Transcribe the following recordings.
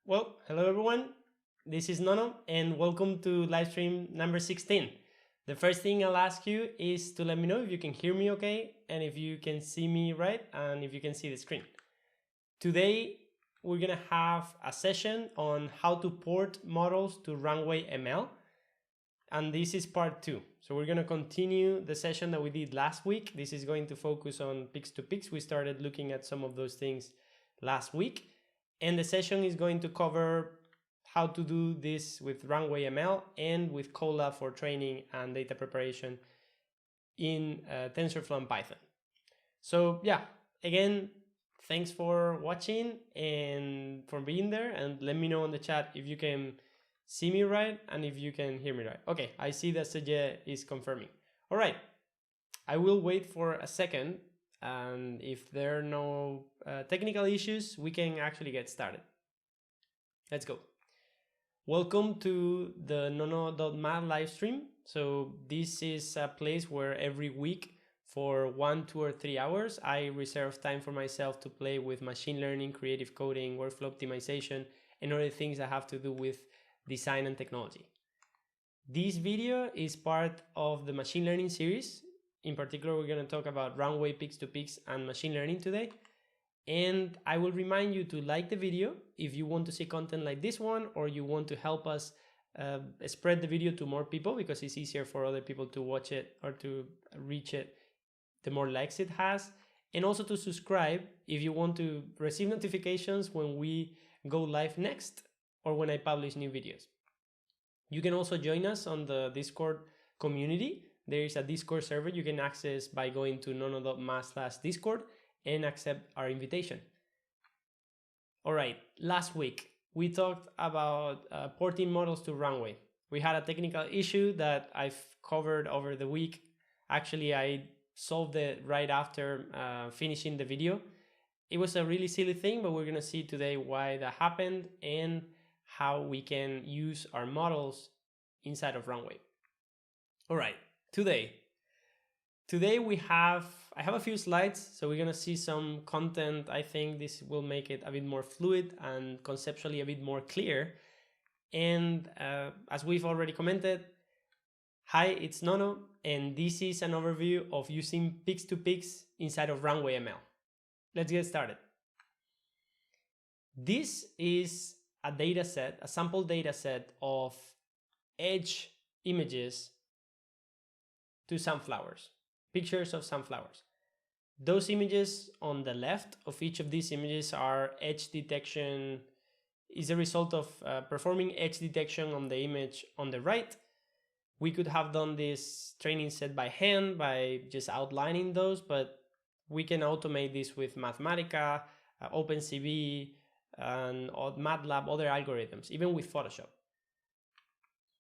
Well, hello everyone. This is Nono and welcome to livestream number 16. The first thing I'll ask you is to let me know if you can hear me okay and if you can see me right and if you can see the screen. Today we're gonna have a session on how to port models to Runway ML, and this is part 2. So we're gonna continue the session that we did last week. This is going to focus on Pix2Pix. We started looking at some of those things last week. And the session is going to cover how to do this with Runway ML and with colab for training and data preparation in TensorFlow and Python. So yeah, again, thanks for watching and for being there, and let me know in the chat if you can see me right and if you can hear me right. Okay, I see that Seje is confirming. All right, I will wait for a second, and if there are no technical issues, we can actually get started. Let's go. Welcome to the nono.math live stream. So this is a place where every week for 1, 2, or 3 hours, I reserve time for myself to play with machine learning, creative coding, workflow optimization, and other things that have to do with design and technology. This video is part of the machine learning series. In particular, we're going to talk about Runway, Pix2Pix, and machine learning today. And I will remind you to like the video if you want to see content like this one, or you want to help us spread the video to more people, because it's easier for other people to watch it or to reach it the more likes it has. And also to subscribe if you want to receive notifications when we go live next or when I publish new videos. You can also join us on the Discord community. There is a Discord server you can access by going to nono.math/discord and accept our invitation. All right, last week we talked about porting models to Runway. We had a technical issue that I've covered over the week. Actually, I solved it right after finishing the video. It was a really silly thing, but we're gonna see today why that happened and how we can use our models inside of Runway. All right, today I have a few slides, so we're gonna see some content. I think this will make it a bit more fluid and conceptually a bit more clear. And as we've already commented, hi, it's Nono, and this is an overview of using Pix2Pix inside of Runway ML. Let's get started. This is a data set, a sample data set of edge images to sunflowers, pictures of sunflowers. Those images on the left of each of these images are edge detection, is a result of performing edge detection on the image on the right. We could have done this training set by hand by just outlining those, but we can automate this with Mathematica, OpenCV, and MATLAB, other algorithms, even with Photoshop.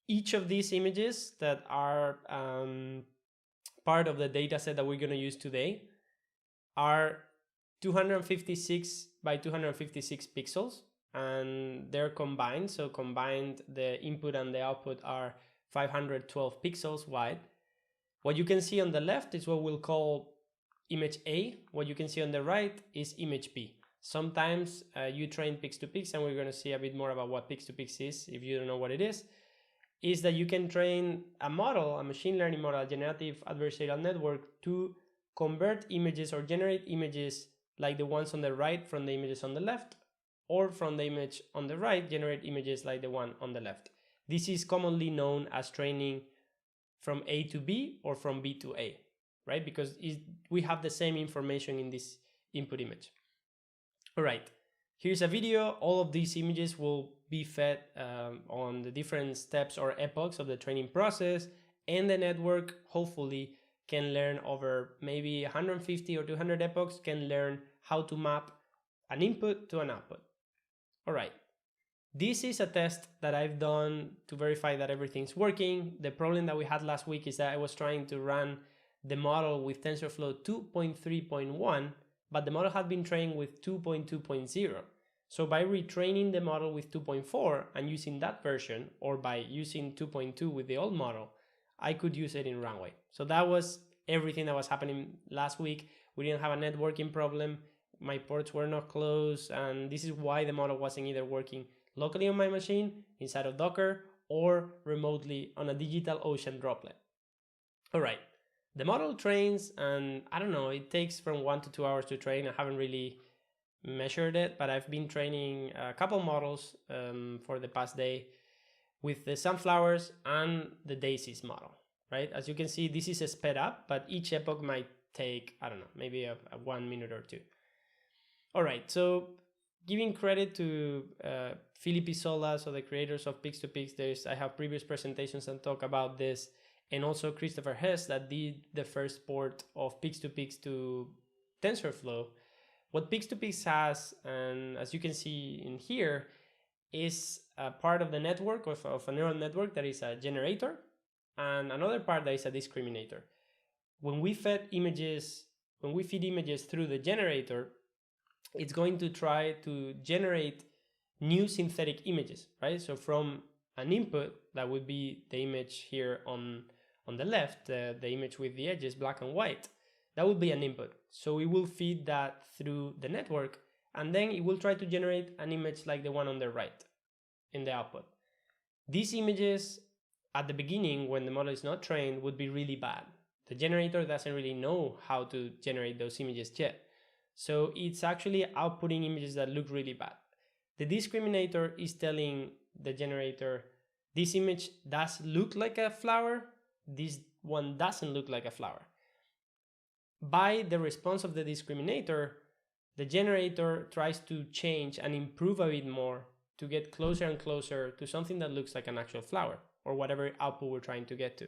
Each of these images that are part of the data set that we're going to use today are 256 by 256 pixels, and they're combined. So combined, the input and the output are 512 pixels wide. What you can see on the left is what we'll call image A. What you can see on the right is image B. Sometimes you train Pix2Pix, and we're going to see a bit more about what Pix2Pix is if you don't know what it is that you can train a model, a machine learning model, a generative adversarial network, to convert images or generate images like the ones on the right from the images on the left, or from the image on the right, generate images like the one on the left. This is commonly known as training from A to B or from B to A, right? Because we have the same information in this input image. All right, here's a video. All of these images will be fed on the different steps or epochs of the training process, and the network hopefully can learn over maybe 150 or 200 epochs, can learn how to map an input to an output. All right, this is a test that I've done to verify that everything's working. The problem that we had last week is that I was trying to run the model with TensorFlow 2.3.1, but the model had been trained with 2.2.0. So by retraining the model with 2.4 and using that version, or by using 2.2 with the old model, I could use it in Runway. So that was everything that was happening last week. We didn't have a networking problem. My ports were not closed, and this is why the model wasn't either working locally on my machine, inside of Docker, or remotely on a DigitalOcean droplet. All right, the model trains, and I don't know, it takes from 1 to 2 hours to train. I haven't really measured it, but I've been training a couple models for the past day with the sunflowers and the daisies model, right? As you can see, this is a sped up, but each epoch might take, I don't know, maybe a 1 minute or 2. All right, so giving credit to Filipe Sola, so the creators of Pix2Pix, I have previous presentations and talk about this, and also Christopher Hess that did the first port of Pix2Pix to TensorFlow. What Pix2Pix has, and as you can see in here, is a part of the network of a neural network that is a generator, and another part that is a discriminator. When we feed images through the generator, it's going to try to generate new synthetic images, right? So from an input, that would be the image here on the left, the image with the edges, black and white, that would be an input. So we will feed that through the network, and then it will try to generate an image like the one on the right in the output. These images at the beginning, when the model is not trained, would be really bad. The generator doesn't really know how to generate those images yet. So it's actually outputting images that look really bad. The discriminator is telling the generator, this image does look like a flower, this one doesn't look like a flower. By the response of the discriminator, the generator tries to change and improve a bit more to get closer and closer to something that looks like an actual flower, or whatever output we're trying to get to.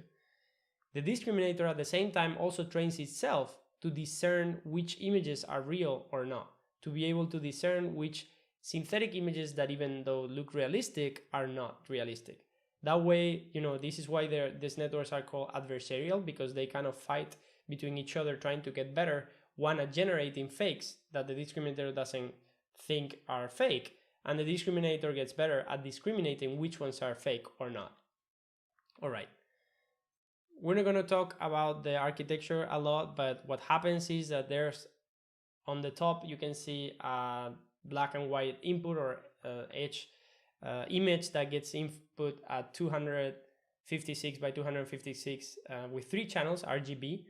The discriminator at the same time also trains itself to discern which images are real or not, to be able to discern which synthetic images that, even though look realistic, are not realistic. That way, this is why these networks are called adversarial, because they kind of fight between each other trying to get better, one at generating fakes that the discriminator doesn't think are fake, and the discriminator gets better at discriminating which ones are fake or not. All right. We're not going to talk about the architecture a lot, but what happens is that there's, on the top, you can see a black and white input or edge image that gets input at 256 by 256 with 3 channels, RGB.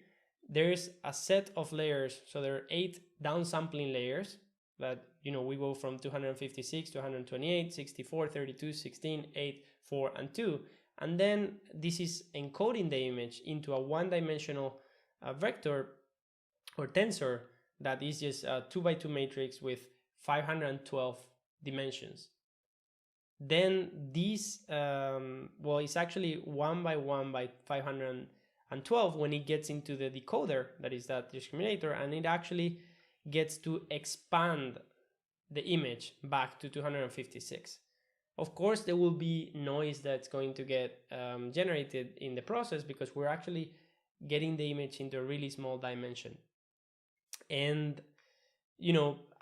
There's a set of layers, so there are 8 downsampling layers that, we go from 256 to 128, 64, 32, 16, 8, 4, and 2. And then this is encoding the image into a one-dimensional vector or tensor that is just a 2x2 matrix with 512 dimensions. Then this, it's actually 1 by 1 by 512 when it gets into the decoder, that is that discriminator, and it actually gets to expand the image back to 256. Of course, there will be noise that's going to get generated in the process, because we're actually getting the image into a really small dimension. And,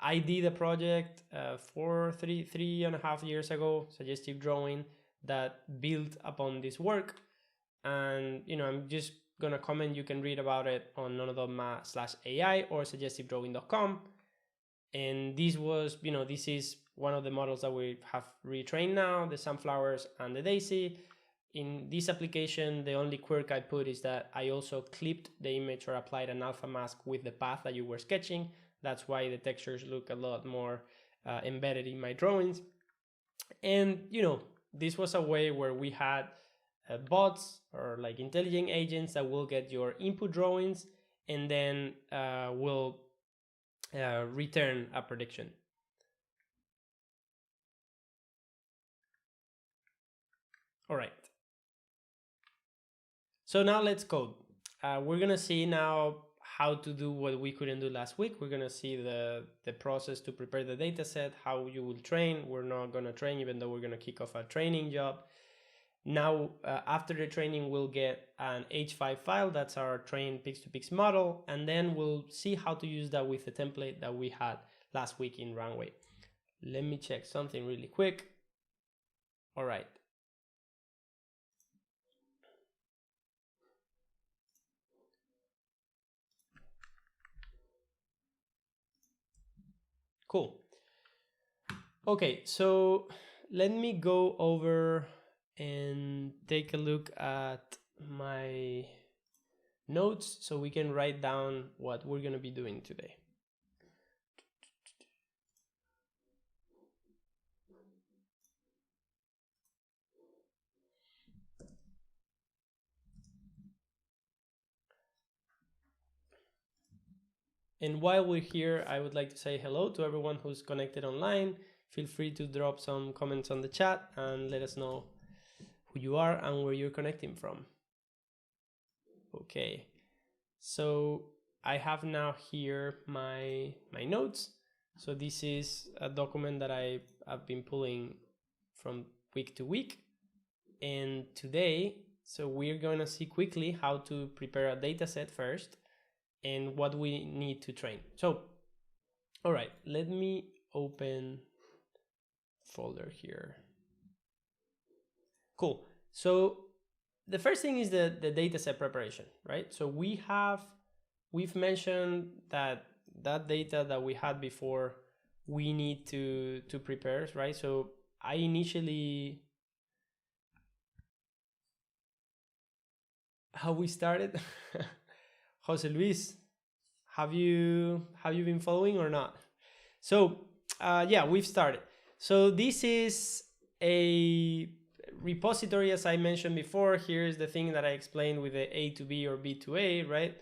I did a project 3.5 years ago, suggestive drawing, that built upon this work. And, I'm just going to comment, you can read about it on nono.ma/AI or suggestivedrawing.com. And this was, this is one of the models that we have retrained now, the sunflowers and the daisy. In this application, the only quirk I put is that I also clipped the image or applied an alpha mask with the path that you were sketching. That's why the textures look a lot more embedded in my drawings. And, this was a way where we had bots or like intelligent agents that will get your input drawings and then will return a prediction. All right. So now let's code. We're gonna see now how to do what we couldn't do last week. We're gonna see the process to prepare the data set, how you will train. We're not gonna train, even though we're gonna kick off a training job. Now, after the training, we'll get an H5 file. That's our trained Pix2Pix model. And then we'll see how to use that with the template that we had last week in Runway. Let me check something really quick. All right. Cool. Okay, so let me go over and take a look at my notes so we can write down what we're going to be doing today. And while we're here, I would like to say hello to everyone who's connected online. Feel free to drop some comments on the chat and let us know who you are and where you're connecting from. Okay, so I have now here my notes. So this is a document that I've been pulling from week to week. And today, so we're going to see quickly how to prepare a data set first and what we need to train. So, all right, let me open folder here. Cool. So the first thing is the data set preparation, right? So we've mentioned that data that we had before, we need to prepare, right? So I initially, how we started, Jose Luis, have you been following or not? So yeah, we've started. So this is a repository, as I mentioned before. Here's the thing that I explained with the A to B or B to A, right?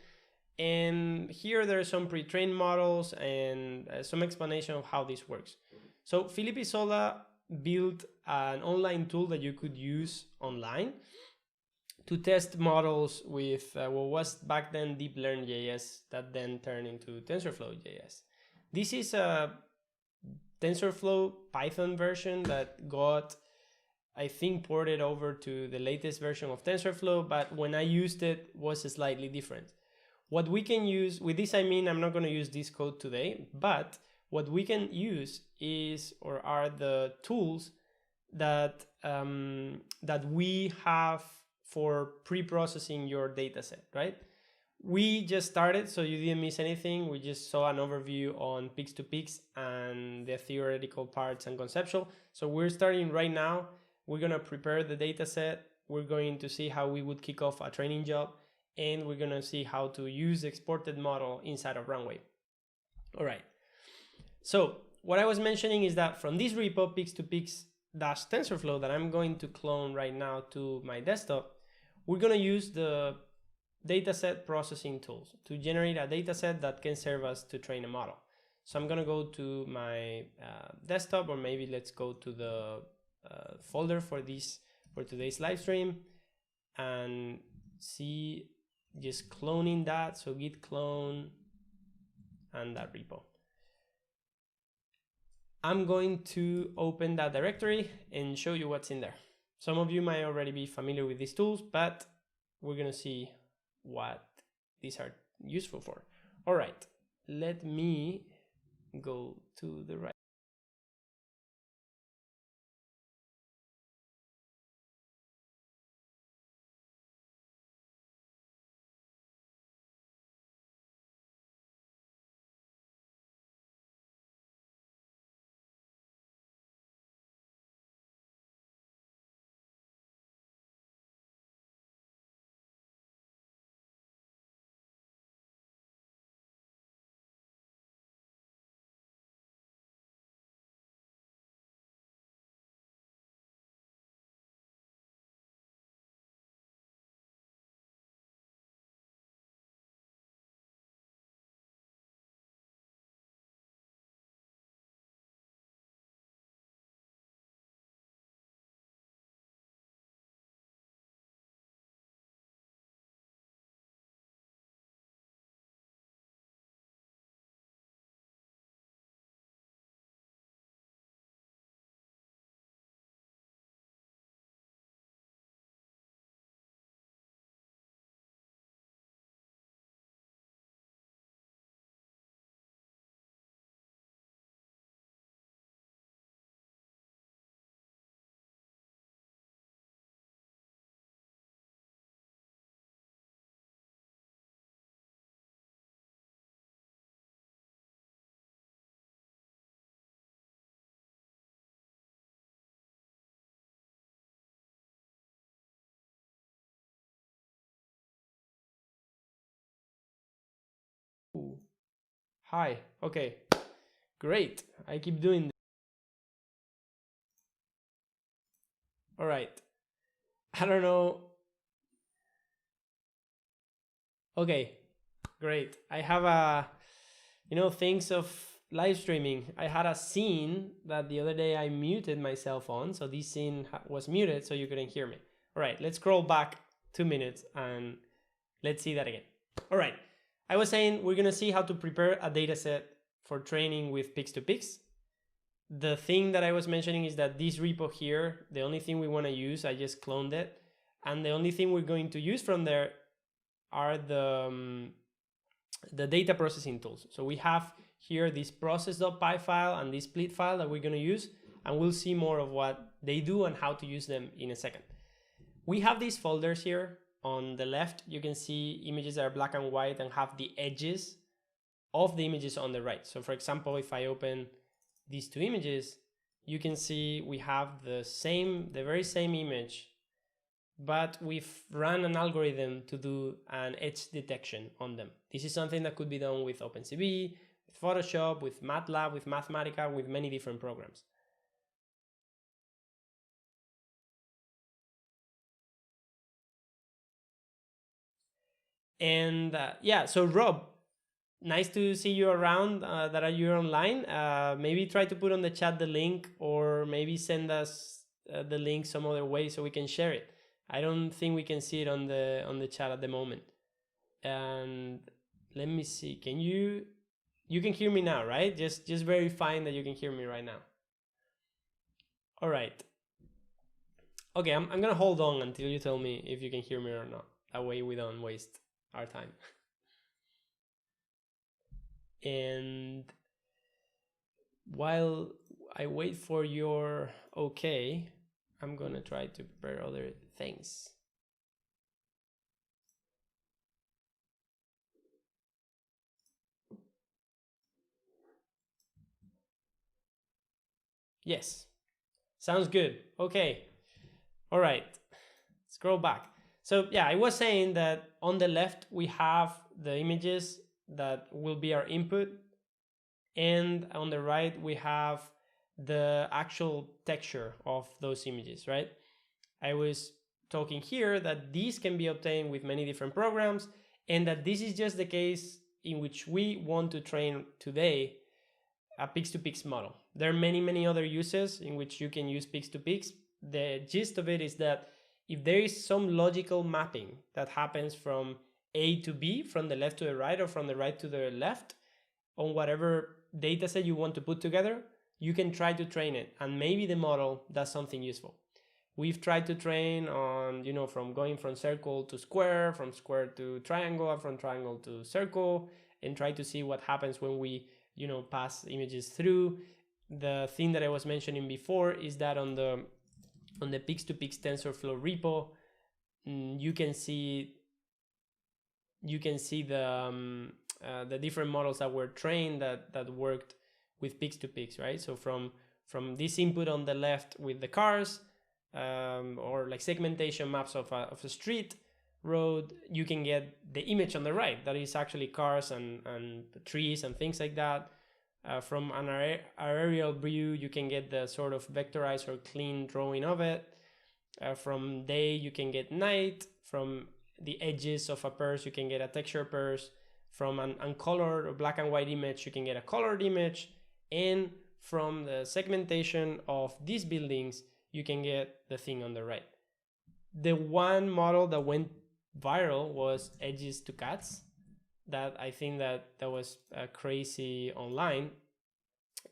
And here there are some pre-trained models and some explanation of how this works. So Felipe Isola built an online tool that you could use online to test models with what was back then Deep Learn JS that then turned into TensorFlow JS. This is a TensorFlow Python version that got, I think, ported over to the latest version of TensorFlow, but when I used it was slightly different. What we can use, with this I mean I'm not going to use this code today, but what we can use is, or are the tools that that we have for pre-processing your dataset, right? We just started, so you didn't miss anything. We just saw an overview on Pix2Pix and the theoretical parts and conceptual. So we're starting right now. We're gonna prepare the dataset. We're going to see how we would kick off a training job, and we're gonna see how to use the exported model inside of Runway. All right. So what I was mentioning is that from this repo, Pix2Pix-TensorFlow, that I'm going to clone right now to my desktop, we're going to use the dataset processing tools to generate a dataset that can serve us to train a model. So I'm going to go to my desktop, or maybe let's go to the folder for today's live stream and see, just cloning that. So git clone and that repo. I'm going to open that directory and show you what's in there. Some of you might already be familiar with these tools, but we're going to see what these are useful for. All right, let me go to the right. Hi. Okay. Great. I keep doing this. All right. I don't know. Okay. Great. I have a, things of live streaming. I had a scene that the other day I muted myself on. So this scene was muted so you couldn't hear me. All right. Let's scroll back 2 minutes and let's see that again. All right. I was saying we're going to see how to prepare a data set for training with Pix2Pix. The thing that I was mentioning is that this repo here, the only thing we want to use, I just cloned it. And the only thing we're going to use from there are the data processing tools. So we have here this process.py file and this split file that we're going to use, and we'll see more of what they do and how to use them in a second. We have these folders here. On the left, you can see images that are black and white and have the edges of the images on the right. So for example, if I open these two images, you can see we have the very same image, but we've run an algorithm to do an edge detection on them. This is something that could be done with OpenCV, with Photoshop, with MATLAB, with Mathematica, with many different programs. And yeah, so Rob, nice to see you around, that you're online. Maybe try to put on the chat the link, or maybe send us the link some other way so we can share it. I don't think we can see it on the chat at the moment. And let me see. Can you can hear me now, right? Just verifying that you can hear me right now. All right. Okay, I'm gonna hold on until you tell me if you can hear me or not. That way we don't waste our time. And while I wait for your okay, I'm gonna try to prepare other things. Yes, sounds good. Okay, all right, scroll back. So yeah, I was saying that on the left we have the images that will be our input, and on the right we have the actual texture of those images, right? I was talking here that these can be obtained with many different programs, and that this is just the case in which we want to train today a Pix2Pix model. There are many other uses in which you can use Pix2Pix. The gist of it is that if there is some logical mapping that happens from A to B, from the left to the right or from the right to the left, on whatever data set you want to put together, you can try to train it, and maybe the model does something useful. We've tried to train on, from going from circle to square, from square to triangle, from triangle to circle, and try to see what happens when we, pass images through. The thing that I was mentioning before is that on the Pix2Pix TensorFlow repo, you can see the different models that were trained that worked with Pix2Pix, right? So from this input on the left with the cars, or like segmentation maps of a street road, you can get the image on the right that is actually cars and trees and things like that. From an aerial view, you can get the sort of vectorized or clean drawing of it. From day, you can get night. From the edges of a purse, you can get a texture purse. From an uncolored or black and white image, you can get a colored image. And from the segmentation of these buildings, you can get the thing on the right. The one model that went viral was edges to cats. That I think that was crazy online.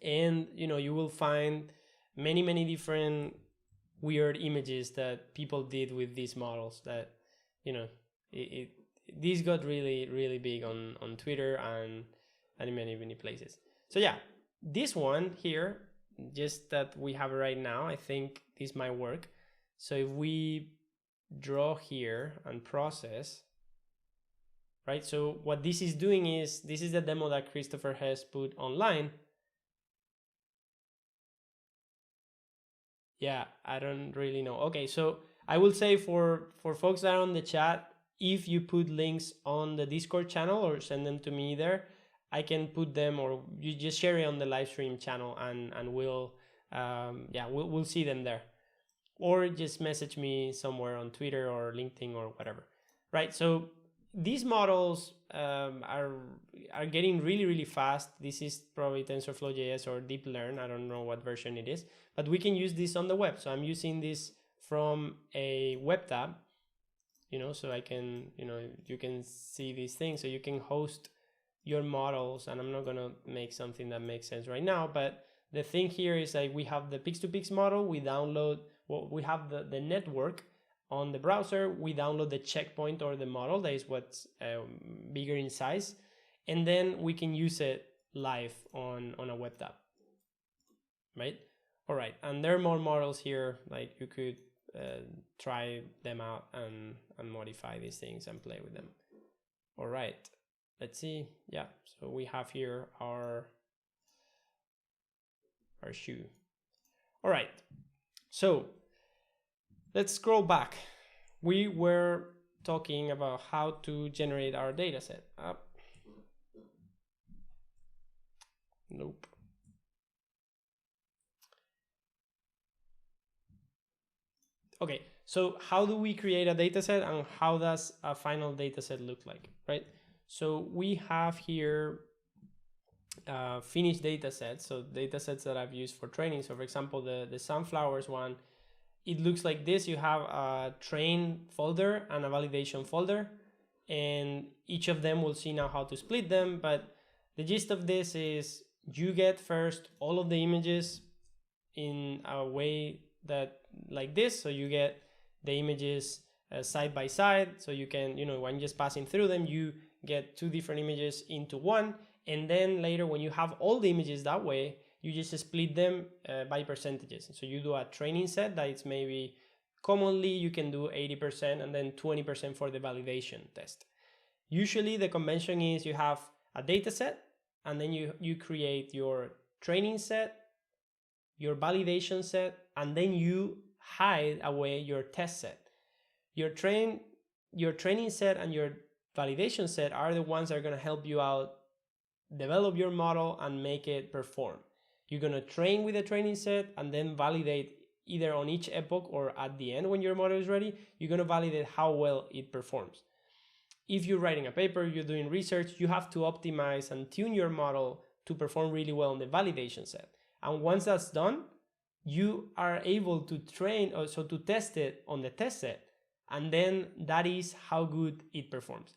And you will find many different weird images that people did with these models that these got really big on Twitter and in many places. So yeah, this one here, just that we have right now, I think this might work. So if we draw here and process, right? So what this is doing is, this is the demo that Christopher has put online. Yeah, I don't really know. Okay, so I will say for folks that are on the chat, if you put links on the Discord channel or send them to me there, I can put them, or you just share it on the live stream channel, and we'll we'll see them there, or just message me somewhere on Twitter or LinkedIn or whatever, right? So these models are getting really fast. This is probably TensorFlow JS or Deep Learn. I don't know what version it is, but we can use this on the web. So I'm using this from a web tab, so I can, you can see these things. So you can host your models, and I'm not gonna make something that makes sense right now, but the thing here is like we have the Pix2Pix model, we download, we have the network on the browser, we download the checkpoint or the model that is what's bigger in size, and then we can use it live on a web tab, right? All right, and there are more models here, like you could try them out and modify these things and play with them. All right, let's see. Yeah, so we have here our shoe. All right, so let's scroll back. We were talking about how to generate our data set. Nope. Okay, so how do we create a data set, and how does a final data set look like, right? So we have here finished data sets, so data sets that I've used for training. So for example, the sunflowers one, it looks like this. You have a train folder and a validation folder, and each of them will see now how to split them. But the gist of this is you get first all of the images in a way that like this. So you get the images side by side, so you can, when just passing through them, you get two different images into one. And then later, when you have all the images that way, you just split them by percentages. So you do a training set that it's maybe commonly you can do 80% and then 20% for the validation test. Usually the convention is you have a data set, and then you create your training set, your validation set, and then you hide away your test set. Your training set and your validation set are the ones that are going to help you out develop your model and make it perform. You're going to train with the training set and then validate either on each epoch or at the end when your model is ready. You're going to validate how well it performs. If you're writing a paper, you're doing research, you have to optimize and tune your model to perform really well on the validation set. And once that's done, you are able to train, also to test it on the test set. And then that is how good it performs.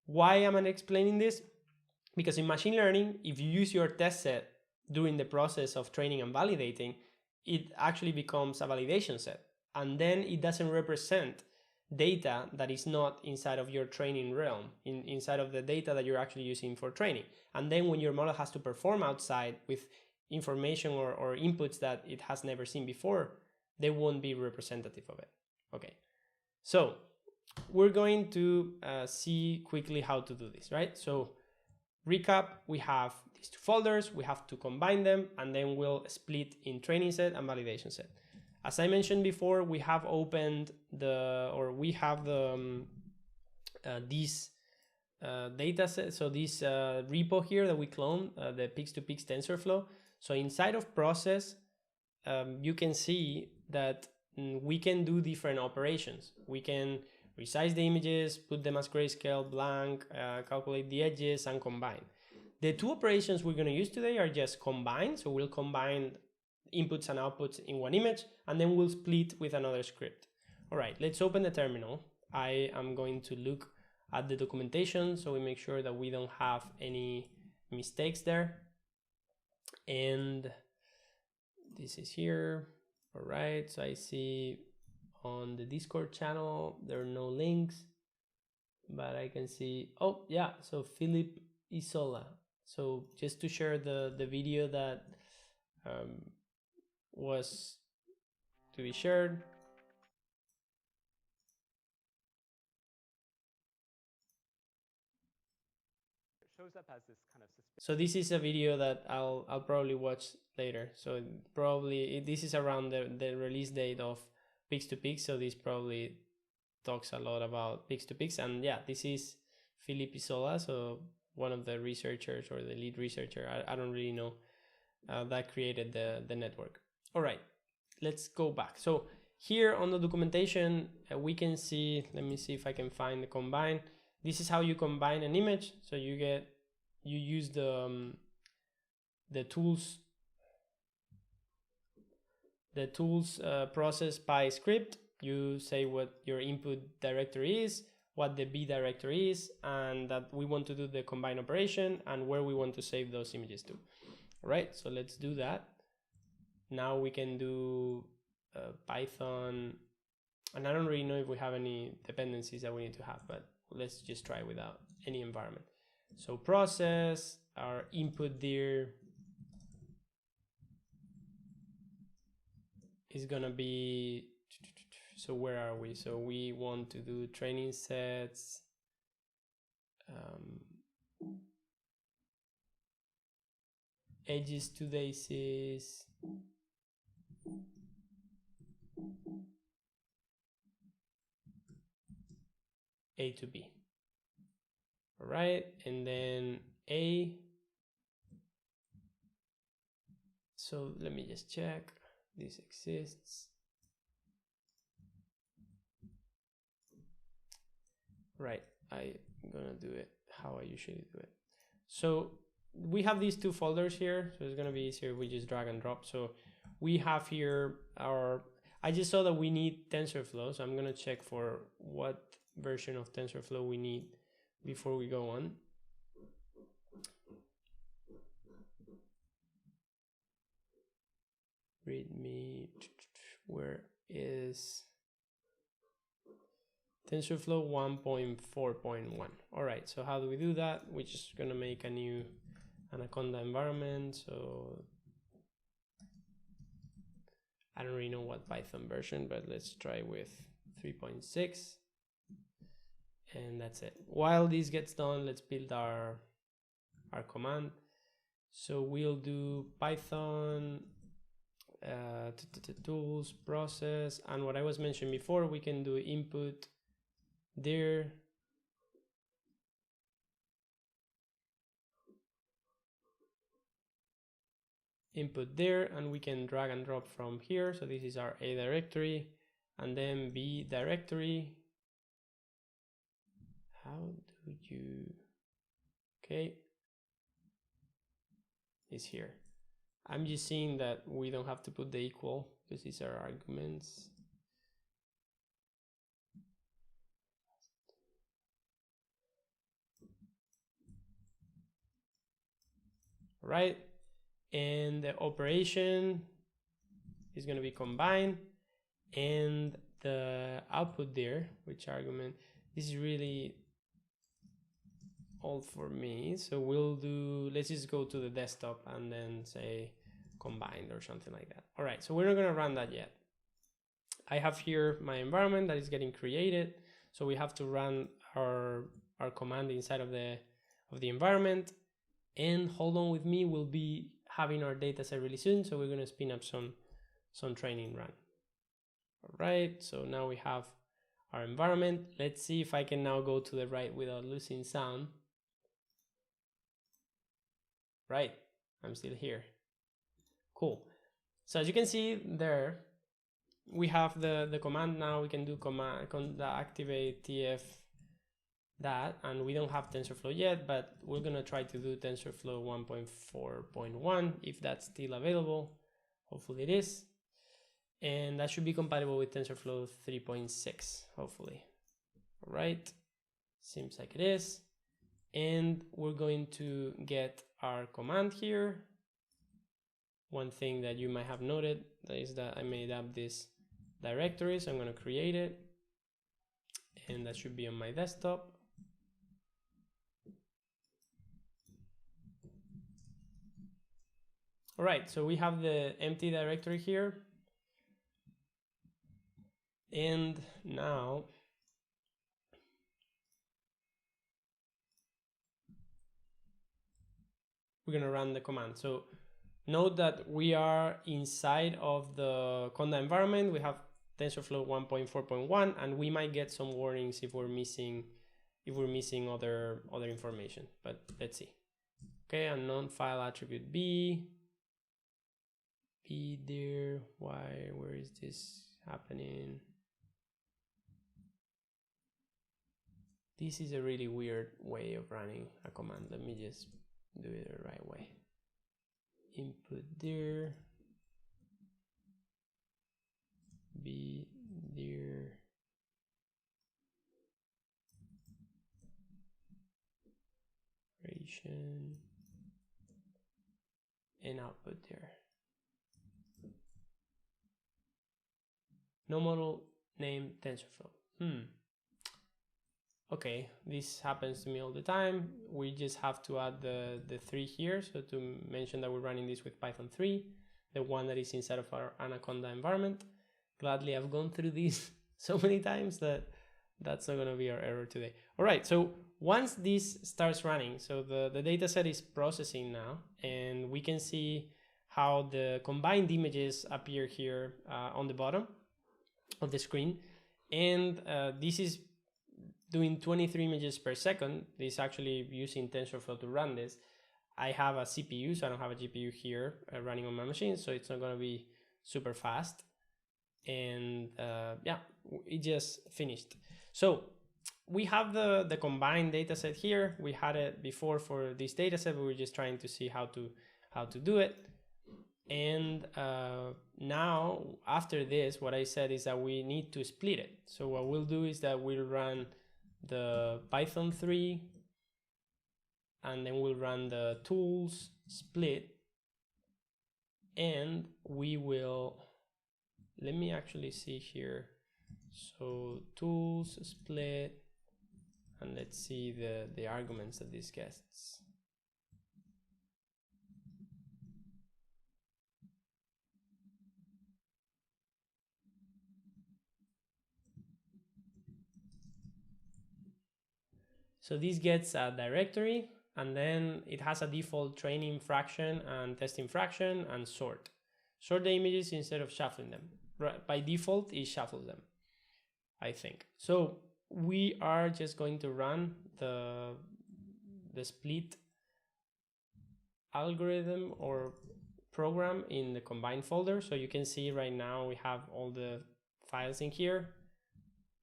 Why am I explaining this? Because in machine learning, if you use your test set during the process of training and validating, it actually becomes a validation set. And then it doesn't represent data that is not inside of your training realm, inside of the data that you're actually using for training. And then when your model has to perform outside with information or inputs that it has never seen before, they won't be representative of it. Okay, so we're going to see quickly how to do this, right? So recap, we have these two folders, we have to combine them, and then we'll split in training set and validation set. As I mentioned before, we have opened this data set, so this repo here that we clone, the Pix2Pix TensorFlow. So inside of process, you can see that we can do different operations. We can resize the images, put them as grayscale, blank, calculate the edges, and combine. The two operations we're going to use today are just combine. So we'll combine inputs and outputs in one image, and then we'll split with another script. All right, let's open the terminal. I am going to look at the documentation so we make sure that we don't have any mistakes there. And this is here. All right, so I see on the Discord channel there are no links, but I can see, oh yeah, so Philip Isola. So just to share the video that was to be shared. Shows up as this kind of so this is a video that I'll probably watch later. So probably this is around the release date of Pix2Pix, so this probably talks a lot about Pix2Pix. And yeah, this is Philip Isola, so one of the researchers or the lead researcher, I don't really know, that created the network. All right, let's go back. So here on the documentation, we can see, let me see if I can find the combine. This is how you combine an image. So you use the tools process by script. You say what your input directory is, what the B directory is, and that we want to do the combine operation and where we want to save those images to. All right, so let's do that. Now we can do Python, and I don't really know if we have any dependencies that we need to have, but let's just try without any environment. So process, our input dir is gonna be, so where are we? So we want to do training sets, edges to daisies, A to B. All right, and then A. So let me just check this exists. Right, I'm gonna do it how I usually do it. So we have these two folders here, so it's gonna be easier if we just drag and drop. So we have here our, I just saw that we need TensorFlow, so I'm gonna check for what version of TensorFlow we need before we go on. README, where is TensorFlow 1.4.1? All right, so how do we do that? We're just gonna make a new Anaconda environment. So I don't really know what Python version, but let's try with 3.6. And that's it. While this gets done, let's build our command. So we'll do Python tools process, and what I was mentioning before, we can do input dir and we can drag and drop from here. So this is our A directory, and then B directory. How do you, okay, is here. I'm just seeing that we don't have to put the equal because these are arguments. Right, and the operation is going to be combined, and the output there, which argument, this is really old for me, so we'll do, let's just go to the desktop and then say combined or something like that. All right, so we're not going to run that yet. I have here my environment that is getting created, so we have to run our command inside of the environment. And hold on with me, we'll be having our dataset really soon, so we're going to spin up some training run. All right, so now we have our environment. Let's see if I can now go to the right without losing sound. Right, I'm still here. Cool. So as you can see there, we have the command now. We can do command activate tf that, and we don't have TensorFlow yet, but we're gonna try to do TensorFlow 1.4.1 if that's still available. Hopefully it is, and that should be compatible with TensorFlow 3.6 hopefully. All right, seems like it is, and we're going to get our command here. One thing that you might have noted is that I made up this directory, so I'm going to create it, and that should be on my desktop. All right, so we have the empty directory here, and now we're going to run the command. So note that we are inside of the Conda environment. We have TensorFlow 1.4.1, and we might get some warnings if we're missing if we're missing other information, but let's see. Okay, unknown file attribute B there. Why? Where is this happening? This is a really weird way of running a command. Let me just do it the right way. Input there, B there, operation, and output there. No model name TensorFlow. Okay, this happens to me all the time. We just have to add the 3 here. So to mention that we're running this with Python 3, the one that is inside of our Anaconda environment. Gladly, I've gone through this so many times that that's not going to be our error today. All right, so once this starts running, so the dataset is processing now, and we can see how the combined images appear here on the bottom of the screen. And this is doing 23 images per second. This is actually using TensorFlow to run this. I have a CPU, so I don't have a GPU here running on my machine, so it's not going to be super fast. And yeah, it just finished. So we have the combined dataset here. We had it before for this dataset, but we're just trying to see how to do it. And now after this, what I said is that we need to split it. So what we'll do is that we'll run the Python 3, and then we'll run the tools split, and we will, let me actually see here. So tools split, and let's see the arguments that this gets. So this gets a directory, and then it has a default training fraction and testing fraction and sort. Sort the images instead of shuffling them. By default, it shuffles them, I think. So we are just going to run the split algorithm or program in the combined folder. So you can see right now we have all the files in here.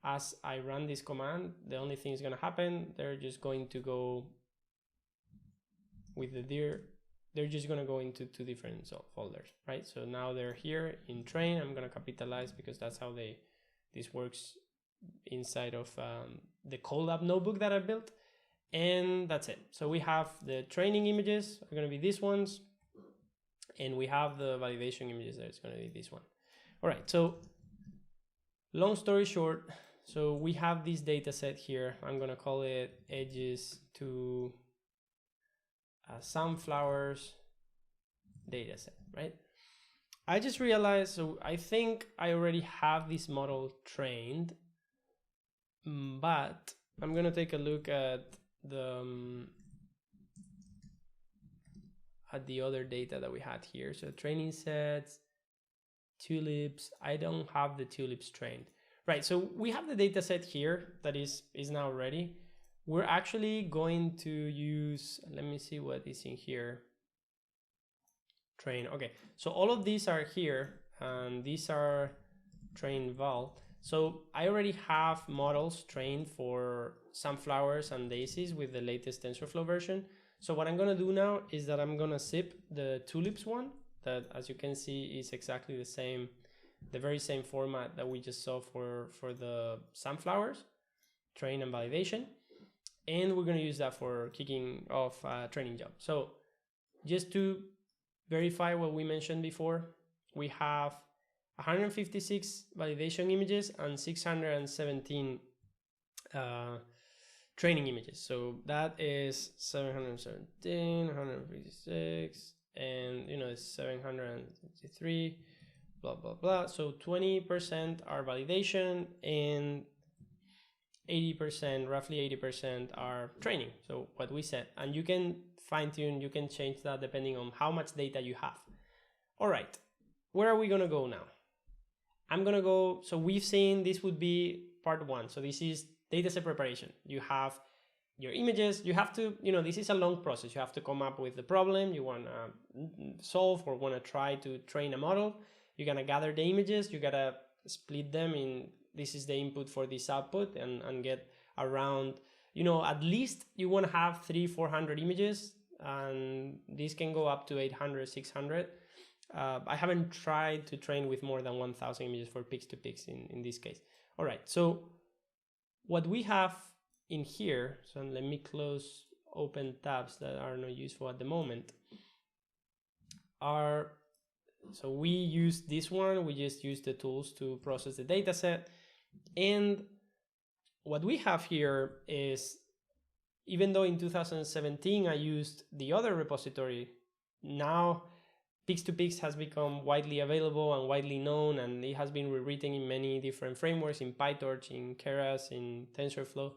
As I run this command, the only thing is going to happen, they're just going to go with the dir, they're just going to go into 2 different folders, right? So now they're here in train. I'm going to capitalize because that's how this works inside of the colab notebook that I built. And that's it. So we have the training images are going to be these ones, and we have the validation images that it's going to be this one. All right, so long story short, so we have this data set here. I'm going to call it edges to sunflowers data set, right? I just realized, so I think I already have this model trained, but I'm going to take a look at the other data that we had here. So training sets, tulips. I don't have the tulips trained. Right, so we have the data set here that is now ready. We're actually going to use, let me see what is in here. Train, okay. So all of these are here, and these are train val. So I already have models trained for sunflowers and daisies with the latest TensorFlow version. So what I'm gonna do now is that I'm gonna zip the tulips one, that as you can see is exactly the same, the very same format that we just saw for the sunflowers, train and validation. And we're going to use that for kicking off a training job. So just to verify what we mentioned before, we have 156 validation images and 617 training images. So that is 717, 156, and it's 763. Blah, blah, blah. So 20% are validation and 80%, roughly 80% are training. So what we said, and you can fine tune, you can change that depending on how much data you have. All right, where are we gonna go now? I'm gonna go, so we've seen this would be part 1. So this is dataset preparation. You have your images. You have to, this is a long process. You have to come up with the problem you want to solve or want to try to train a model. You're going to gather the images. You got to split them in, this is the input for this output, and get around, at least you want to have 300-400 images, and this can go up to 800-600. I haven't tried to train with more than 1,000 images for Pix2Pix in this case. All right, so what we have in here, so let me close open tabs that are not useful at the moment, so we use this one, we just use the tools to process the dataset. And what we have here is, even though in 2017 I used the other repository, now Pix2Pix has become widely available and widely known, and it has been rewritten in many different frameworks, in PyTorch, in Keras, in TensorFlow.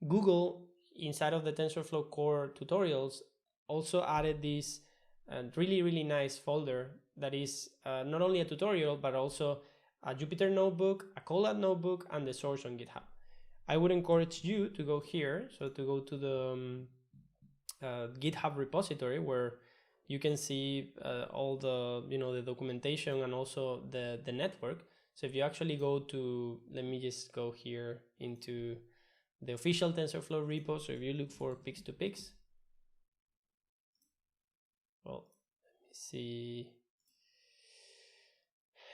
Google, inside of the TensorFlow core tutorials, also added this really nice folder that is not only a tutorial, but also a Jupyter notebook, a Colab notebook, and the source on GitHub. I would encourage you to go here, so to go to the GitHub repository, where you can see all the the documentation and also the network. So if you actually go to, let me just go here into the official TensorFlow repo. So if you look for Pix2Pix, well, let me see.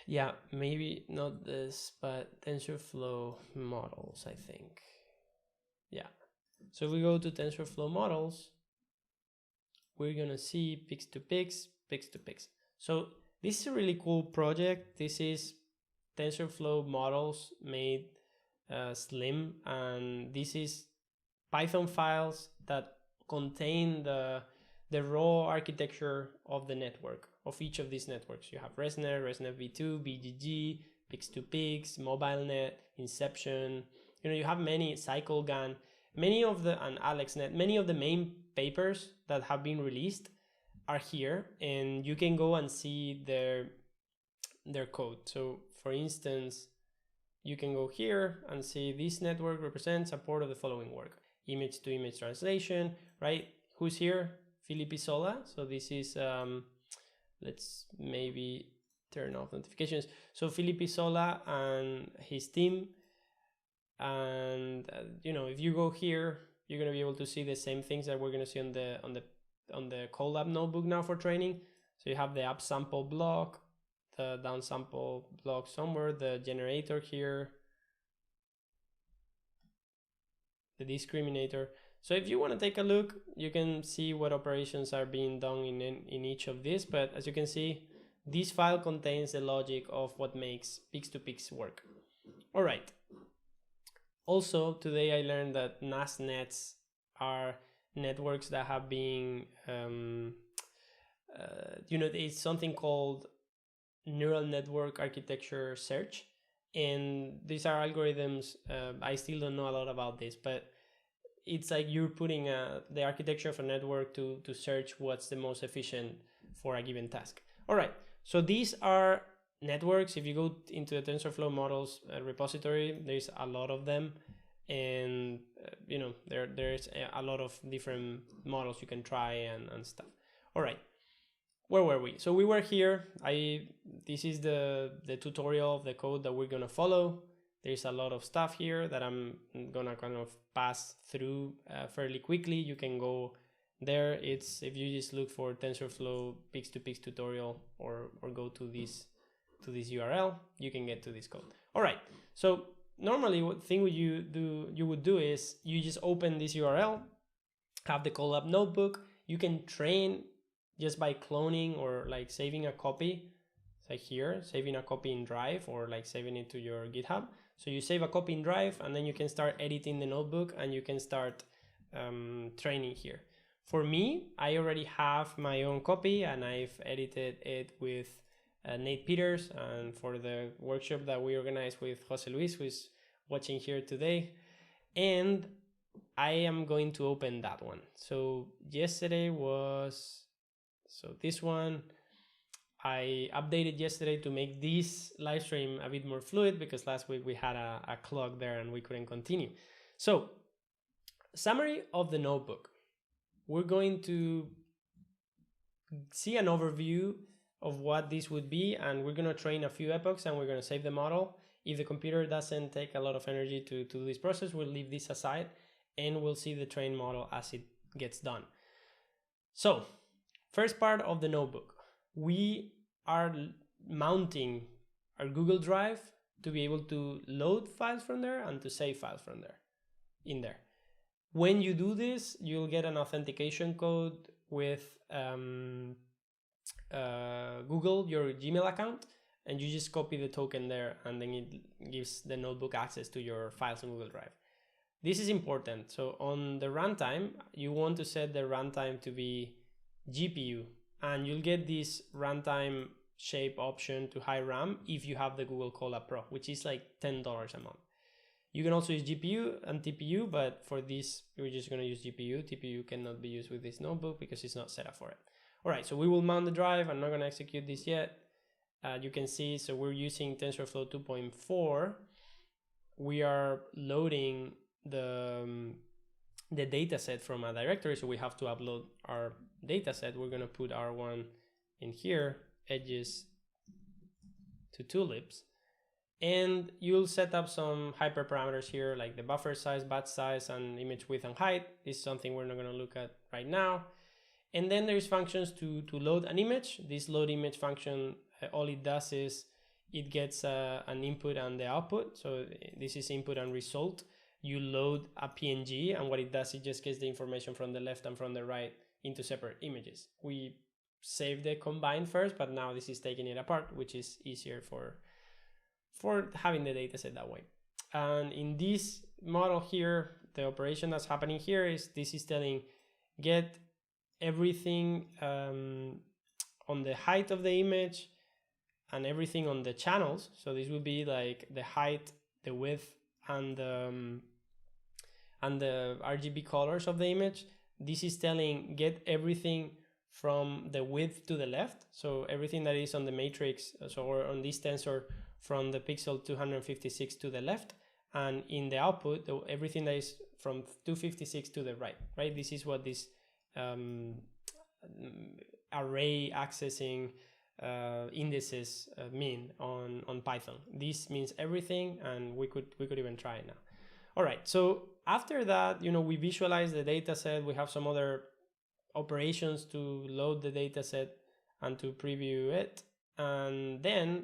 Yeah, maybe not this, but TensorFlow models, I think. Yeah. So if we go to TensorFlow models, we're gonna see Pix2Pix, Pix2Pix. So this is a really cool project. This is TensorFlow models made slim, and this is Python files that contain the raw architecture of the network, of each of these networks. You have ResNet, ResNet v2, BGG, Pix2Pix, MobileNet, Inception. You have many, CycleGAN, many of the, and AlexNet, many of the main papers that have been released are here, and you can go and see their code. So for instance, you can go here and see this network represents support of the following work: image to image translation, right? Who's here? Filipe Sola. So this is, let's maybe turn off notifications. So Filipe Sola and his team. And if you go here, you're going to be able to see the same things that we're going to see on the Colab notebook now for training. So you have the upsample block, the downsample block somewhere, the generator here, the discriminator. So if you want to take a look, you can see what operations are being done in each of these. But as you can see, this file contains the logic of what makes Pix2Pix work. All right. Also, today I learned that NAS nets are networks that have been, it's something called neural network architecture search. And these are algorithms, I still don't know a lot about this, but it's like you're putting the architecture of a network to search what's the most efficient for a given task. All right, so these are networks. If you go into the TensorFlow models repository, there's a lot of them, and there's a lot of different models you can try and stuff. All right, where were we? So we were here. This is the tutorial of the code that we're gonna follow. There's a lot of stuff here that I'm gonna kind of pass through fairly quickly. You can go there. It's, if you just look for TensorFlow Pix2Pix tutorial or go to this URL, you can get to this code. All right. So normally, what thing you would do is you just open this URL, have the Colab notebook. You can train just by cloning or like saving a copy. It's like here, saving a copy in Drive or like saving it to your GitHub. So you save a copy in Drive, and then you can start editing the notebook, and you can start training here. For me, I already have my own copy, and I've edited it with Nate Peters, and for the workshop that we organized with Jose Luis, who is watching here today. And I am going to open that one. So yesterday was, so this one, I updated yesterday to make this live stream a bit more fluid, because last week we had a clock there and we couldn't continue. So Summary of the notebook. We're going to see an overview of what this would be, and we're going to train a few epochs, and we're going to save the model. If the computer doesn't take a lot of energy to do this process, we'll leave this aside, and we'll see the trained model as it gets done. So, first part of the notebook. We are mounting our Google Drive to be able to load files from there and to save files from there, in there. When you do this, you'll get an authentication code with Google, your Gmail account, and you just copy the token there, and then it gives the notebook access to your files in Google Drive. This is important. So on the runtime, you want to set the runtime to be GPU, and you'll get this runtime shape option to high RAM if you have the Google Colab Pro, which is like $10 a month. You can also use GPU and TPU, but for this, we're just going to use GPU. TPU cannot be used with this notebook because it's not set up for it. All right, so we will mount the drive. I'm not going to execute this yet. You can see, so we're using TensorFlow 2.4. We are loading the dataset from a directory, so we have to upload our dataset. We're going to put our one in here, edges to tulips. And you'll set up some hyperparameters here, like the buffer size, batch size, and image width and height. This is something we're not going to look at right now. And then there's functions to load an image. This load image function, all it does is it gets an input and the output. So this is input and result. You load a PNG, and what it does, it just gets the information from the left and from the right into separate images. We saved the combined first, but now this is taking it apart, which is easier for having the data set that way. And in this model here, the operation that's happening here is this is telling get everything on the height of the image and everything on the channels. So this would be like the height, the width, and the RGB colors of the image. This is telling get everything from the width to the left. So everything that is on the matrix, so or on this tensor, from the pixel 256 to the left, and in the output, everything that is from 256 to the right, right? This is what this array accessing indices mean on Python. This means everything, and we could even try it now. All right, so after that, we visualize the data set. We have some other operations to load the data set and to preview it, and then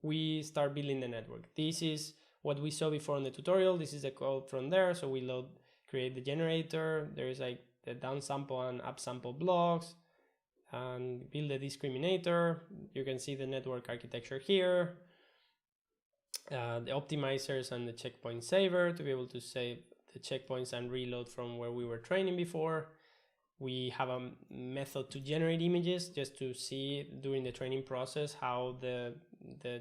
we start building the network. This is what we saw before in the tutorial. This is the code from there. So we create the generator. There is like the downsample and upsample blocks, and build the discriminator. You can see the network architecture here, the optimizers and the checkpoint saver to be able to save the checkpoints and reload from where we were training before. We have a method to generate images just to see during the training process how the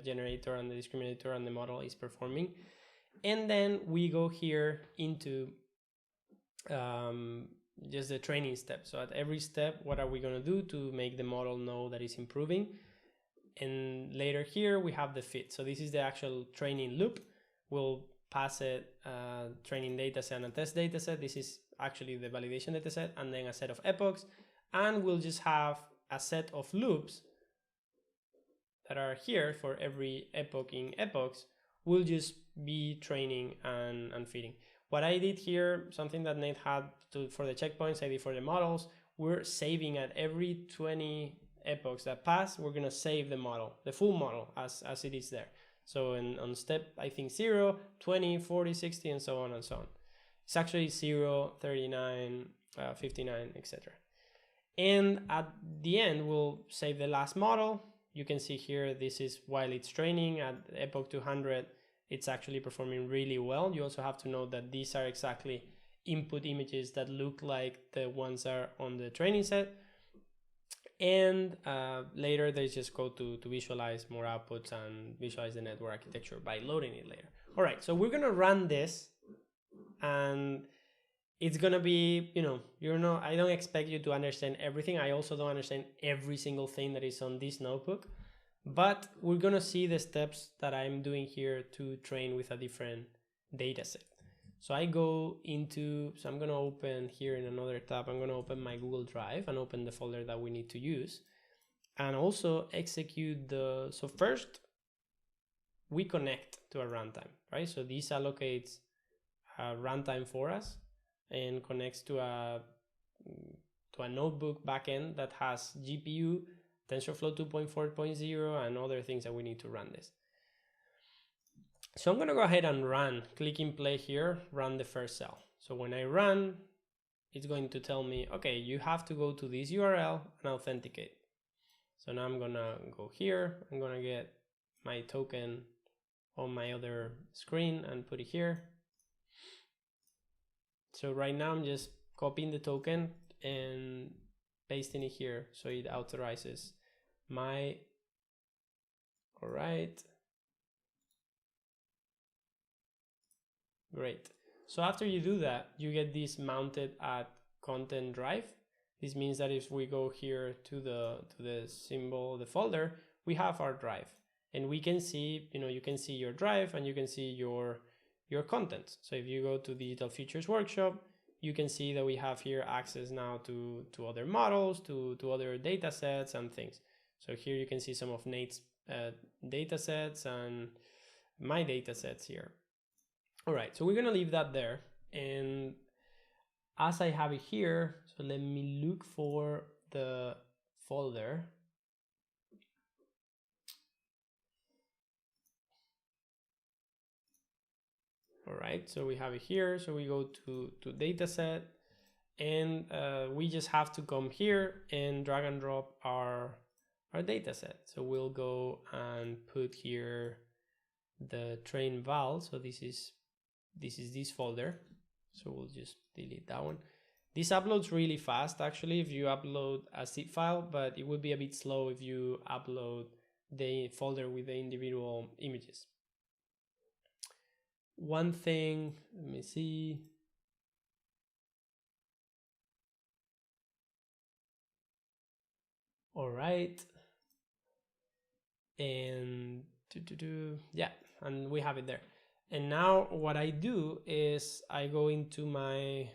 generator and the discriminator and the model is performing. And then we go here into just the training step. So at every step, what are we going to do to make the model know that it's improving? And later here we have the fit. So this is the actual training loop. We'll pass it training dataset and a test dataset. This is actually the validation dataset, and then a set of epochs, and we'll just have a set of loops that are here for every epoch in epochs. We'll just be training and feeding. What I did here, something that Nate had for the checkpoints, I did for the models. We're saving at every 20 epochs that pass. We're gonna save the model, the full model as it is there. So on step, I think 0, 20, 40, 60, and so on and so on. It's actually 0, 39, 59, etc. And at the end, we'll save the last model. You can see here, this is while it's training at epoch 200, it's actually performing really well. You also have to know that these are exactly input images that look like the ones that are on the training set. And later they just go to visualize more outputs and visualize the network architecture by loading it later. All right, so we're gonna run this, and it's gonna be, I don't expect you to understand everything. I also don't understand every single thing that is on this notebook, but we're gonna see the steps that I'm doing here to train with a different data set. So I go into, so I'm going to open here in another tab, I'm going to open my Google Drive and open the folder that we need to use, and also execute the, so first we connect to a runtime, right? So this allocates a runtime for us and connects to a notebook backend that has GPU, TensorFlow 2.4.0, and other things that we need to run this. So I'm going to go ahead and run, click in play here, run the first cell. So when I run, it's going to tell me, okay, you have to go to this URL and authenticate. So now I'm going to go here, I'm going to get my token on my other screen and put it here. So right now I'm just copying the token and pasting it here so it authorizes my, all right. Great. So after you do that, you get this mounted at content drive. This means that if we go here to the symbol, the folder, we have our drive, and we can see, you can see your drive and you can see your contents. So if you go to Digital Futures Workshop, you can see that we have here access now to other models, to other data sets and things. So here you can see some of Nate's data sets and my data sets here. All right, so we're gonna leave that there. And as I have it here, so let me look for the folder. All right, so we have it here. So we go to dataset, and we just have to come here and drag and drop our dataset. So we'll go and put here the train val. So this is this folder. So we'll just delete that one. This uploads really fast actually if you upload a zip file, but it would be a bit slow if you upload the folder with the individual images. One thing, let me see. All right. And yeah, and we have it there. And now what I do is I go into my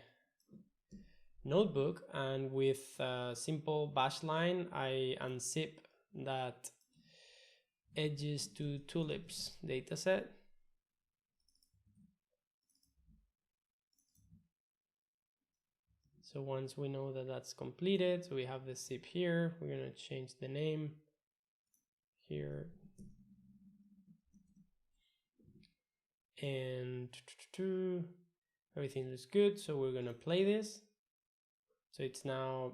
notebook, and with a simple bash line, I unzip that edges to tulips dataset. So once we know that that's completed, so we have the zip here, we're going to change the name here. And everything looks good. So we're going to play this. So it's now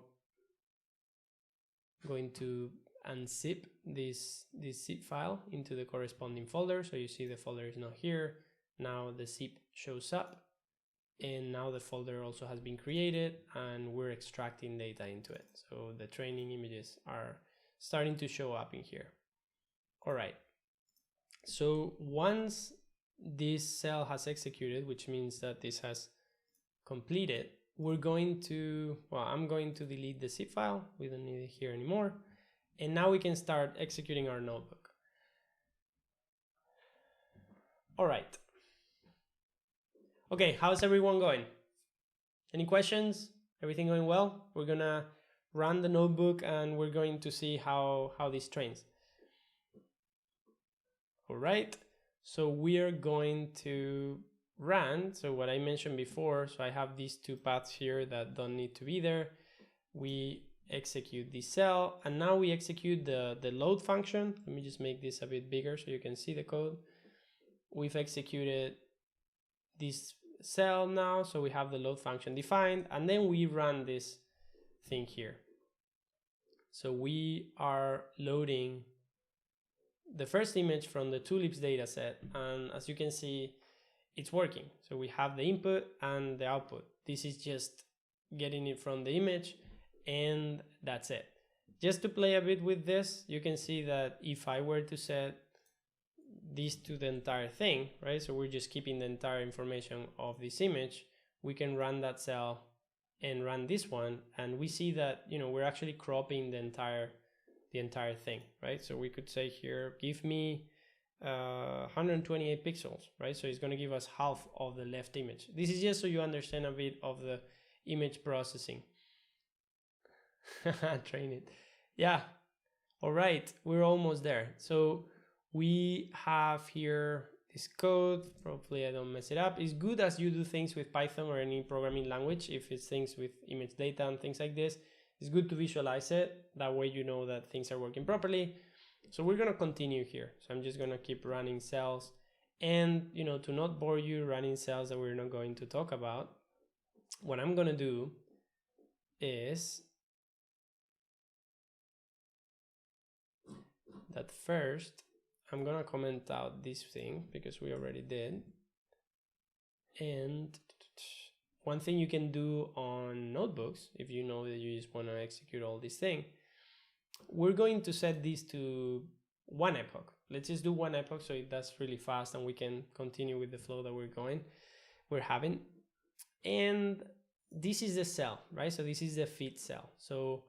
going to unzip this zip file into the corresponding folder. So you see the folder is not here. Now the zip shows up, and now the folder also has been created, and we're extracting data into it. So the training images are starting to show up in here. All right. So once this cell has executed, which means that this has completed, we're going to, well, I'm going to delete the zip file. We don't need it here anymore. And now we can start executing our notebook. All right. Okay, how's everyone going? Any questions? Everything going well? We're gonna run the notebook and we're going to see how this trains. All right, so we are going to run. So what I mentioned before, so I have these two paths here that don't need to be there. We execute this cell, and now we execute the load function. Let me just make this a bit bigger so you can see the code. We've executed this cell now, so we have the load function defined, and then we run this thing here. So we are loading the first image from the tulips dataset, and as you can see, it's working. So we have the input and the output. This is just getting it from the image, and that's it. Just to play a bit with this, you can see that if I were to set this to the entire thing, right? So we're just keeping the entire information of this image. We can run that cell and run this one, and we see that, you know, we're actually cropping the entire thing, right? So we could say here, give me 128 pixels, right? So it's going to give us half of the left image. This is just so you understand a bit of the image processing. Train it. Yeah. All right, we're almost there. So we have here this code. Hopefully I don't mess it up. It's good as you do things with Python or any programming language. If it's things with image data and things like this, it's good to visualize it. That way you know that things are working properly. So we're gonna continue here. So I'm just gonna keep running cells, and you know, to not bore you running cells that we're not going to talk about, what I'm gonna do is that first I'm gonna comment out this thing because we already did. And one thing you can do on notebooks, if you know that you just want to execute all this thing, we're going to set this to 1 epoch. Let's just do 1 epoch so it does really fast and we can continue with the flow that we're having. And this is the cell, right? So this is the fit cell. So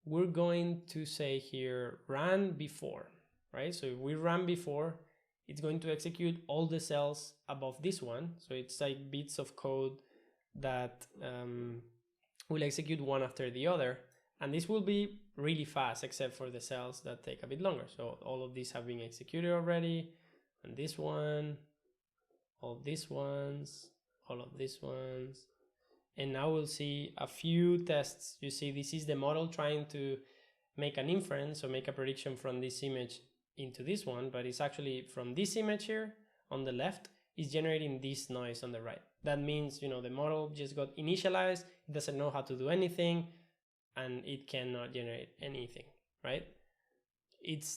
we're going to say here run before, right? So if we run before, it's going to execute all the cells above this one. So it's like bits of code that will execute one after the other. And this will be really fast, except for the cells that take a bit longer. So all of these have been executed already. And this one, all of these ones, all of these ones. And now we'll see a few tests. You see, this is the model trying to make an inference or make a prediction from this image into this one, but it's actually from this image here on the left is generating this noise on the right. That means, you know, the model just got initialized, it doesn't know how to do anything, and it cannot generate anything, right?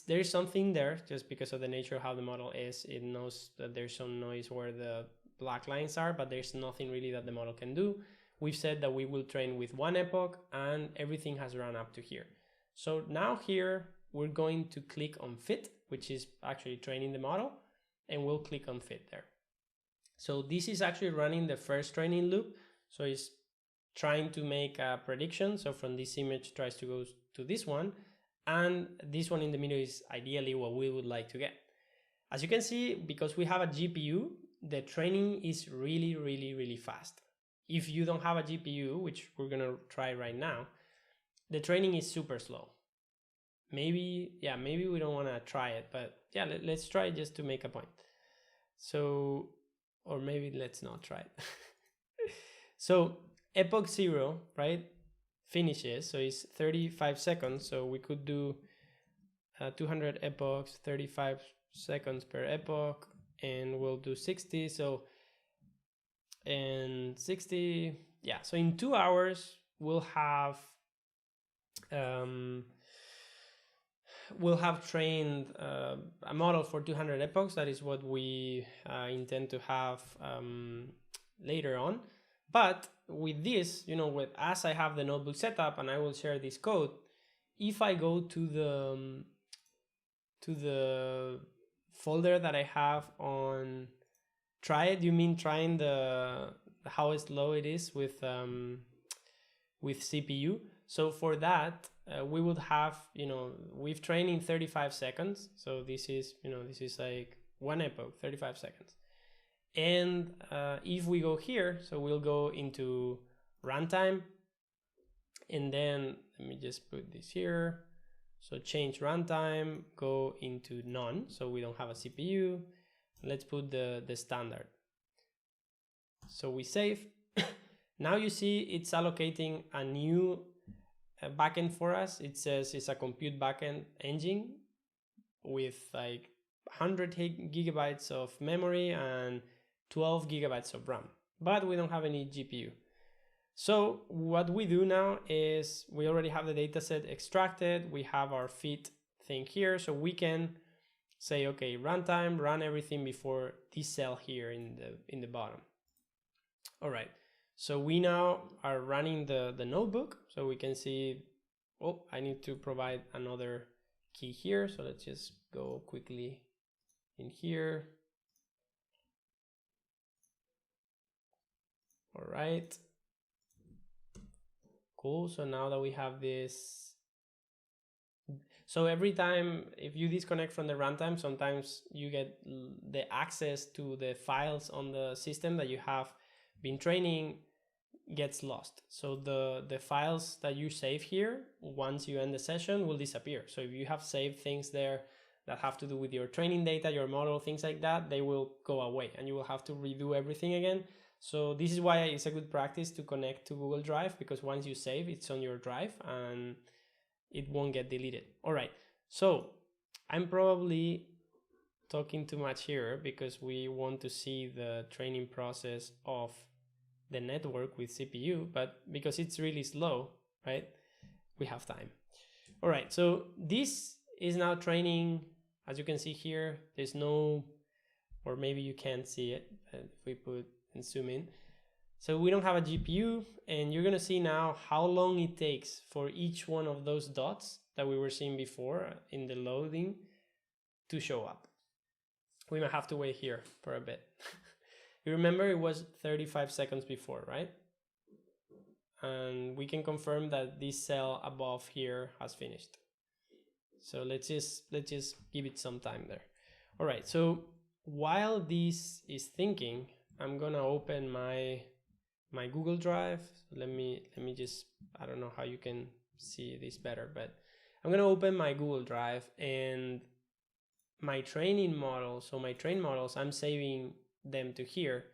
There's something there just because of the nature of how the model is. It knows that there's some noise where the black lines are, but there's nothing really that the model can do. We've said that we will train with 1 epoch and everything has run up to here. So now here we're going to click on fit, which is actually training the model, and we'll click on fit there. So this is actually running the first training loop. So it's trying to make a prediction. So from this image tries to go to this one, and this one in the middle is ideally what we would like to get. As you can see, because we have a GPU, the training is really, really, really fast. If you don't have a GPU, which we're gonna try right now, the training is super slow. Maybe we don't want to try it, but yeah, let's try it just to make a point. So, or maybe let's not try it. So epoch 0, right, finishes, so it's 35 seconds. So we could do 200 epochs, 35 seconds per epoch, and we'll do 60. So, and 60, yeah. So in 2 hours, we'll have trained a model for 200 epochs. That is what we intend to have later on. But with this, you know, as I have the notebook set up and I will share this code, if I go to the folder that I have on try it, you mean trying how slow it is with CPU. So for that, we would have, you know, we've trained in 35 seconds. So this is, you know, this is like 1 epoch, 35 seconds. And if we go here, so we'll go into runtime, and then let me just put this here. So change runtime, go into none. So we don't have a CPU. Let's put the standard. So we save. Now you see it's allocating a new backend for us. It says it's a compute backend engine with like 100 gigabytes of memory and 12 gigabytes of RAM, but we don't have any GPU. So what we do now is we already have the dataset extracted. We have our fit thing here, so we can say, okay, runtime, run everything before this cell here in the bottom. All right. So we now are running the notebook, so we can see, oh, I need to provide another key here. So let's just go quickly in here. All right. Cool. So now that we have this, So every time if you disconnect from the runtime, sometimes you get the access to the files on the system that you have been training gets lost. So the files that you save here, once you end the session, will disappear. So if you have saved things there that have to do with your training data, your model, things like that, they will go away and you will have to redo everything again. So this is why it's a good practice to connect to Google Drive, because once you save, it's on your drive and it won't get deleted. All right, so I'm probably talking too much here because we want to see the training process of the network with CPU, but because it's really slow, right, we have time. All right, so this is now training. As you can see here, there's no, or maybe you can't see it if we put and zoom in. So we don't have a GPU, and you're gonna see now how long it takes for each one of those dots that we were seeing before in the loading to show up. We might have to wait here for a bit. You remember it was 35 seconds before, right? And we can confirm that this cell above here has finished. So let's just give it some time there. All right, so while this is thinking, I'm gonna open my Google Drive. So let me just, I don't know how you can see this better, but I'm gonna open my Google Drive and my training models. So my train models, I'm saving them to here.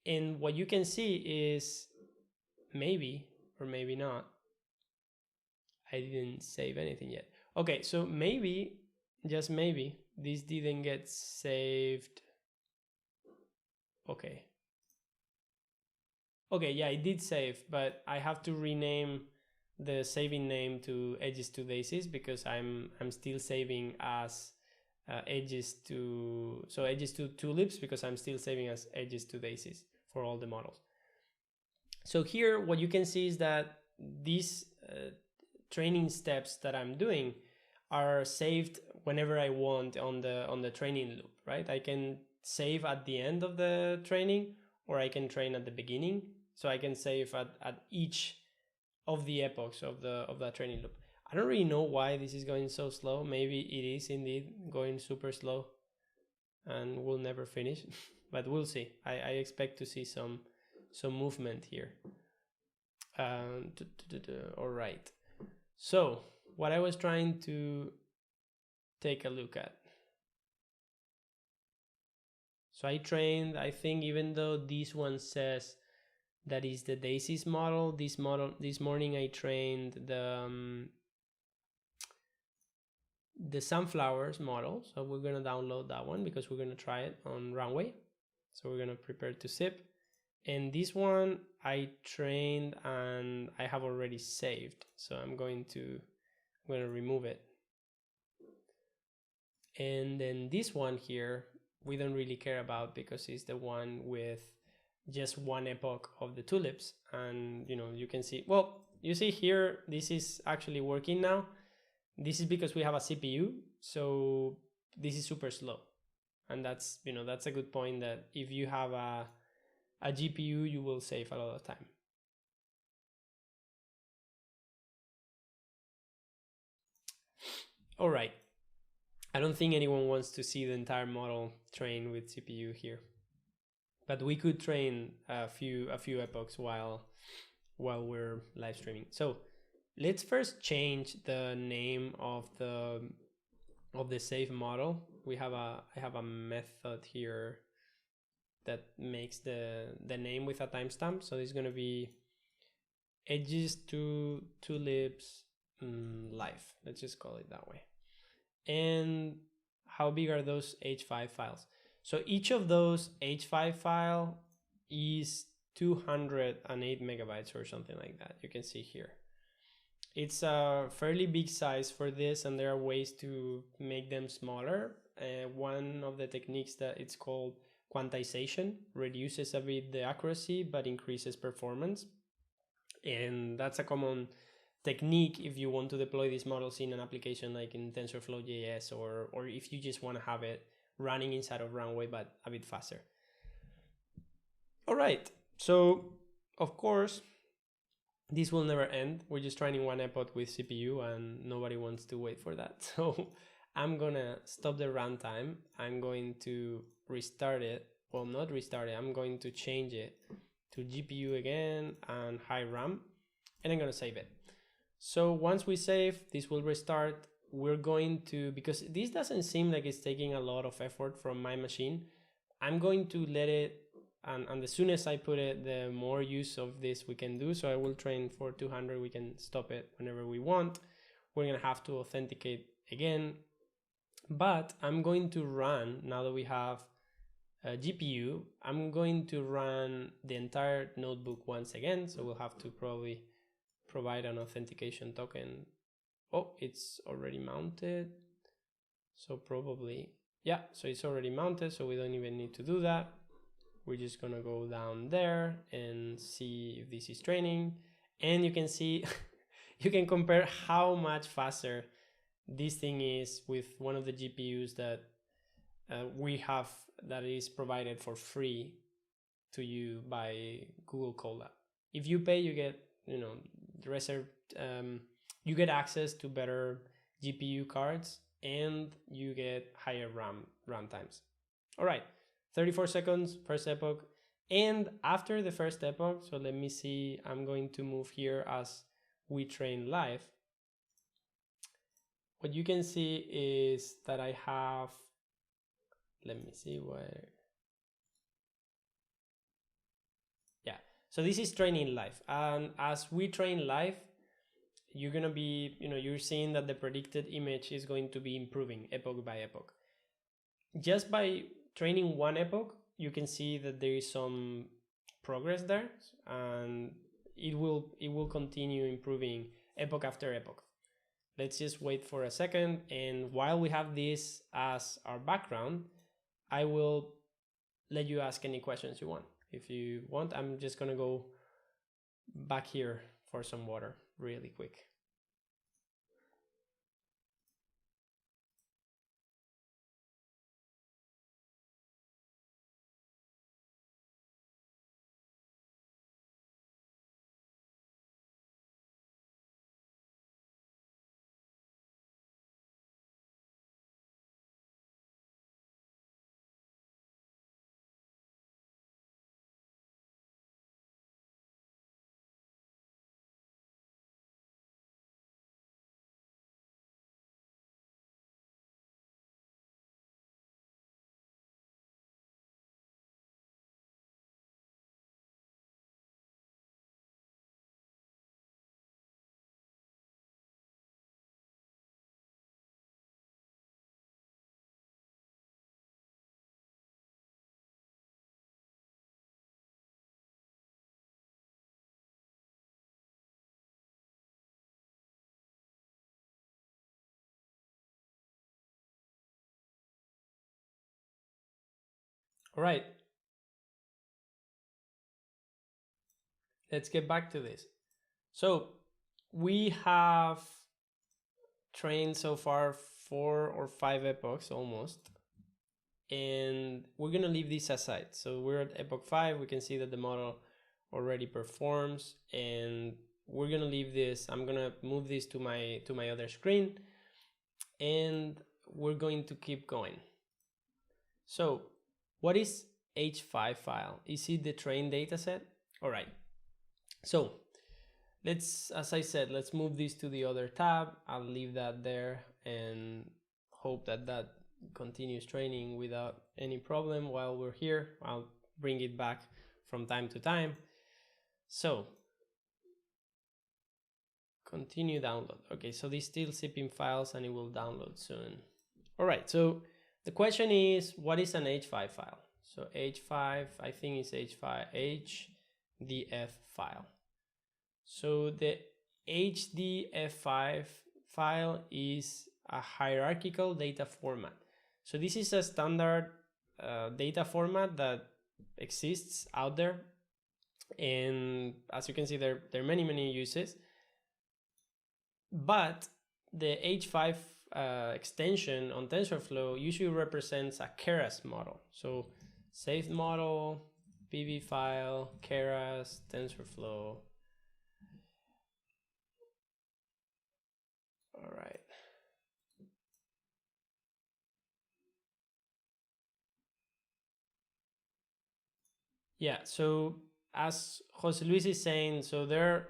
And what you can see is maybe, or maybe not, I didn't save anything yet. Okay, so maybe, just maybe, this didn't get saved. Okay, yeah, it did save, but I have to rename the saving name to edges to daisies because I'm still saving as edges to tulips, because I'm still saving as edges to daisies for all the models. So here what you can see is that these training steps that I'm doing are saved whenever I want on the training loop, right? I can save at the end of the training, or I can train at the beginning. So I can save at each of the epochs of the training loop. I don't really know why this is going so slow. Maybe it is indeed going super slow and we'll never finish, but we'll see. I expect to see some movement here. All right. So what I was trying to take a look at. So I trained, I think, even though this one says that is the daisies model, this morning I trained the sunflowers model. So we're gonna download that one because we're gonna try it on Runway. So we're gonna prepare to zip. And this one I trained and I have already saved. So I'm gonna remove it. And then this one here, we don't really care about because it's the one with just one epoch of the tulips. And you can see, well, you see here, this is actually working now. This is because we have a CPU, so this is super slow. And that's a good point, that if you have a GPU, you will save a lot of time. All right, I don't think anyone wants to see the entire model trained with CPU here, but we could train a few epochs while we're live streaming. So let's first change the name of the save model. I have a method here that makes the name with a timestamp. So it's gonna be edges to tulips live. Let's just call it that way. And how big are those H5 files? So each of those H5 file is 208 megabytes or something like that. You can see here. It's a fairly big size for this, and there are ways to make them smaller. One of the techniques that it's called quantization reduces a bit the accuracy but increases performance. And that's a common technique if you want to deploy these models in an application like in TensorFlow.js, or if you just want to have it running inside of Runway but a bit faster. All right, so of course this will never end. We're just training one epoch with CPU and nobody wants to wait for that. So I'm gonna stop the runtime. I'm going to restart it. Well, not restart it. I'm going to change it to GPU again and high RAM, and I'm gonna save it. So once we save, this will restart. We're going to, because this doesn't seem like it's taking a lot of effort from my machine, I'm going to let it, and as soon as I put it, the more use of this we can do. So I will train for 200, we can stop it whenever we want. We're gonna have to authenticate again, but I'm going to run, now that we have a GPU, I'm going to run the entire notebook once again. So we'll have to probably provide an authentication token. Oh, it's already mounted. So probably, yeah, so it's already mounted, so we don't even need to do that. We're just gonna go down there and see if this is training. And you can see, you can compare how much faster this thing is with one of the GPUs that we have, that is provided for free to you by Google Colab. If you pay, you get, you know, the reserved, you get access to better GPU cards and you get higher RAM times. All right, 34 seconds, first epoch. And after the first epoch, so let me see, I'm going to move here as we train live. What you can see is that I have, let me see where, yeah. So this is training live. And as we train live, you're gonna be, you know, you're seeing that the predicted image is going to be improving epoch by epoch. Just by training one epoch, you can see that there is some progress there, and it will continue improving epoch after epoch. Let's just wait for a second, and while we have this as our background, I will let you ask any questions you want. If you want, I'm just gonna go back here for some water really quick. All right, let's get back to this. So we have trained so far 4 or 5 epochs almost, and we're gonna leave this aside. So we're at epoch 5, we can see that the model already performs, and we're gonna leave this. I'm gonna move this to my other screen, and we're going to keep going. So what is H5 file? Is it the train dataset? All right, so let's, as I said, let's move this to the other tab. I'll leave that there and hope that that continues training without any problem while we're here. I'll bring it back from time to time. So continue download. Okay, so this still zipping files and it will download soon. All right, so the question is, what is an H5 file? So H5, I think it's H5, HDF file. So the HDF5 file is a hierarchical data format. So this is a standard data format that exists out there. And as you can see, there are many uses. But the H5 extension on TensorFlow usually represents a Keras model. So saved model, PV file, Keras, TensorFlow. All right. Yeah, so as Jose Luis is saying, so there,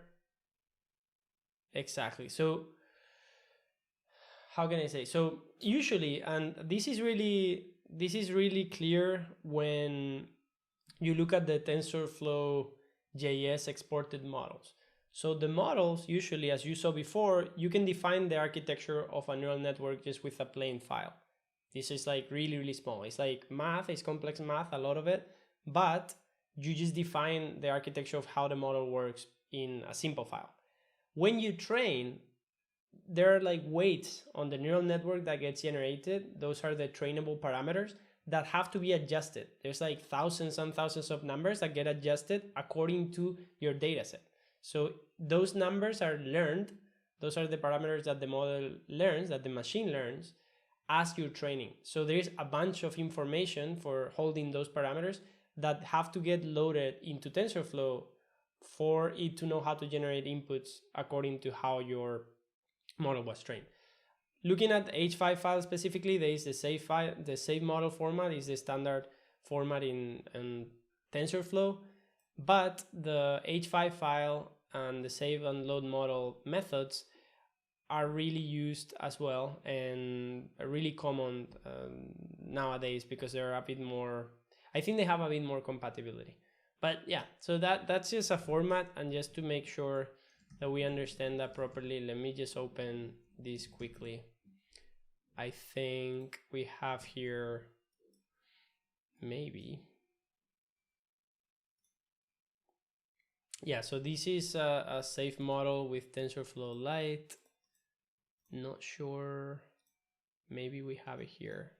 exactly. So how can I say? So usually, and this is really clear when you look at the TensorFlow JS exported models. So the models usually, as you saw before, you can define the architecture of a neural network just with a plain file. This is like really small. It's like math, it's complex math, a lot of it, but you just define the architecture of how the model works in a simple file. When you train, there are like weights on the neural network that gets generated. Those are the trainable parameters that have to be adjusted. There's like thousands and thousands of numbers that get adjusted according to your dataset. So those numbers are learned. Those are the parameters that the model learns, that the machine learns as you're training. So there's a bunch of information for holding those parameters that have to get loaded into TensorFlow for it to know how to generate inputs according to how your model was trained. Looking at H5 file specifically, there is the save file. The save model format is the standard format in TensorFlow, but the H5 file and the save and load model methods are really used as well and are really common nowadays because they're a bit more, I think they have a bit more compatibility. But yeah, so that's just a format, and just to make sure that we understand that properly, let me just open this quickly. I think we have here maybe. Yeah, so this is a safe model with TensorFlow Lite. Not sure, maybe we have it here.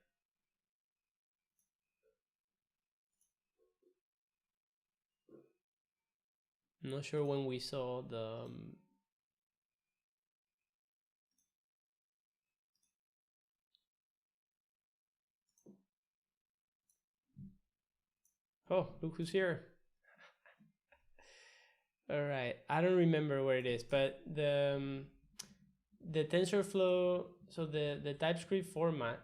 Not sure when we saw the oh, look who's here. All right, I don't remember where it is, but the TensorFlow, so the TypeScript format,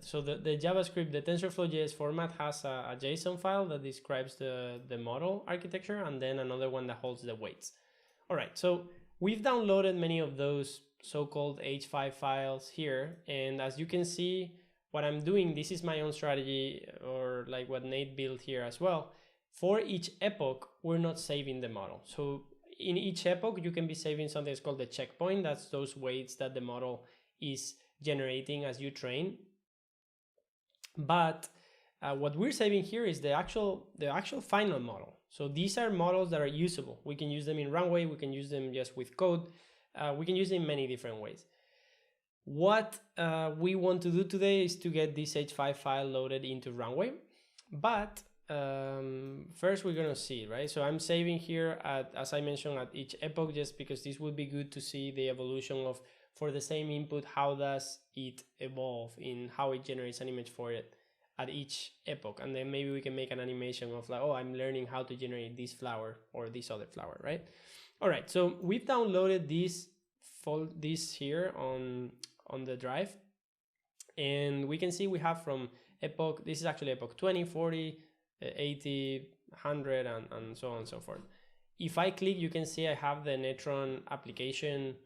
so the JavaScript, the TensorFlow JS format has a JSON file that describes the model architecture, and then another one that holds the weights. All right, so we've downloaded many of those so-called H5 files here, and as you can see, what I'm doing, this is my own strategy, or like what Nate built here as well. For each epoch, we're not saving the model. So in each epoch, you can be saving something that's called the checkpoint. That's those weights that the model is generating as you train. But what we're saving here is the actual final model. So these are models that are usable. We can use them in Runway. We can use them just with code. We can use them in many different ways. What we want to do today is to get this H5 file loaded into Runway. But first we're going to see, right? So I'm saving here at, as I mentioned, at each epoch, just because this would be good to see the evolution of, for the same input, how does it evolve in how it generates an image for it at each epoch. And then maybe we can make an animation of like, oh, I'm learning how to generate this flower or this other flower, right? All right, so we've downloaded this here on the drive, and we can see we have from epoch, this is actually epoch 20, 40, 80, 100, and so on and so forth. If I click, you can see I have the Netron application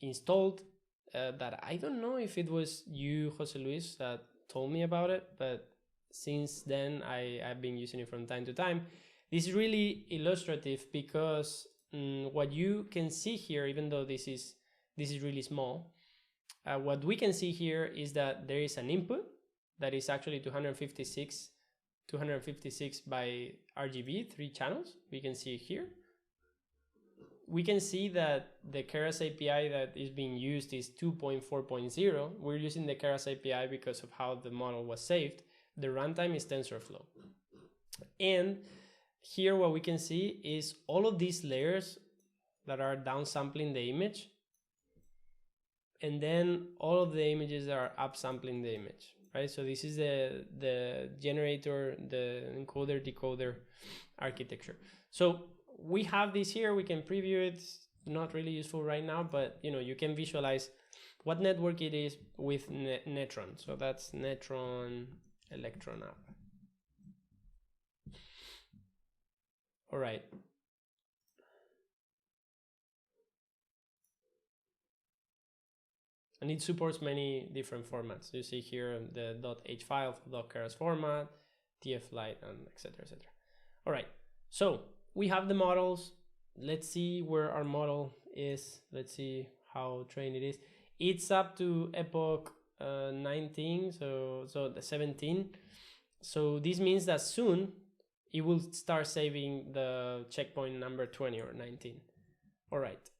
installed. That I don't know if it was you, Jose Luis, that told me about it, but since then I've been using it from time to time. This is really illustrative because what you can see here, even though this is really small, what we can see here is that there is an input that is actually 256 by RGB, 3 channels. We can see here. We can see that the Keras API that is being used is 2.4.0. We're using the Keras API because of how the model was saved. The runtime is TensorFlow. And here what we can see is all of these layers that are downsampling the image, and then all of the images that are upsampling the image, right? So this is the generator, the encoder decoder architecture. So we have this here, we can preview it. not really useful right now, but you know, you can visualize what network it is with Netron. So that's Netron Electron app. All right. And it supports many different formats. You see here the .h file, .keras format, tflite, and etc, etc. All right, so we have the models. Let's see where our model is. Let's see how trained it is. It's up to epoch 19, so the 17. So this means that soon it will start saving the checkpoint number 20 or 19. All right,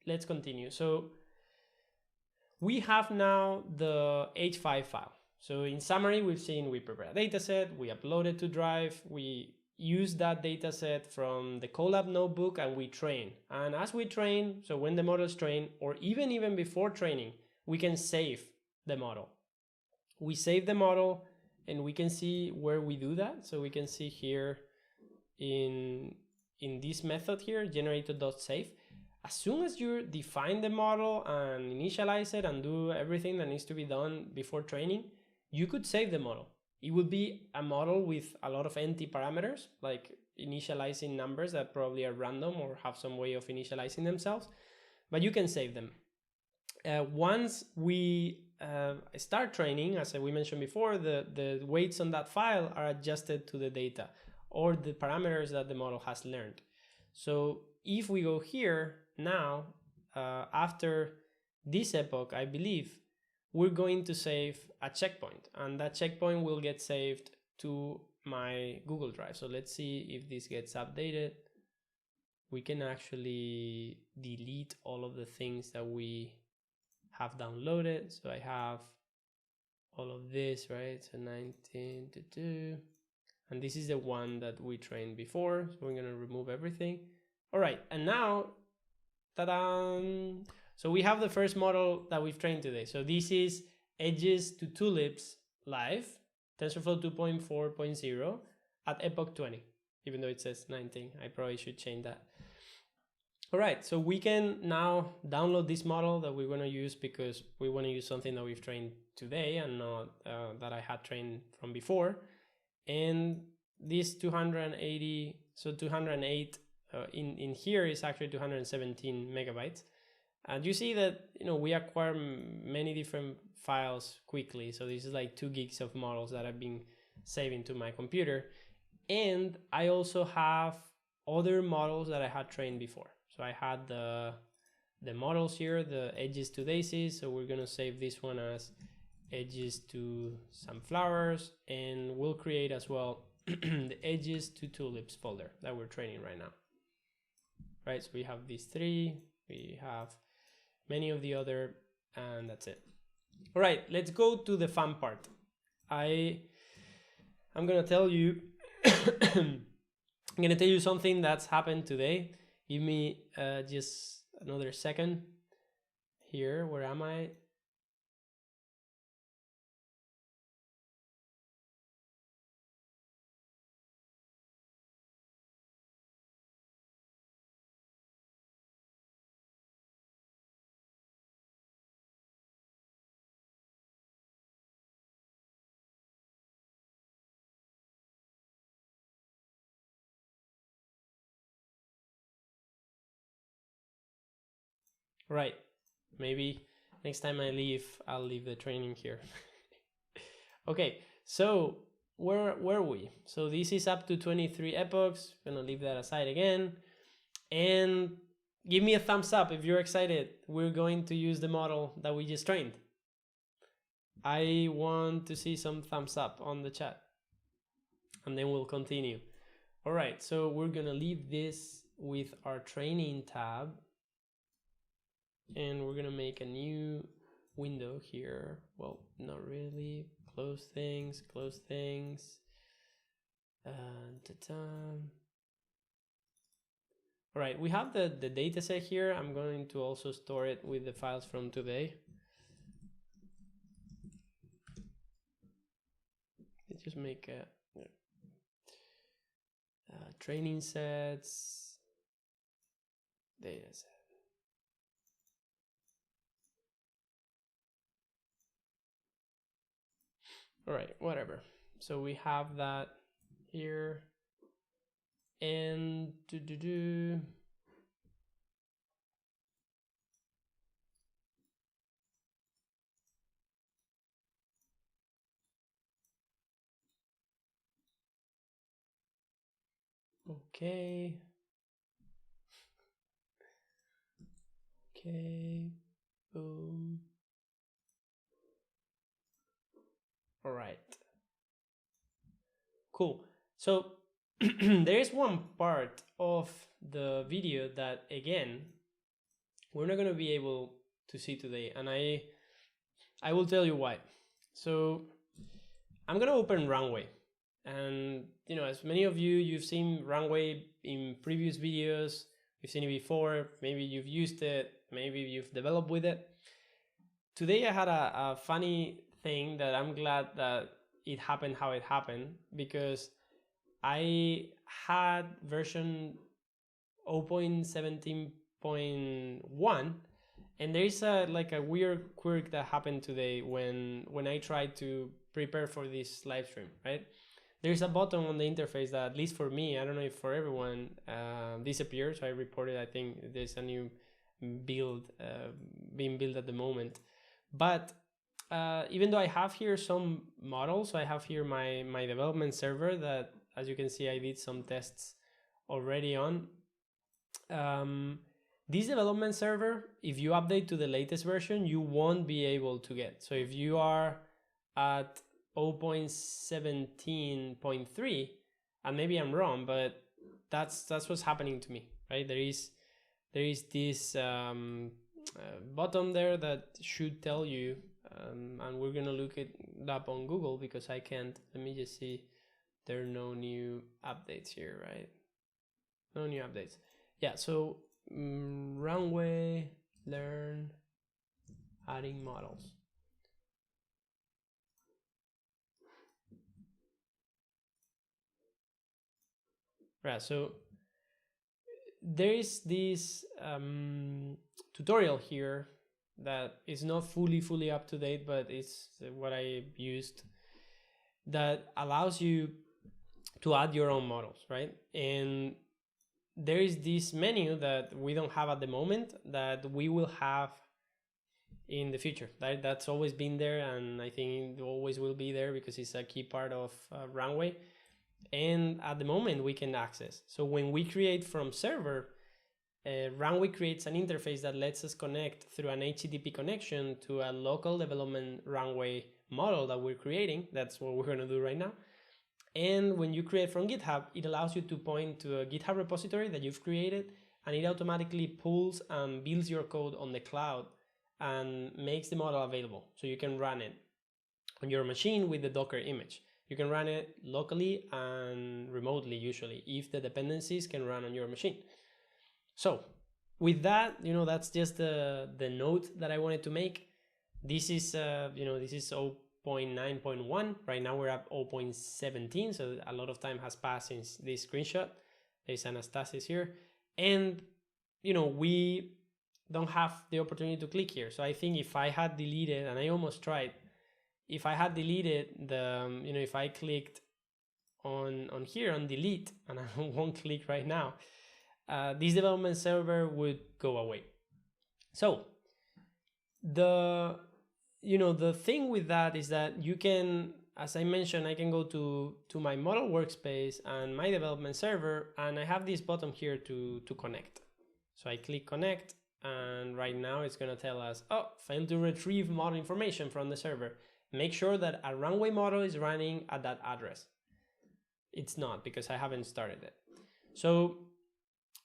let's continue. So we have now the H5 file. So in summary, we've seen we prepare a dataset, we upload it to Drive, we use that dataset from the Colab notebook, and we train. And as we train, so when the models train, or even before training, we can save the model. We save the model, and we can see where we do that. So we can see here in this method here, generator.save. As soon as you define the model and initialize it and do everything that needs to be done before training, you could save the model. It would be a model with a lot of empty parameters, like initializing numbers that probably are random or have some way of initializing themselves, but you can save them. Once we start training, as we mentioned before, the weights on that file are adjusted to the data or the parameters that the model has learned. So if we go here now, after this epoch, I believe, we're going to save a checkpoint, and that checkpoint will get saved to my Google Drive. So let's see if this gets updated. We can actually delete all of the things that we have downloaded. So I have all of this, right? So 19 to 2, and this is the one that we trained before. So we're going to remove everything. All right, and now, ta-da! So we have the first model that we've trained today. So this is edges to tulips live, TensorFlow 2.4.0 at epoch 20, even though it says 19. I probably should change that. All right, so we can now download this model that we're going to use because we want to use something that we've trained today and not that I had trained from before. And this 280, so 208 in here is actually 217 megabytes. And you see that, you know, we acquire many different files quickly. So this is like 2 gigs of models that I've been saving to my computer. And I also have other models that I had trained before. So I had the models here, the edges to daisies. So we're going to save this one as edges to sunflowers, and we'll create as well the edges to tulips folder that we're training right now. Right, so we have these 3, we have many of the other, and that's it. All right, let's go to the fun part. I'm gonna tell you I'm gonna tell you something that's happened today. Give me just another second here. Where am I? Right, maybe next time I leave, I'll leave the training here. Okay, so where were we? So this is up to 23 epochs. I'm gonna leave that aside again. And give me a thumbs up if you're excited. We're going to use the model that we just trained. I want to see some thumbs up on the chat. And then we'll continue. All right, so we're gonna leave this with our training tab. And we're gonna make a new window here. Well, not really. Close things, close things. All right, we have the data set here. I'm going to also store it with the files from today. Let's just make a training sets, data set. All right, whatever. So we have that here, and okay. Okay, boom. All right. Cool. So there is one part of the video that, again, we're not going to be able to see today, and I will tell you why. So I'm going to open Runway, and you know, as many of you've seen Runway in previous videos, you've seen it before, maybe you've used it, maybe you've developed with it. Today I had a funny thing that I'm glad that it happened how it happened, because I had version 0.17.1, and there is like a weird quirk that happened today when I tried to prepare for this live stream, right? There's a button on the interface that, at least for me, I don't know if for everyone, disappeared. So I reported, I think there's a new build being built at the moment. But even though I have here some models, so I have here my development server that, as you can see, I did some tests already on. This development server, if you update to the latest version, you won't be able to get. So if you are at 0.17.3, and maybe I'm wrong, but that's what's happening to me, right? There is this button there that should tell you, and we're gonna look it up on Google because I can't. Let me just see. There are no new updates here, right? No new updates. Yeah, so Runway, learn, adding models. Right, so there is this tutorial here that is not fully up to date, but it's what I used, that allows you to add your own models, right? And there is this menu that we don't have at the moment that we will have in the future, right? That's always been there, and I think it always will be there because it's a key part of Runway. And at the moment we can access. So when we create from server, Runway creates an interface that lets us connect through an HTTP connection to a local development Runway model that we're creating. That's what we're going to do right now. And when you create from GitHub, it allows you to point to a GitHub repository that you've created, and it automatically pulls and builds your code on the cloud and makes the model available. So you can run it on your machine with the Docker image. You can run it locally and remotely, usually, if the dependencies can run on your machine. So with that, you know, that's just the note that I wanted to make. This is, this is 0.9.1. Right now we're at 0.17. So a lot of time has passed since this screenshot. There's Anastasis here. And, you know, we don't have the opportunity to click here. So I think if I had deleted, and I almost tried, if I had deleted the, if I clicked on here on delete, and I won't click right now, this development server would go away. So the thing with that is that you can, as I mentioned, I can go to my model workspace and my development server, and I have this button here to connect. So I click connect, and right now it's going to tell us, oh, failed to retrieve model information from the server. Make sure that a Runway model is running at that address. It's not, because I haven't started it. So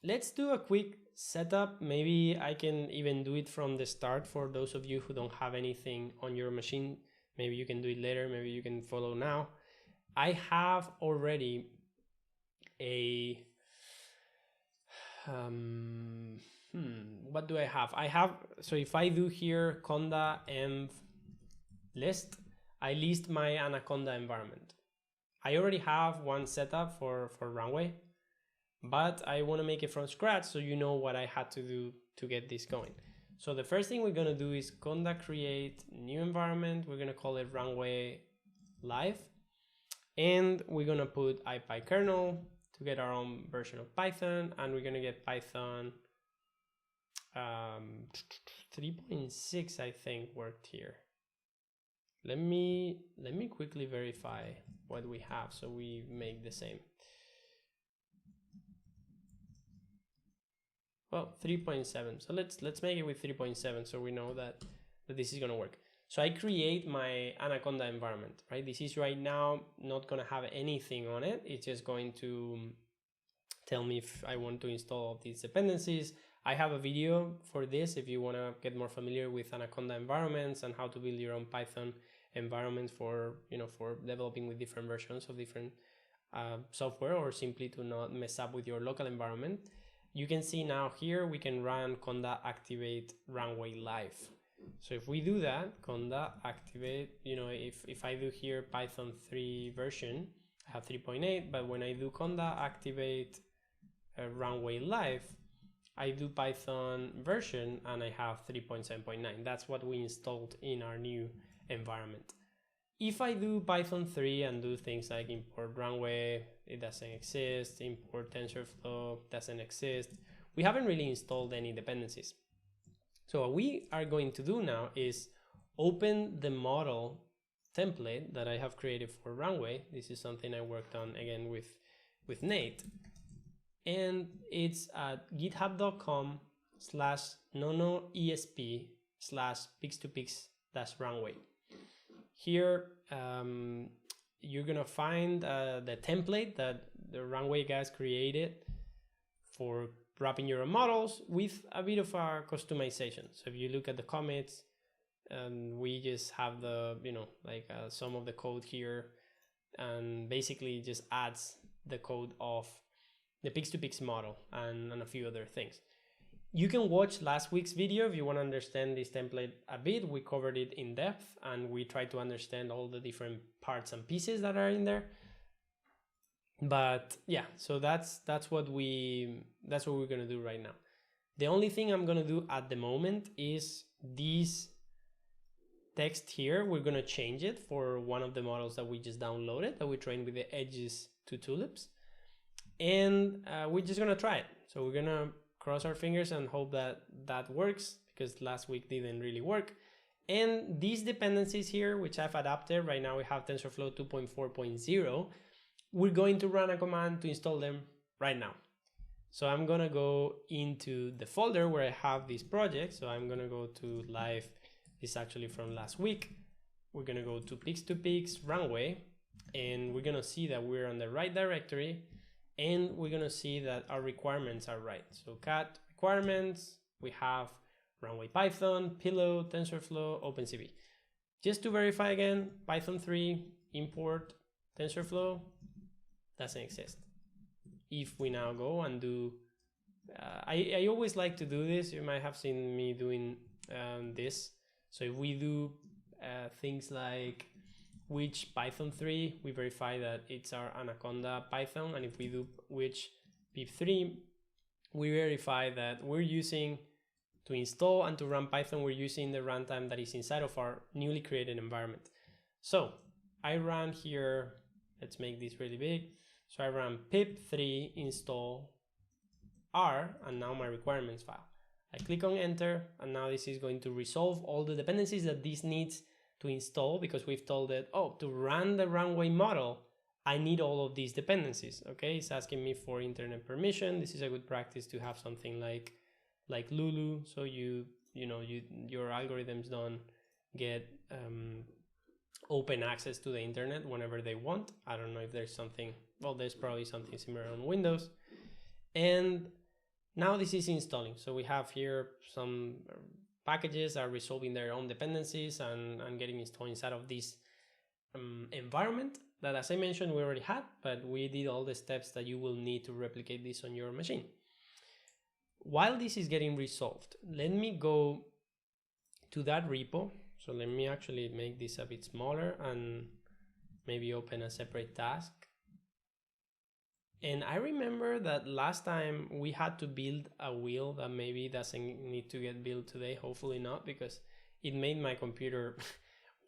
let's do a quick setup. Maybe I can even do it from the start for those of you who don't have anything on your machine. Maybe you can do it later. Maybe you can follow now. I have already a, what do I have? So if I do here conda env list, I list my Anaconda environment. I already have one setup for Runway, but I want to make it from scratch so you know what I had to do to get this going. So the first thing we're going to do is conda create new environment. We're going to call it Runway live. And we're gonna put ipykernel to get our own version of Python, and we're gonna get Python 3.6 I think worked here. Let me quickly verify what we have so we make the same. Well, 3.7. So let's make it with 3.7 so we know that this is gonna work. So I create my Anaconda environment, right? This is right now not gonna have anything on it. It's just going to tell me if I want to install these dependencies. I have a video for this if you wanna get more familiar with Anaconda environments and how to build your own Python environments for, for developing with different versions of different software, or simply to not mess up with your local environment. You can see now here we can run conda activate runway live. So if we do that, conda activate, if I do here Python 3 version, I have 3.8, but when I do conda activate runway live, I do Python version and I have 3.7.9. That's what we installed in our new environment. If I do Python 3 and do things like import runway, it doesn't exist, import TensorFlow, doesn't exist, we haven't really installed any dependencies. So what we are going to do now is open the model template that I have created for runway. This is something I worked on again with Nate. And it's at github.com/nonoesp/pix2pix-runway. Here, you're gonna find the template that the Runway guys created for wrapping your models with a bit of a customization. So if you look at the commits, we just have the, some of the code here, and basically just adds the code of the Pix2Pix model and a few other things. You can watch last week's video if you want to understand this template a bit. We covered it in depth and we tried to understand all the different parts and pieces that are in there. But yeah, so that's what we're gonna do right now. The only thing I'm gonna do at the moment is this text here. We're gonna change it for one of the models that we just downloaded, that we trained with the edges to tulips, and we're just gonna try it. So we're gonna cross our fingers and hope that that works, because last week didn't really work. And these dependencies here, which I've adapted, right now we have TensorFlow 2.4.0, we're going to run a command to install them right now. So I'm gonna go into the folder where I have this project. So I'm gonna go to live, this is actually from last week. We're gonna go to Pix2Pix runway, and we're gonna see that we're on the right directory, and we're gonna see that our requirements are right. So cat requirements, we have runway Python, Pillow, TensorFlow, OpenCV. Just to verify again, Python 3, import TensorFlow, doesn't exist. If we now go and do, I always like to do this, you might have seen me doing this. So if we do things like which Python 3, we verify that it's our Anaconda Python, and if we do which pip3, we verify that we're using, to install and to run Python, we're using the runtime that is inside of our newly created environment. So I run here, let's make this really big. So I run pip3 install r, and now my requirements file. I click on enter, and now this is going to resolve all the dependencies that this needs to install, because we've told it, oh, to run the runway model, I need all of these dependencies. Okay, it's asking me for internet permission. This is a good practice to have something like Lulu, so your algorithms don't get open access to the internet whenever they want. I don't know if there's something, well, there's probably something similar on Windows. And now this is installing. So we have here some packages are resolving their own dependencies and getting installed inside of this environment that, as I mentioned, we already had, but we did all the steps that you will need to replicate this on your machine. While this is getting resolved, let me go to that repo. So let me actually make this a bit smaller and maybe open a separate task. And I remember that last time we had to build a wheel that maybe doesn't need to get built today. Hopefully not, because it made my computer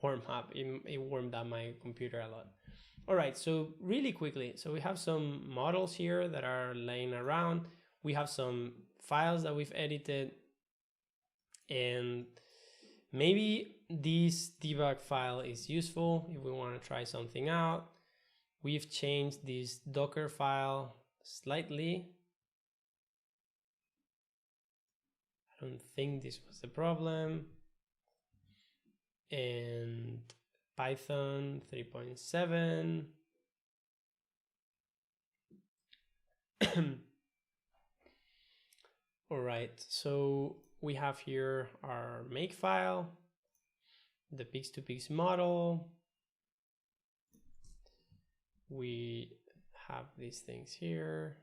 warm up. It warmed up my computer a lot. All right, so really quickly, so we have some models here that are laying around. We have some files that we've edited, and maybe this debug file is useful if we want to try something out. We've changed this Docker file slightly. I don't think this was the problem. And Python 3.7. All right, so we have here our make file, the Pix2Pix model. We have these things here.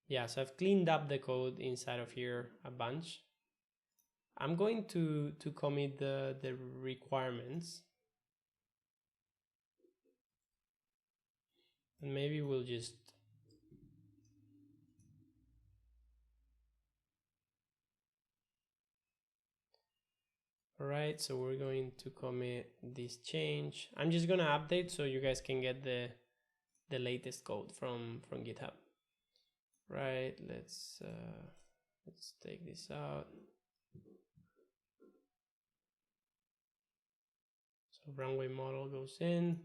Yeah, so I've cleaned up the code inside of here a bunch. I'm going to commit the requirements. And maybe we'll just all right, so we're going to commit this change. I'm just gonna update so you guys can get the latest code from GitHub. Right, let's take this out. So runway model goes in.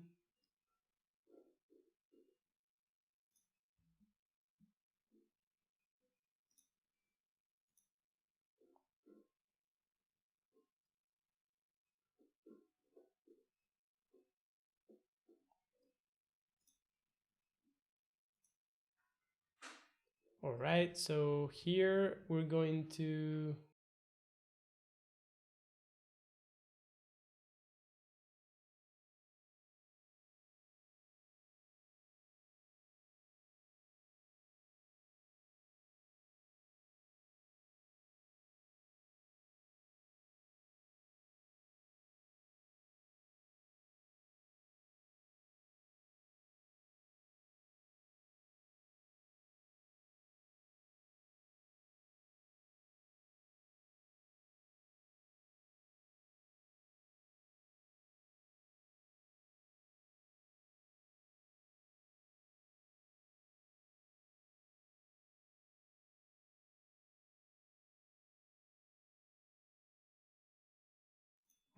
All right, so here we're going to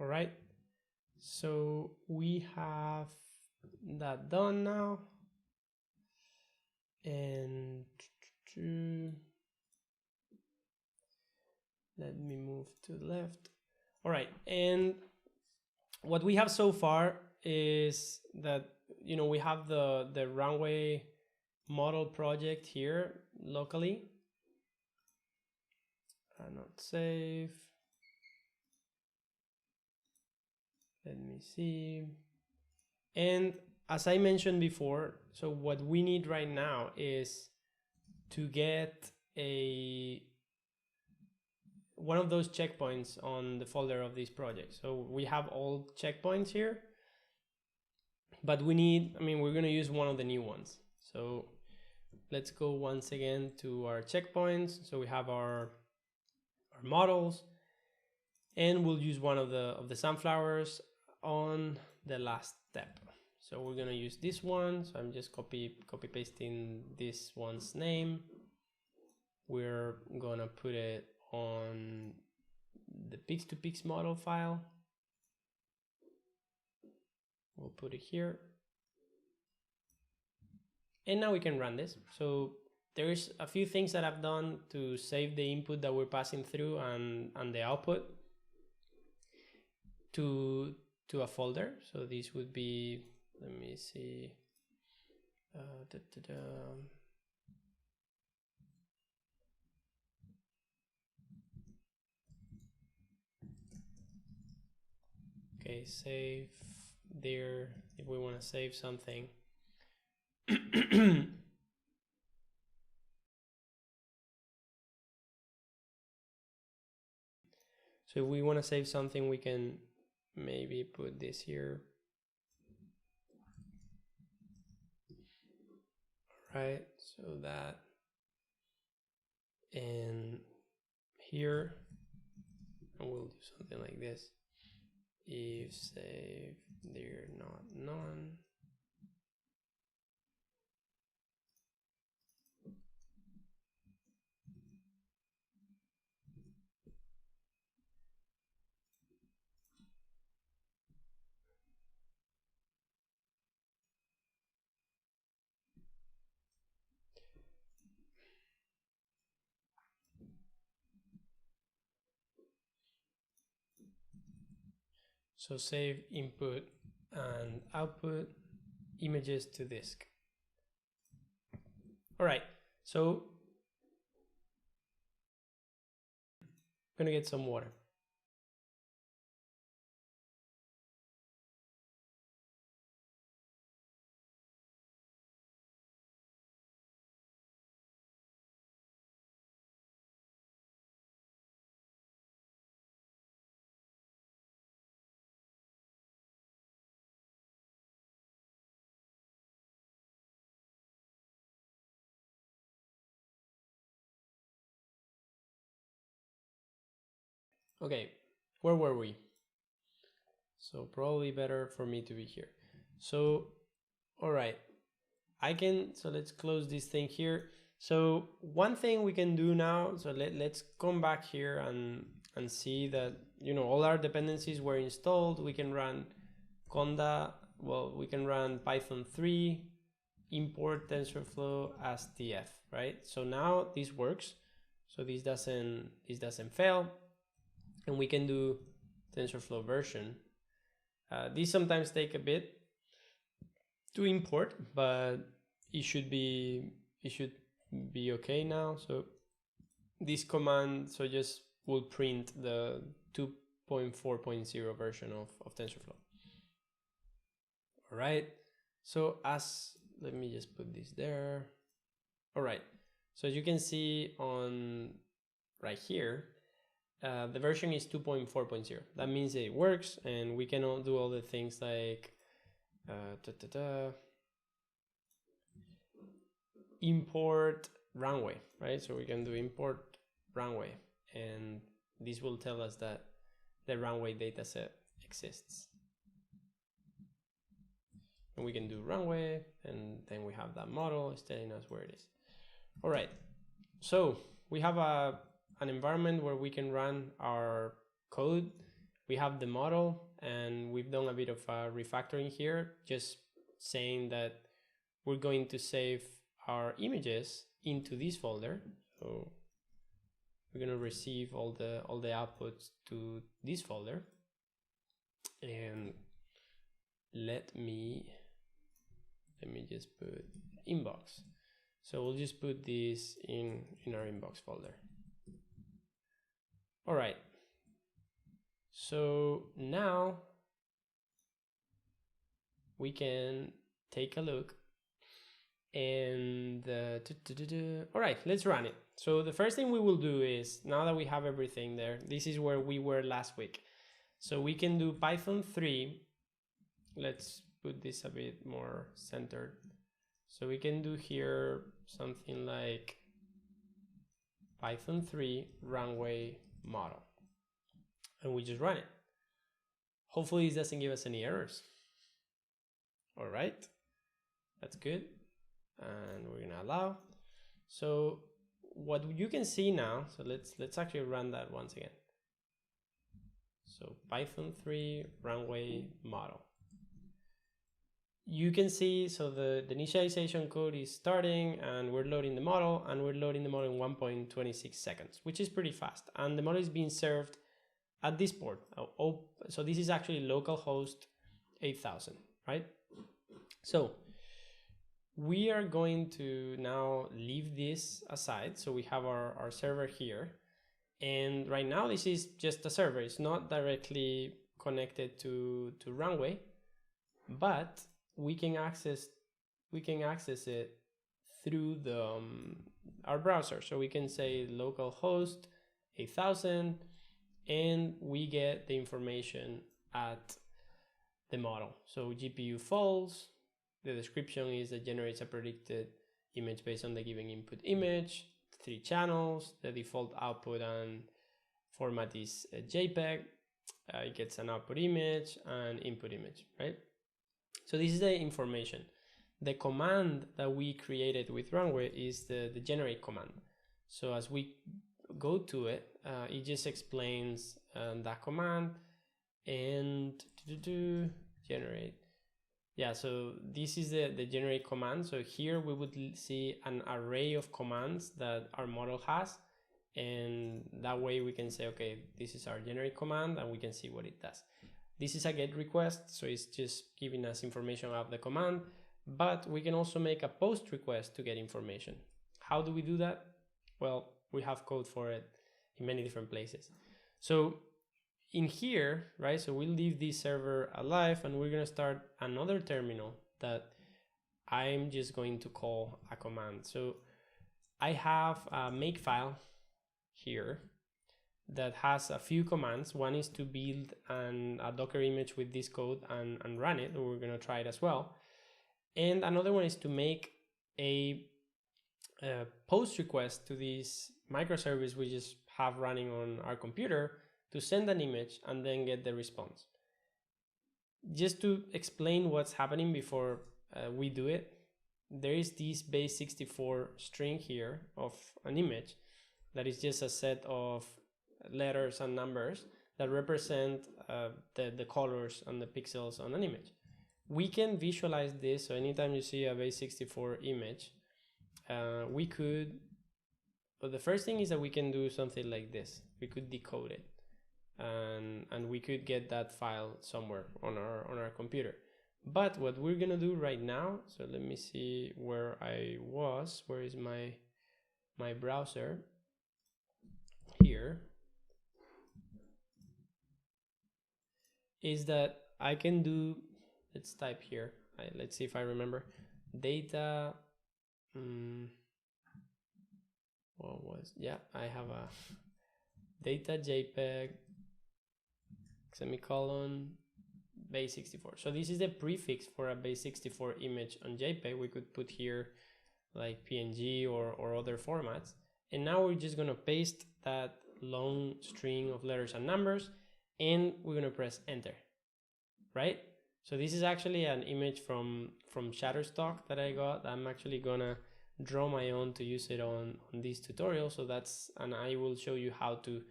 all right, so we have that done now. And let me move to the left. All right, and what we have so far is that, you know, we have the runway model project here locally. Not save. Let me see. And as I mentioned before, so what we need right now is to get one of those checkpoints on the folder of this project. So we have all checkpoints here, but we need, I mean, we're going to use one of the new ones. So let's go once again to our checkpoints. So we have our models, and we'll use one of the sunflowers on the last step. So we're going to use this one. So I'm just copy pasting this one's name. We're going to put it on the Pix2Pix model file. We'll put it here. And now we can run this. So there's a few things that I've done to save the input that we're passing through and the output to a folder. So this would be, let me see, okay, save there if we want to save something. So if we want to save something, we can maybe put this here. Right, so that, and here, and we'll do something like this. if save they're not none. So save input and output images to disk. All right, so I'm gonna get some water. Okay, where were we? So probably better for me to be here. So, all right, so let's close this thing here. So one thing we can do now, so let's come back here and see that, you know, all our dependencies were installed. We can run conda, well, we can run Python 3, import TensorFlow as TF, right? So now this works. So this doesn't fail, and we can do TensorFlow version. These sometimes take a bit to import, but it should be okay now. So this command just will print the 2.4.0 version of TensorFlow. All right. So let me just put this there. All right. So as you can see on right here, the version is 2.4.0. That means it works, and we can do all the things like import Runway, right? So we can do import Runway, and this will tell us that the Runway dataset exists. And we can do Runway, and then we have that model. It's telling us where it is. All right, so we have an environment where we can run our code. We have the model, and we've done a bit of refactoring here, just saying that we're going to save our images into this folder. So we're going to receive all the outputs to this folder, and let me just put inbox. So we'll just put this in our inbox folder. All right. So now we can take a look, and all right, let's run it. So the first thing we will do is, now that we have everything there, this is where we were last week. So we can do Python 3. Let's put this a bit more centered. So we can do here something like Python 3 runway model, and we just run it. Hopefully this doesn't give us any errors. All right, that's good. And we're gonna allow. So what you can see now, so let's actually run that once again. So Python 3 runway model. You can see, so the initialization code is starting, and we're loading the model, and we're loading the model in 1.26 seconds, which is pretty fast. And the model is being served at this port. So this is actually localhost 8000, right? So we are going to now leave this aside. So we have our server here, and right now this is just a server. It's not directly connected to Runway, but we can access it through the our browser. So we can say localhost 8000, and we get the information at the model. So GPU false. The description is that generates a predicted image based on the given input image, 3 channels, the default output and format is JPEG. it gets an output image and input image, right? So this is the information. The command that we created with Runway is the generate command. So as we go to it, it just explains that command and generate. Yeah, so this is the generate command. So here we would see an array of commands that our model has, and that way we can say, okay, this is our generate command, and we can see what it does. This is a get request, so it's just giving us information of the command, but we can also make a post request to get information. How do we do that? Well, we have code for it in many different places. So in here, right, so we'll leave this server alive, and we're going to start another terminal that I'm just going to call a command. So I have a makefile here that has a few commands. One is to build a Docker image with this code and run it. We're going to try it as well. And another one is to make a post request to this microservice we just have running on our computer to send an image and then get the response. Just to explain what's happening before we do it, there is this base64 string here of an image that is just a set of letters and numbers that represent the colors and the pixels on an image. We can visualize this, so anytime you see a base64 image, we could, well, the first thing is that we can do something like this. We could decode it, and we could get that file somewhere on our computer. But what we're gonna do right now, so let me see where I was. Where is my browser? Here is that I can do, let's type here, let's see if I remember, data, what was, yeah, I have a data JPEG semicolon base64. So this is the prefix for a base64 image on JPEG. We could put here like PNG or other formats. And now we're just gonna paste that long string of letters and numbers, and we're gonna press enter, right? So this is actually an image from Shutterstock that I got. I'm actually gonna draw my own to use it on this tutorial. So that's, and I will show you how to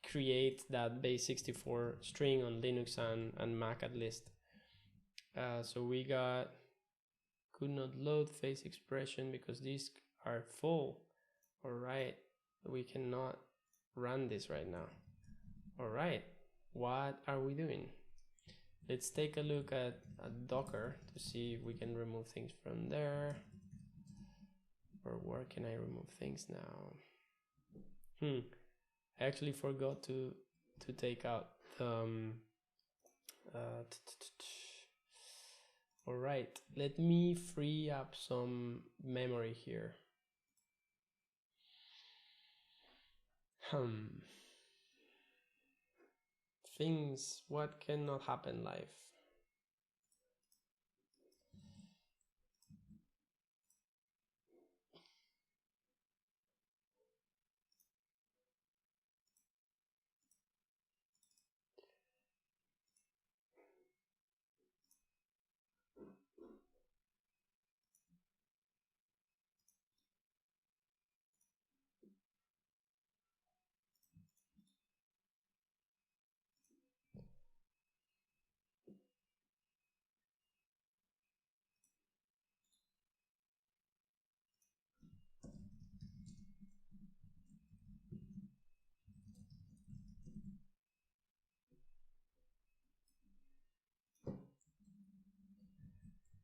create that base64 string on Linux and Mac at least. So we got, could not load face expression because these are full. All right, we cannot run this right now. All right, what are we doing? Let's take a look at Docker to see if we can remove things from there. Or where can I remove things now? I actually forgot to take out all right, let me free up some memory here. Things, what cannot happen live?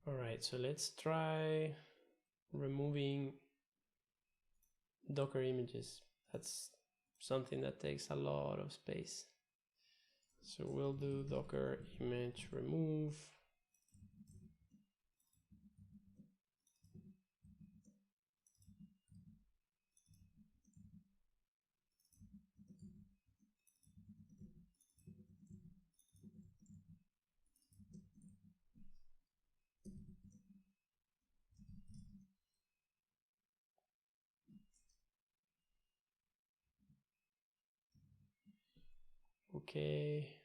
All right, so let's try removing Docker images. That's something that takes a lot of space. So we'll do Docker image remove. Okay,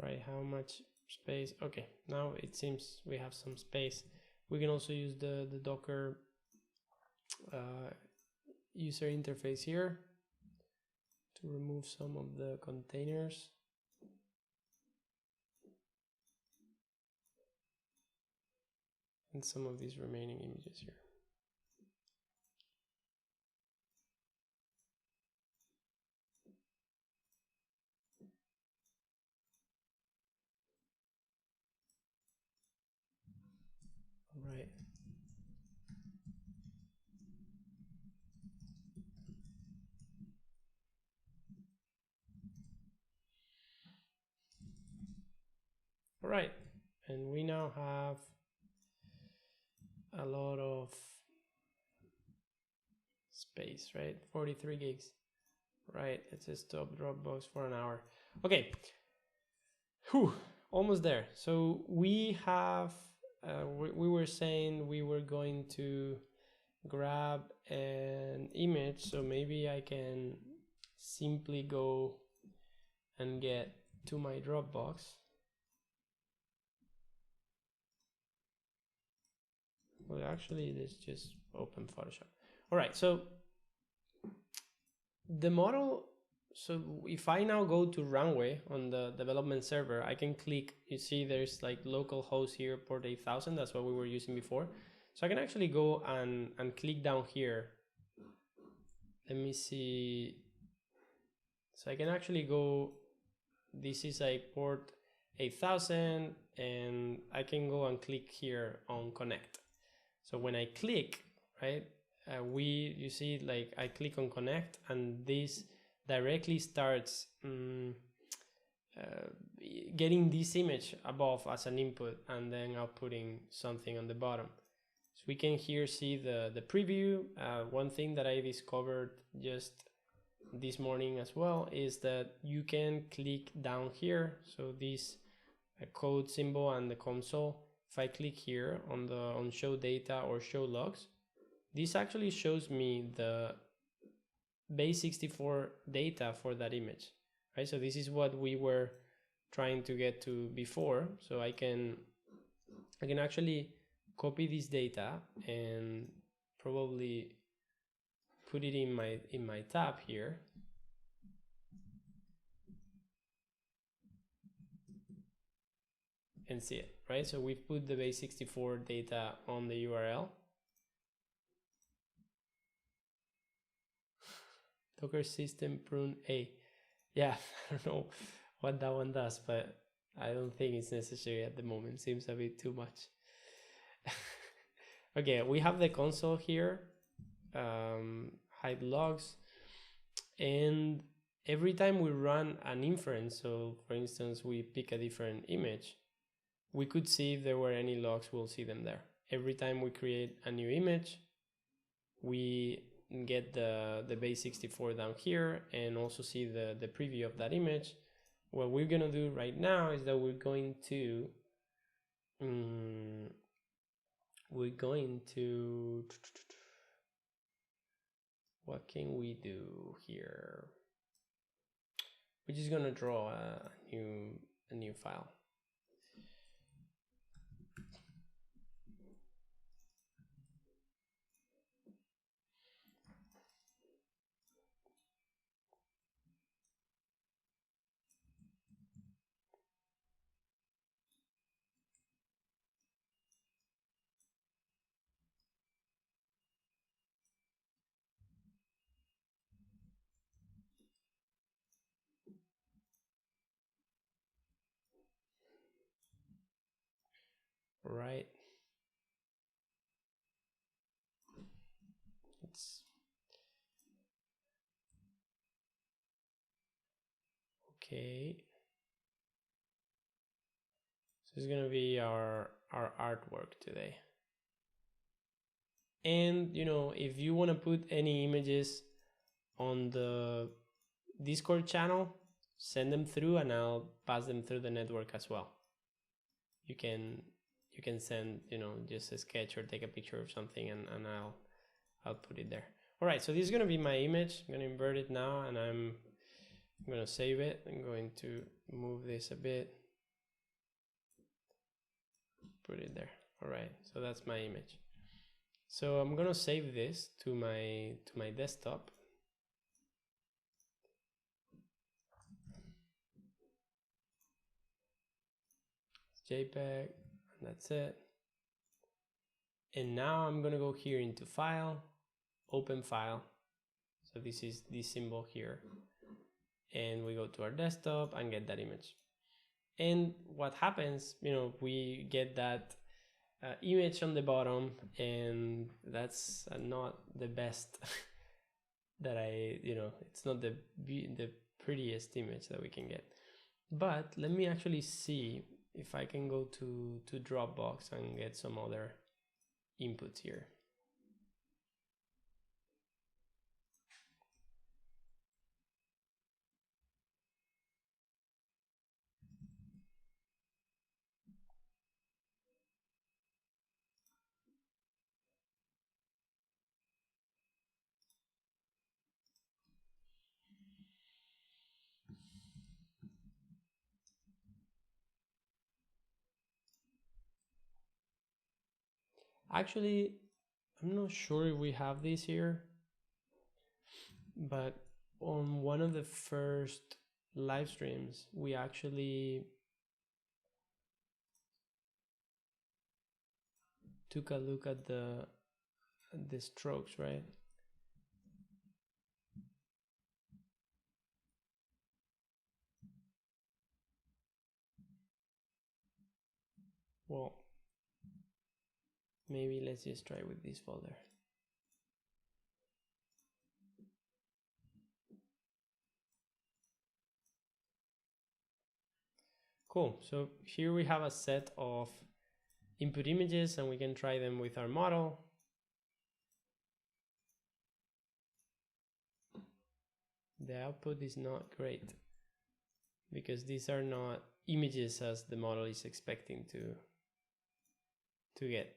right? How much space? Okay, now it seems we have some space. We can also use the Docker user interface here to remove some of the containers. And some of these remaining images here. All right. All right, and we now have a lot of space, right? 43 gigs. Right, it says stop Dropbox for an hour. Okay, whew, almost there. So we have, we were saying we were going to grab an image, so maybe I can simply go and get to my Dropbox. Well, actually, let's just open Photoshop. All right, so the model, so if I now go to Runway on the development server, I can click, you see there's like localhost here, port 8000, that's what we were using before. So I can actually go and click down here. Let me see. So I can actually go, this is like port 8000, and I can go and click here on connect. So when I click, right, you see like I click on connect, and this directly starts getting this image above as an input and then outputting something on the bottom. So we can here see the preview. One thing that I discovered just this morning as well is that you can click down here. So this code symbol and the console, if I click here on show data or show logs, this actually shows me the base64 data for that image, right? So this is what we were trying to get to before. So I can actually copy this data and probably put it in my tab here. And see it, right? So we've put the base64 data on the URL. Docker system prune A. Yeah, I don't know what that one does, but I don't think it's necessary at the moment. Seems a bit too much. Okay, we have the console here, hide logs, and every time we run an inference, so for instance, we pick a different image, we could see if there were any logs, we'll see them there. Every time we create a new image, we get the base64 down here and also see the preview of that image. What we're gonna do right now is that we're going to what can we do here? We're just gonna draw a new file. Right. It's okay. So it's gonna be our artwork today. And you know, if you want to put any images on the Discord channel, send them through and I'll pass them through the network as well. You can send, you know, just a sketch or take a picture of something, and I'll put it there. All right, so this is gonna be my image. I'm gonna invert it now, and I'm gonna save it. I'm going to move this a bit. put it there. All right, so that's my image. So I'm gonna save this to my desktop. JPEG, and that's it. And now I'm gonna go here into File, Open File. So this is this symbol here. And we go to our desktop and get that image. And what happens, you know, we get that image on the bottom, and that's not the best that it's not the prettiest image that we can get. But let me actually see if I can go to Dropbox and get some other inputs here. Actually, I'm not sure if we have this here, but on one of the first live streams, we actually took a look at the strokes, right? Well, maybe let's just try with this folder. Cool, so here we have a set of input images and we can try them with our model. The output is not great because these are not images as the model is expecting to get.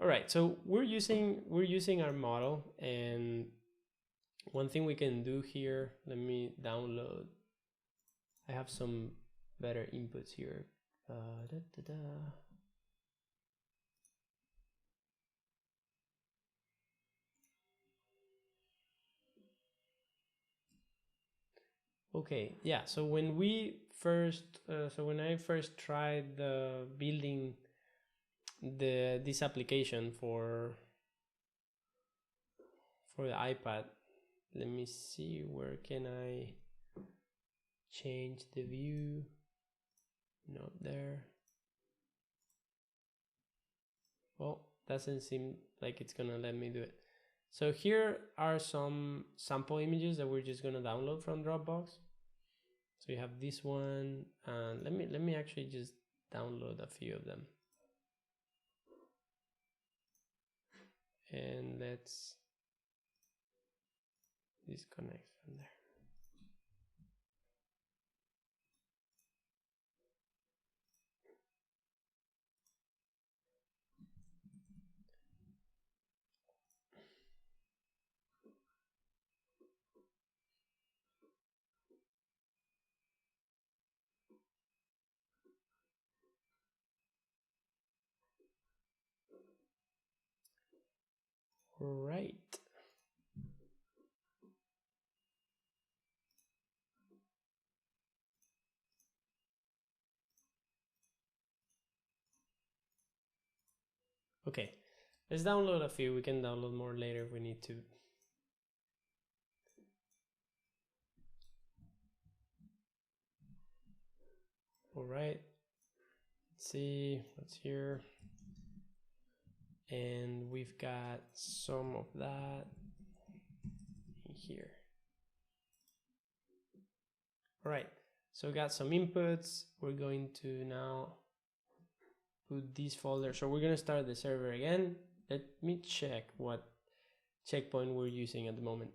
All right, so we're using our model, and one thing we can do here, let me download. I have some better inputs here. Okay, yeah. So when we first, when I first tried building this application for the iPad, let me see, where can I change the view? Not there. Well, doesn't seem like it's gonna let me do it. So here are some sample images that we're just gonna download from Dropbox. So you have this one, and let me actually just download a few of them. And let's disconnect from there. Right. Okay, let's download a few. We can download more later if we need to. All right, let's see what's here. And we've got some of that in here. All right, so we got some inputs. We're going to now put this folder. So we're gonna start the server again. Let me check what checkpoint we're using at the moment.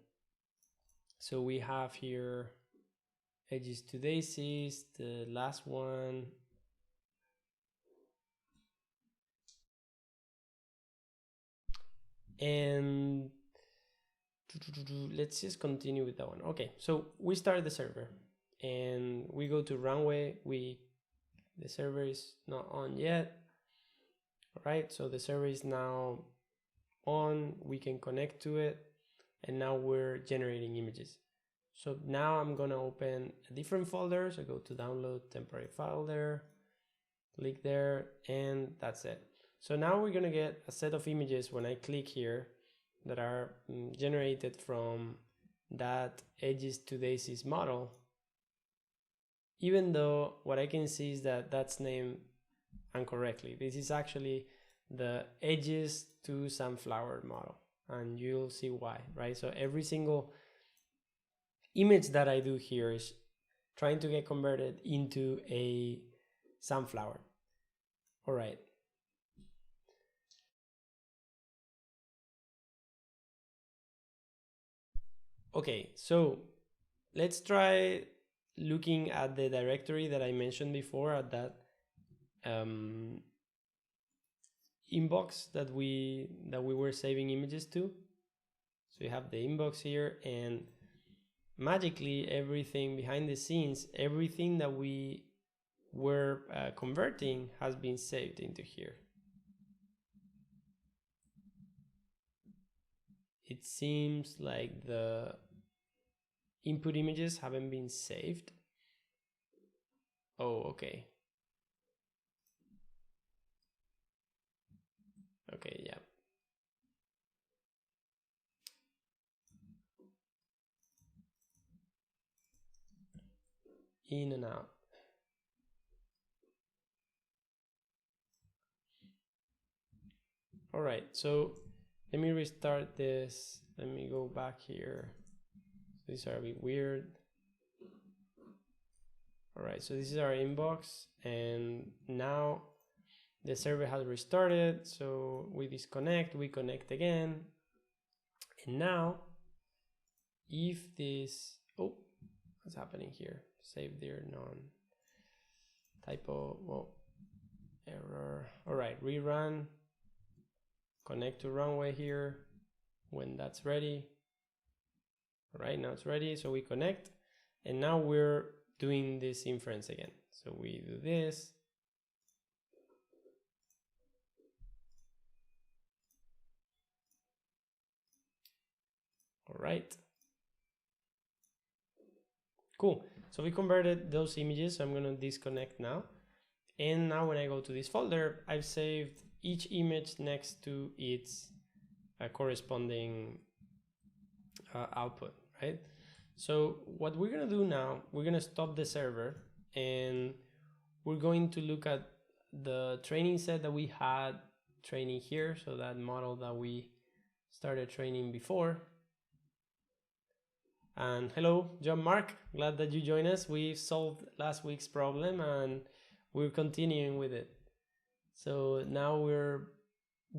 So we have here edges to daisies, the last one. And let's just continue with that one. Okay, so we start the server and we go to Runway. The server is not on yet. All right, so the server is now on, we can connect to it, and now we're generating images. So now I'm gonna open a different folder. So go to download temporary folder, click there, and that's it. So now we're gonna get a set of images when I click here that are generated from that edges to daisies model, even though what I can see is that that's named incorrectly. This is actually the edges to sunflower model, and you'll see why, right? So every single image that I do here is trying to get converted into a sunflower. All right. Okay, so let's try looking at the directory that I mentioned before, at that inbox that we were saving images to. So you have the inbox here, and magically everything behind the scenes, everything that we were converting has been saved into here. It seems like the input images haven't been saved. Oh, okay. Okay, yeah. In and out. All right, so let me restart this. Let me go back here. These are a bit weird. All right, so this is our inbox, and now the server has restarted. So we disconnect, we connect again, and now if this, oh, what's happening here? Save there, none. Typo, well, error. All right, rerun. Connect to Runway here when that's ready. All right, now it's ready, so we connect, and now we're doing this inference again. So we do this. All right. Cool. So we converted those images. So I'm going to disconnect now. And now when I go to this folder, I've saved each image next to its corresponding output, right? So what we're going to do now, we're going to stop the server, and we're going to look at the training set that we had training here. So that model that we started training before. And hello, John Mark, glad that you joined us. We solved last week's problem and we're continuing with it. So now we're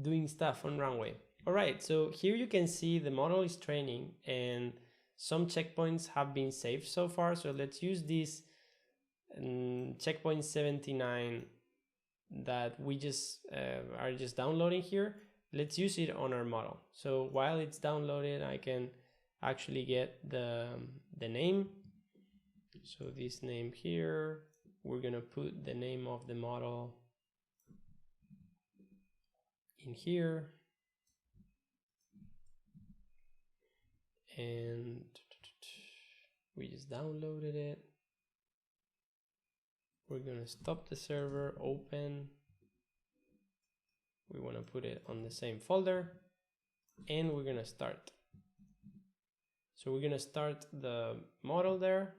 doing stuff on Runway. All right, so here you can see the model is training and some checkpoints have been saved so far. So let's use this checkpoint 79 that we just are just downloading here. Let's use it on our model. So while it's downloaded, I can actually get the name. So this name here, we're gonna put the name of the model in here, and we just downloaded it. We're gonna stop the server, open. We want to put it on the same folder, and we're gonna start. So we're gonna start the model there,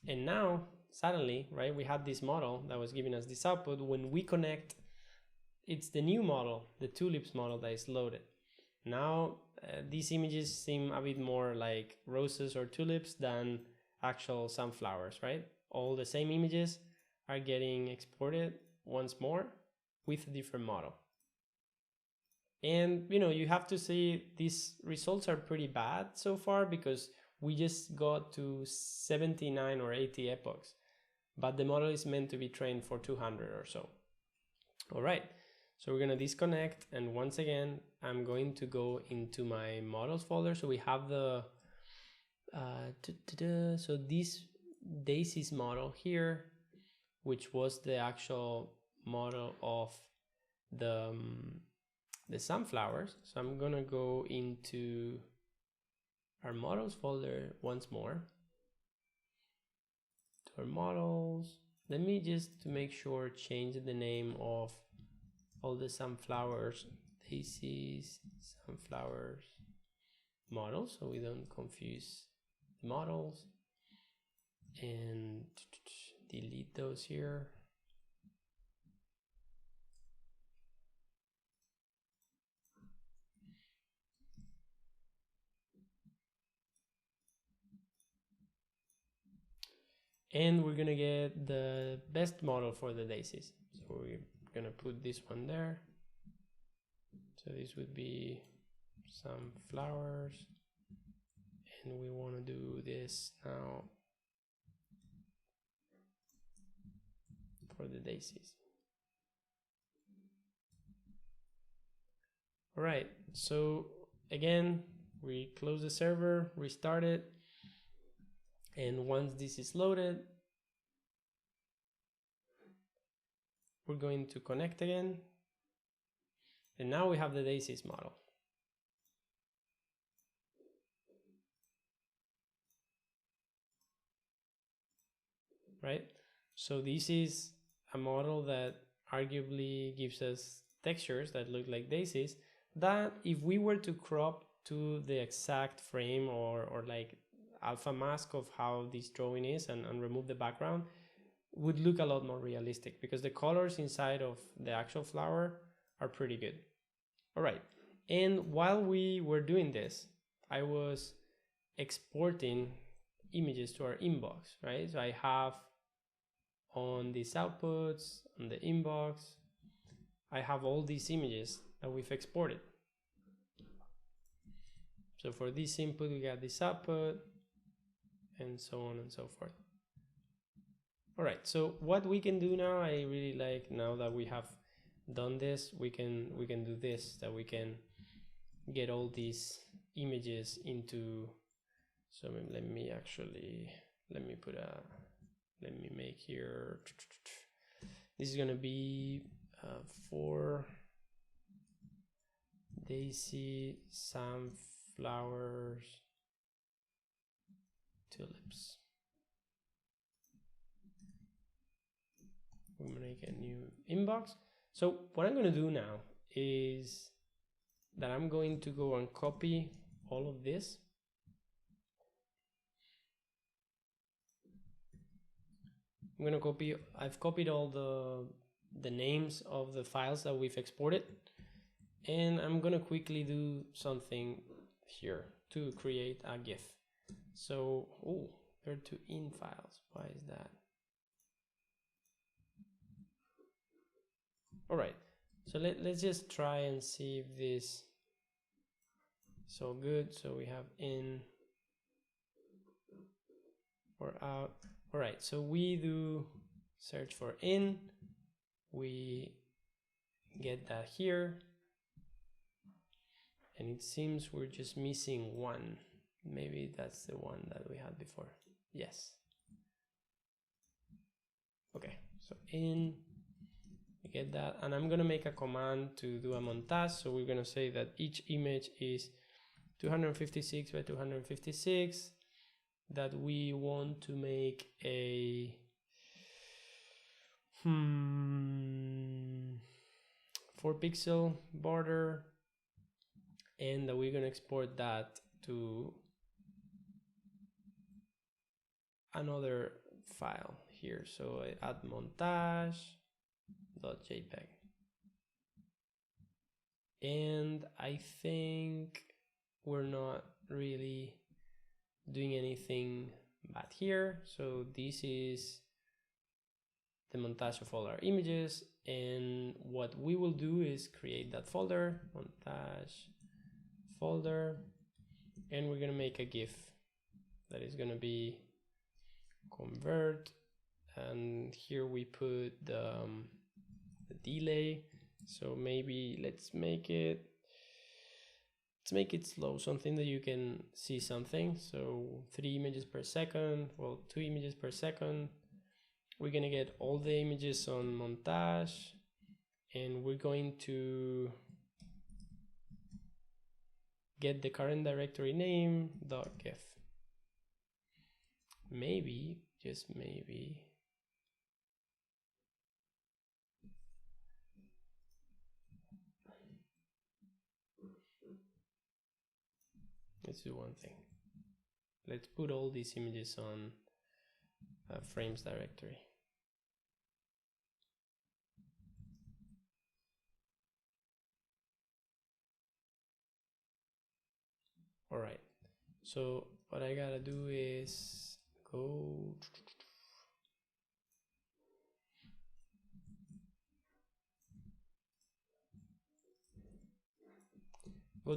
and now suddenly, right, we had this model that was giving us this output. When we connect, it's the new model, the tulips model, that is loaded. Now these images seem a bit more like roses or tulips than actual sunflowers, right? All the same images are getting exported once more with a different model. And you know, you have to see these results are pretty bad so far because we just got to 79 or 80 epochs, but the model is meant to be trained for 200 or so. All right, so we're gonna disconnect, and once again, I'm going to go into my models folder. So we have the, so this Daisy's model here, which was the actual model of the sunflowers. So I'm gonna go into our models folder once more, to our models. Let me just, to make sure, change the name of all the sunflowers, daisies, sunflowers models, so we don't confuse the models, and delete those here. And we're gonna get the best model for the daisies. So we're gonna put this one there. So this would be some flowers, and we want to do this now for the daisies. All right, so again, we close the server, restart it, and once this is loaded, we're going to connect again, and now we have the daisies model. Right? So this is a model that arguably gives us textures that look like daisies, that if we were to crop to the exact frame or like alpha mask of how this drawing is and remove the background, would look a lot more realistic, because the colors inside of the actual flower are pretty good. All right, and while we were doing this, I was exporting images to our inbox, right? So I have on these outputs, on the inbox, I have all these images that we've exported. So for this input, we got this output, and so on and so forth. All right, so what we can do now, I really like, now that we have done this, we can do this, that we can get all these images into, so let me make here, this is gonna be for daisy, sunflowers, tulips. We're gonna make a new inbox. So what I'm gonna do now is that I'm going to go and copy all of this. I'm gonna copy, I've copied all the names of the files that we've exported, and I'm gonna quickly do something here to create a GIF. So, oh, there are two in files. Why is that? All right, so let's just try and see if this is all good. So we have in or out. All right, so we do search for in, we get that here, and it seems we're just missing one. Maybe that's the one that we had before. Yes. Okay, so in, we get that, and I'm gonna make a command to do a montage. So we're gonna say that each image is 256 by 256, that we want to make a 4-pixel border, and that we're gonna export that to another file here. So I add montage.jpg, and I think we're not really doing anything bad here. So this is the montage of all our images, and what we will do is create that folder, montage folder, and we're gonna make a GIF that is gonna be convert, and here we put the delay. So maybe let's make it slow, something that you can see something. So 3 images per second, well, 2 images per second. We're gonna get all the images on montage, and we're going to get the current directory name .gef. Maybe, just maybe, let's do one thing. Let's put all these images on frames directory. All right, so what I gotta do is go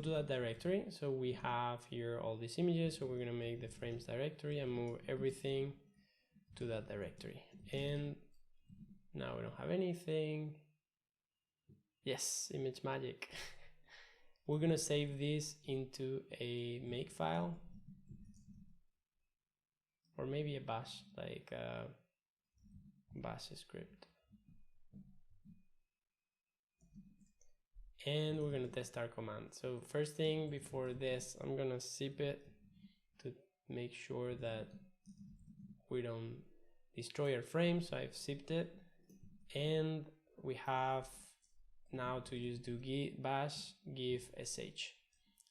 to that directory. So we have here all these images, so we're gonna make the frames directory and move everything to that directory. And now we don't have anything. Yes, image magic. We're gonna save this into a make file, or maybe a bash, like a bash script. And we're gonna test our command. So first thing before this, I'm gonna zip it to make sure that we don't destroy our frame. So I've zipped it, and we have now to just do bash give sh.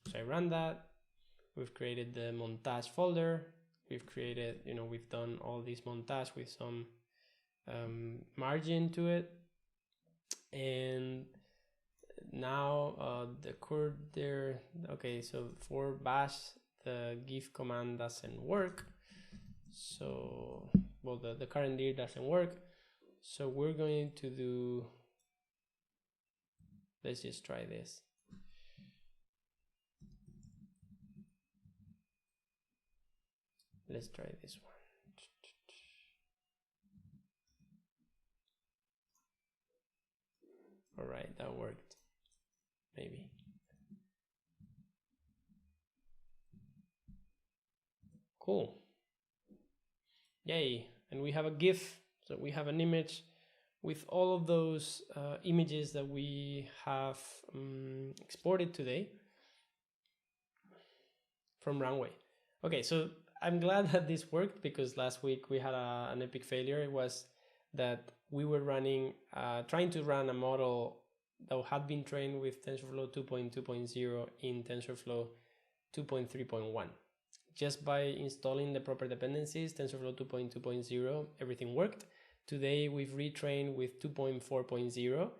So I run that. We've created the montage folder. We've created, we've done all this montage with some margin to it. And now the code there, okay, so for bash, the give command doesn't work. So, well, the current dir doesn't work. So we're going to do, let's just try this. Let's try this one. All right, that worked. Maybe. Cool. Yay. And we have a GIF. So we have an image with all of those images that we have exported today from Runway. Okay, so I'm glad that this worked, because last week we had an epic failure. It was that we were running, trying to run a model that had been trained with TensorFlow 2.2.0 in TensorFlow 2.3.1. Just by installing the proper dependencies, TensorFlow 2.2.0, everything worked. Today we've retrained with 2.4.0,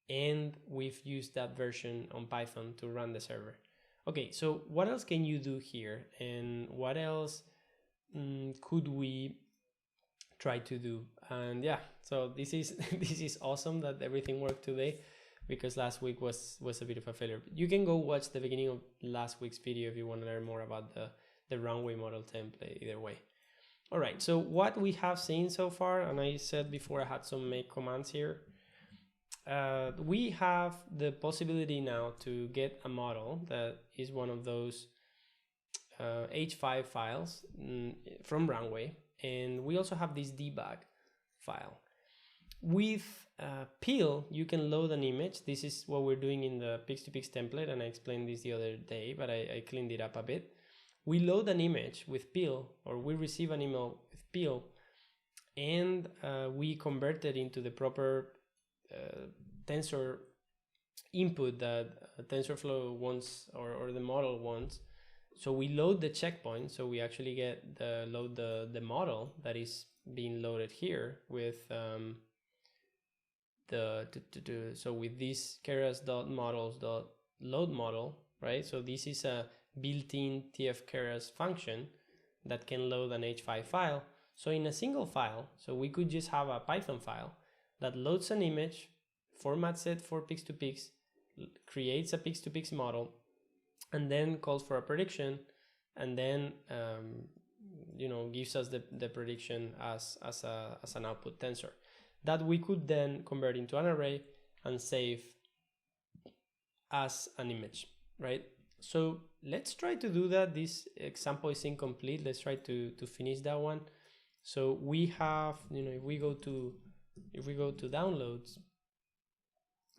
and we've used that version on Python to run the server. Okay, so what else can you do here, and what else could we try to do? And yeah, so this is awesome that everything worked today, because last week was a bit of a failure. You can go watch the beginning of last week's video if you want to learn more about the Runway model template. Either way. All right, so what we have seen so far, and I said before I had some make commands here, we have the possibility now to get a model that is one of those H5 files from Runway, and we also have this debug file. With Peel, you can load an image. This is what we're doing in the Pix2Pix template, and I explained this the other day, but I cleaned it up a bit. We load an image with Peel, or we receive an email with Peel, and we convert it into the proper tensor input that TensorFlow wants, or the model wants. So we load the checkpoint, so we actually get load the model that is being loaded here with so with this keras.models.load model, right? So this is a built-in tf-keras function that can load an H5 file. So in a single file, so we could just have a Python file that loads an image, formats it for Pix2Pix, creates a Pix2Pix model, and then calls for a prediction, and then gives us the prediction as an output tensor that we could then convert into an array and save as an image, right? So let's try to do that. This example is incomplete. Let's try to finish that one. So we have, if we go to downloads,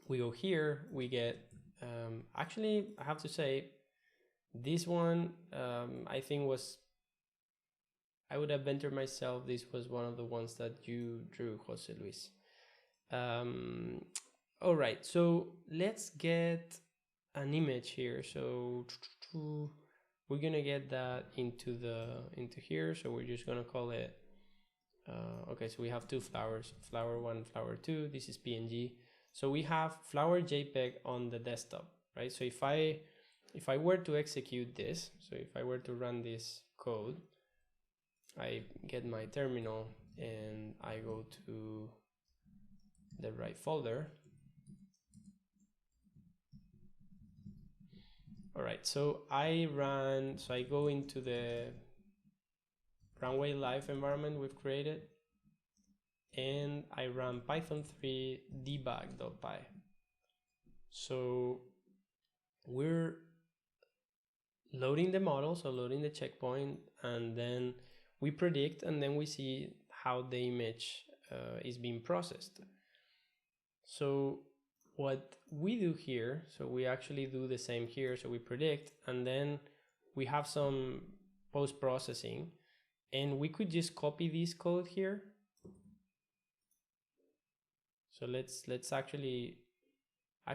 we go here, we get, actually, I have to say, this one, I think I would have ventured myself, this was one of the ones that you drew, Jose Luis. All right, so let's get an image here. So we're gonna get that into here. So we're just gonna call it, okay, so we have two flowers, flower 1, flower 2, this is PNG. So we have flower JPEG on the desktop, right? So if I were to execute this, so if I were to run this code, I get my terminal and I go to the right folder. All right, so I go into the Runway Live environment we've created, and I run python3 debug.py. So we're loading the model, so loading the checkpoint, and then we predict, and then we see how the image is being processed. So what we do here, so we actually do the same here, so we predict, and then we have some post-processing, and we could just copy this code here. So let's actually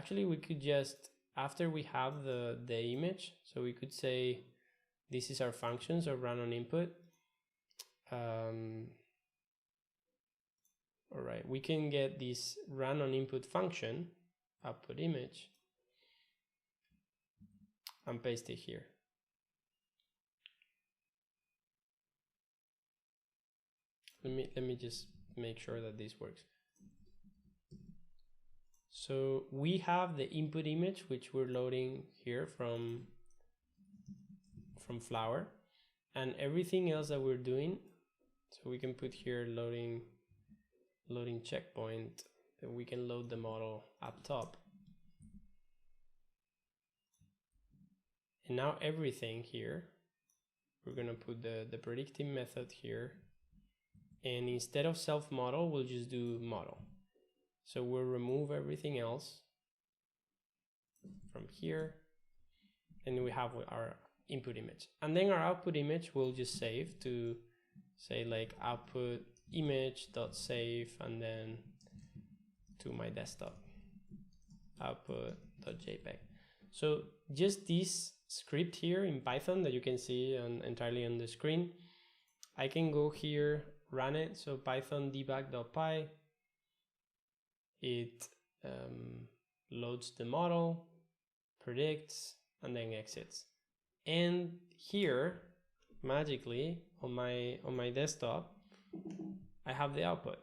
we could just, after we have the image, so we could say this is our function, so run on input. All right, we can get this run on input function, output image, and paste it here. Let me just make sure that this works. So we have the input image, which we're loading here from flower, and everything else that we're doing, so we can put here loading checkpoint, and we can load the model up top. And now everything here, we're gonna put the predicting method here, and instead of self model, we'll just do model. So we'll remove everything else from here, and we have our input image. And then our output image we'll just save to say like output image.save, and then to my desktop, output.jpg. So just this script here in Python that you can see entirely on the screen, I can go here, run it. So python debug.py, it loads the model, predicts, and then exits. And here, magically, on my desktop, I have the output,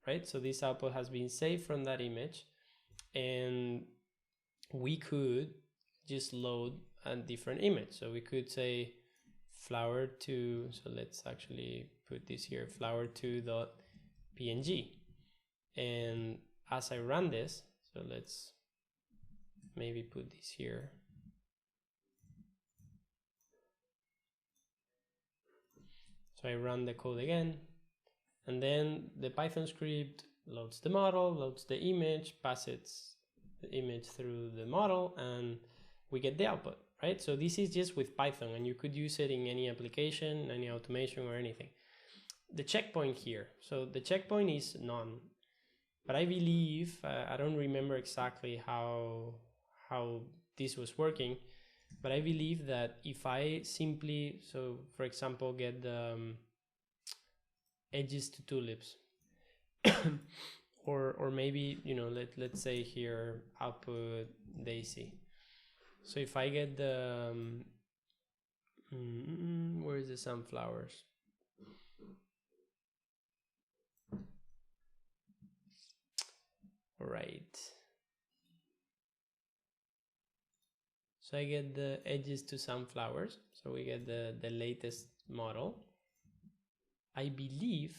right? So this output has been saved from that image, and we could just load a different image. So we could say flower2, so let's actually put this here, flower2.png. And as I run this, so let's maybe put this here. So I run the code again, and then the Python script loads the model, loads the image, passes the image through the model, and we get the output, right? So this is just with Python, and you could use it in any application, any automation, or anything. The checkpoint here, so the checkpoint is none, but I believe, I don't remember exactly how this was working, but I believe that if I simply, so for example, get the edges to tulips, or maybe, you know, let's say here output daisy. So if I get the where is the sunflowers? All right. So I get the edges to sunflowers. So we get the latest model. I believe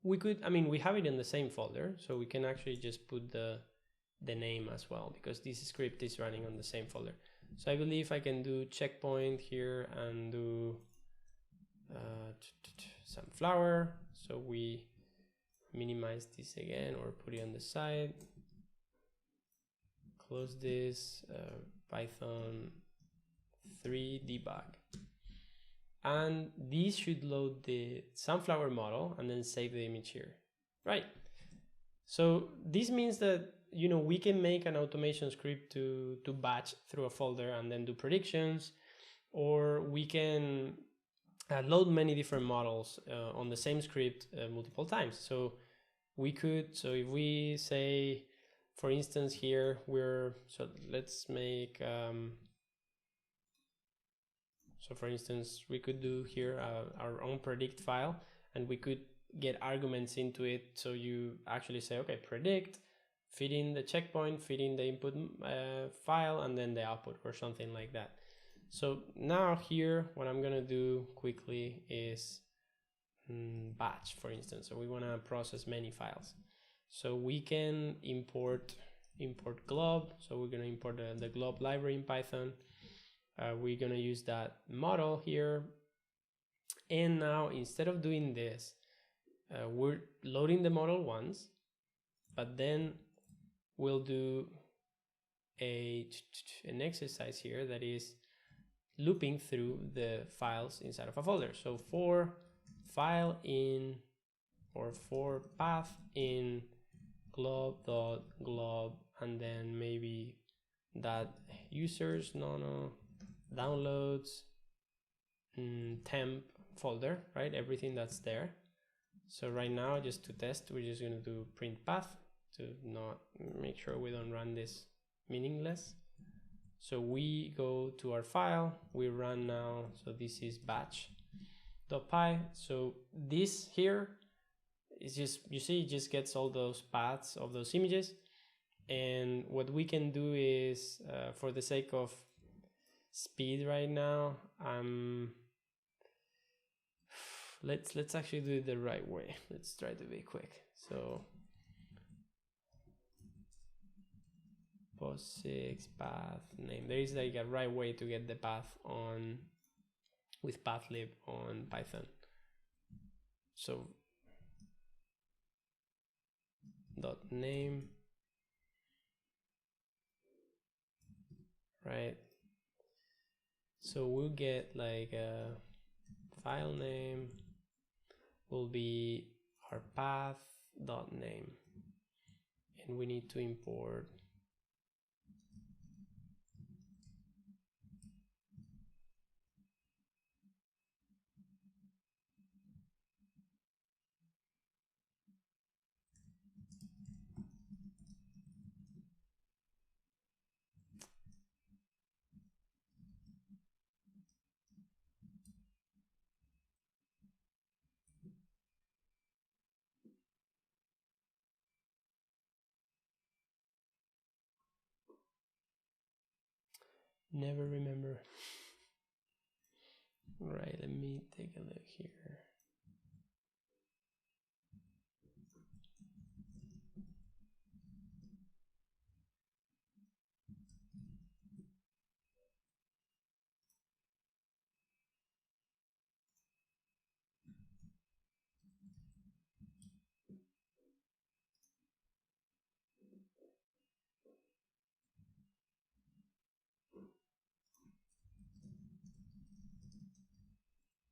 we could, I mean, we have it in the same folder, so we can actually just put the name as well, because this script is running on the same folder. So I believe I can do checkpoint here and do sunflower. So we minimize this again, or put it on the side. close this, Python 3 debug. And these should load the sunflower model and then save the image here, right? So this means that, you know, we can make an automation script to batch through a folder and then do predictions, or we can load many different models on the same script multiple times. So we could, so if we say, for instance, here so let's make, so for instance, we could do here our own predict file, and we could get arguments into it. So you actually say, okay, predict, feed in the checkpoint, feed in the input file, and then the output or something like that. So now here, what I'm gonna do quickly is batch, for instance. So we wanna process many files. So we can import glob. So we're gonna import the glob library in Python. We're gonna use that model here. And now instead of doing this, we're loading the model once, but then we'll do an exercise here that is looping through the files inside of a folder. So for file in, or for path in glob.glob, and then maybe that users downloads temp folder, right? Everything that's there. So right now, just to test, we're just going to do print path to not make sure we don't run this meaningless. So we go to our file, we run now. So this is batch.py. So this here is just, you see, it just gets all those paths of those images. And what we can do is, for the sake of speed right now, let's actually do it the right way. Let's try to be quick. So POSIX path name. There is like a right way to get the path on with pathlib on Python. So .name, right? So we'll get like a file name will be our path.name, and we need to import never remember. Right, let me take a look here.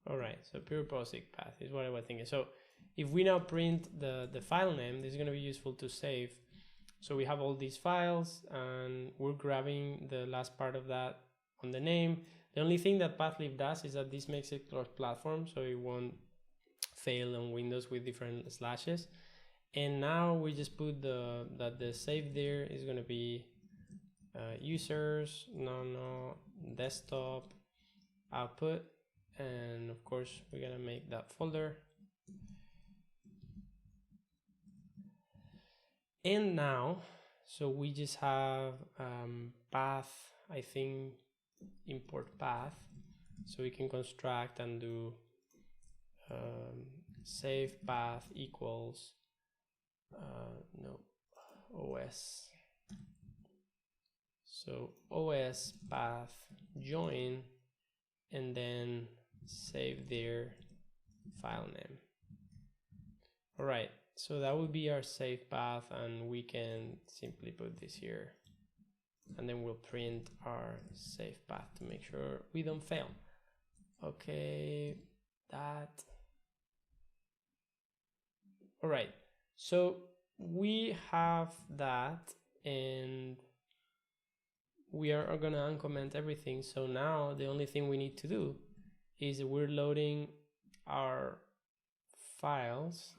All right, so pure POSIX path is what I was thinking. So if we now print the file name, this is going to be useful to save. So we have all these files, and we're grabbing the last part of that on the name. The only thing that pathlib does is that this makes it cross-platform, so it won't fail on Windows with different slashes. And now we just put that the save there is going to be users, desktop, output. And of course, we're gonna make that folder. And now, so we just have path, I think, import path. So we can construct and do save path equals OS. So OS path join, and then save their file name. All right, so that would be our save path, and we can simply put this here. and then we'll print our safe path to make sure we don't fail. Okay, that. All right, so we have that, and we are gonna uncomment everything. So now the only thing we need to do is we're loading our files,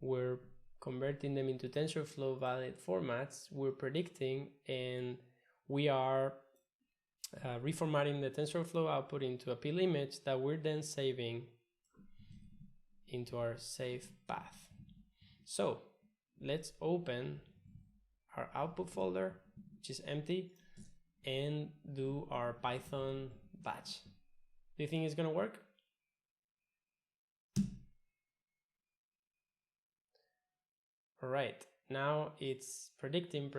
we're converting them into TensorFlow valid formats, we're predicting, and we are reformatting the TensorFlow output into a PIL image that we're then saving into our save path. So let's open our output folder, which is empty, and do our Python batch. Do you think it's gonna work? All right, now it's predicting.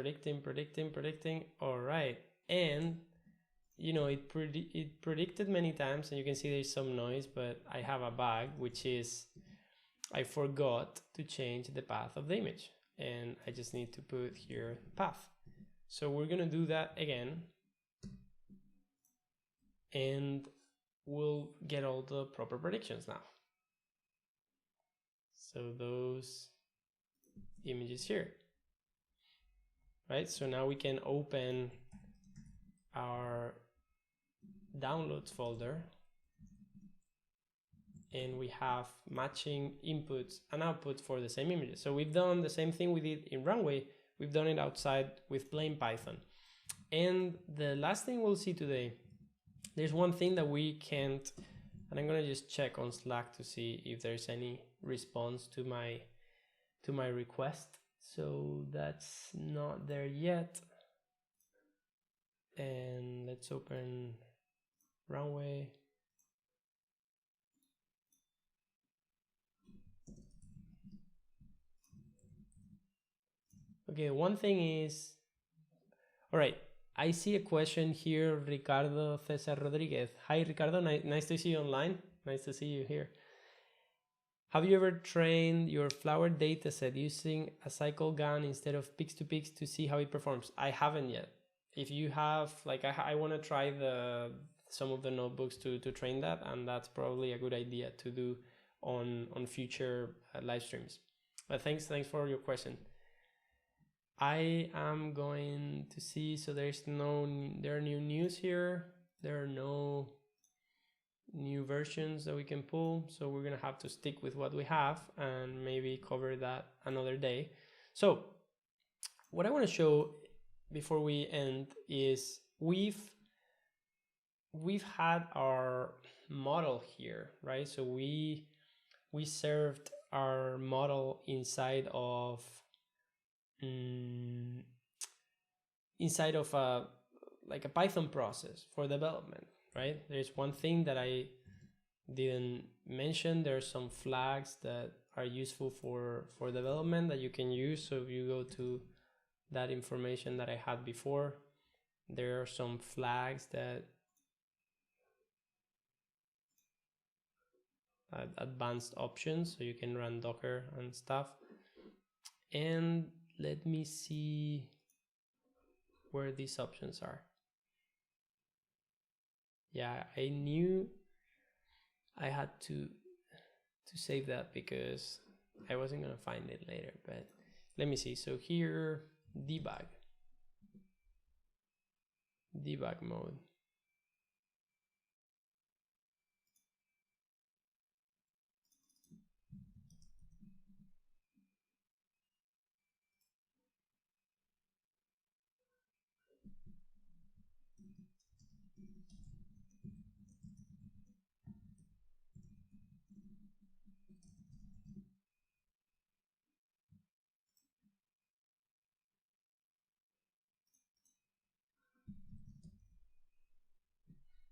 All right, and you know, it predicted many times, and you can see there's some noise, but I have a bug, which is I forgot to change the path of the image, and I just need to put here path. So we're gonna do that again, and we'll get all the proper predictions now. So those images here, right? So now we can open our downloads folder, and we have matching inputs and outputs for the same images. So we've done the same thing we did in Runway. We've done it outside with plain Python. And the last thing we'll see today, there's one thing that we can't, and I'm gonna just check on Slack to see if there's any response to my request. So that's not there yet. And let's open Runway. Okay, one thing is, all right, I see a question here, Ricardo Cesar Rodriguez. Hi, Ricardo, nice to see you online. Nice to see you here. Have you ever trained your flower dataset using a cycle gun instead of Pix2Pix to see how it performs? I haven't yet. If you have, like, I want to try some of the notebooks to train that, and that's probably a good idea to do on future live streams. But thanks for your question. I am going to see, so there are new news here. There are no new versions that we can pull. So we're gonna have to stick with what we have and maybe cover that another day. So what I wanna show before we end is we've had our model here, right? So we served our model inside of like a Python process for development, right? There's one thing that I didn't mention. There's some flags that are useful for development that you can use. So if you go to that information that I had before, there are some flags that advanced options, so you can run Docker and stuff. And let me see where these options are. Yeah, I knew I had to save that because I wasn't gonna find it later, but let me see. So here, debug mode.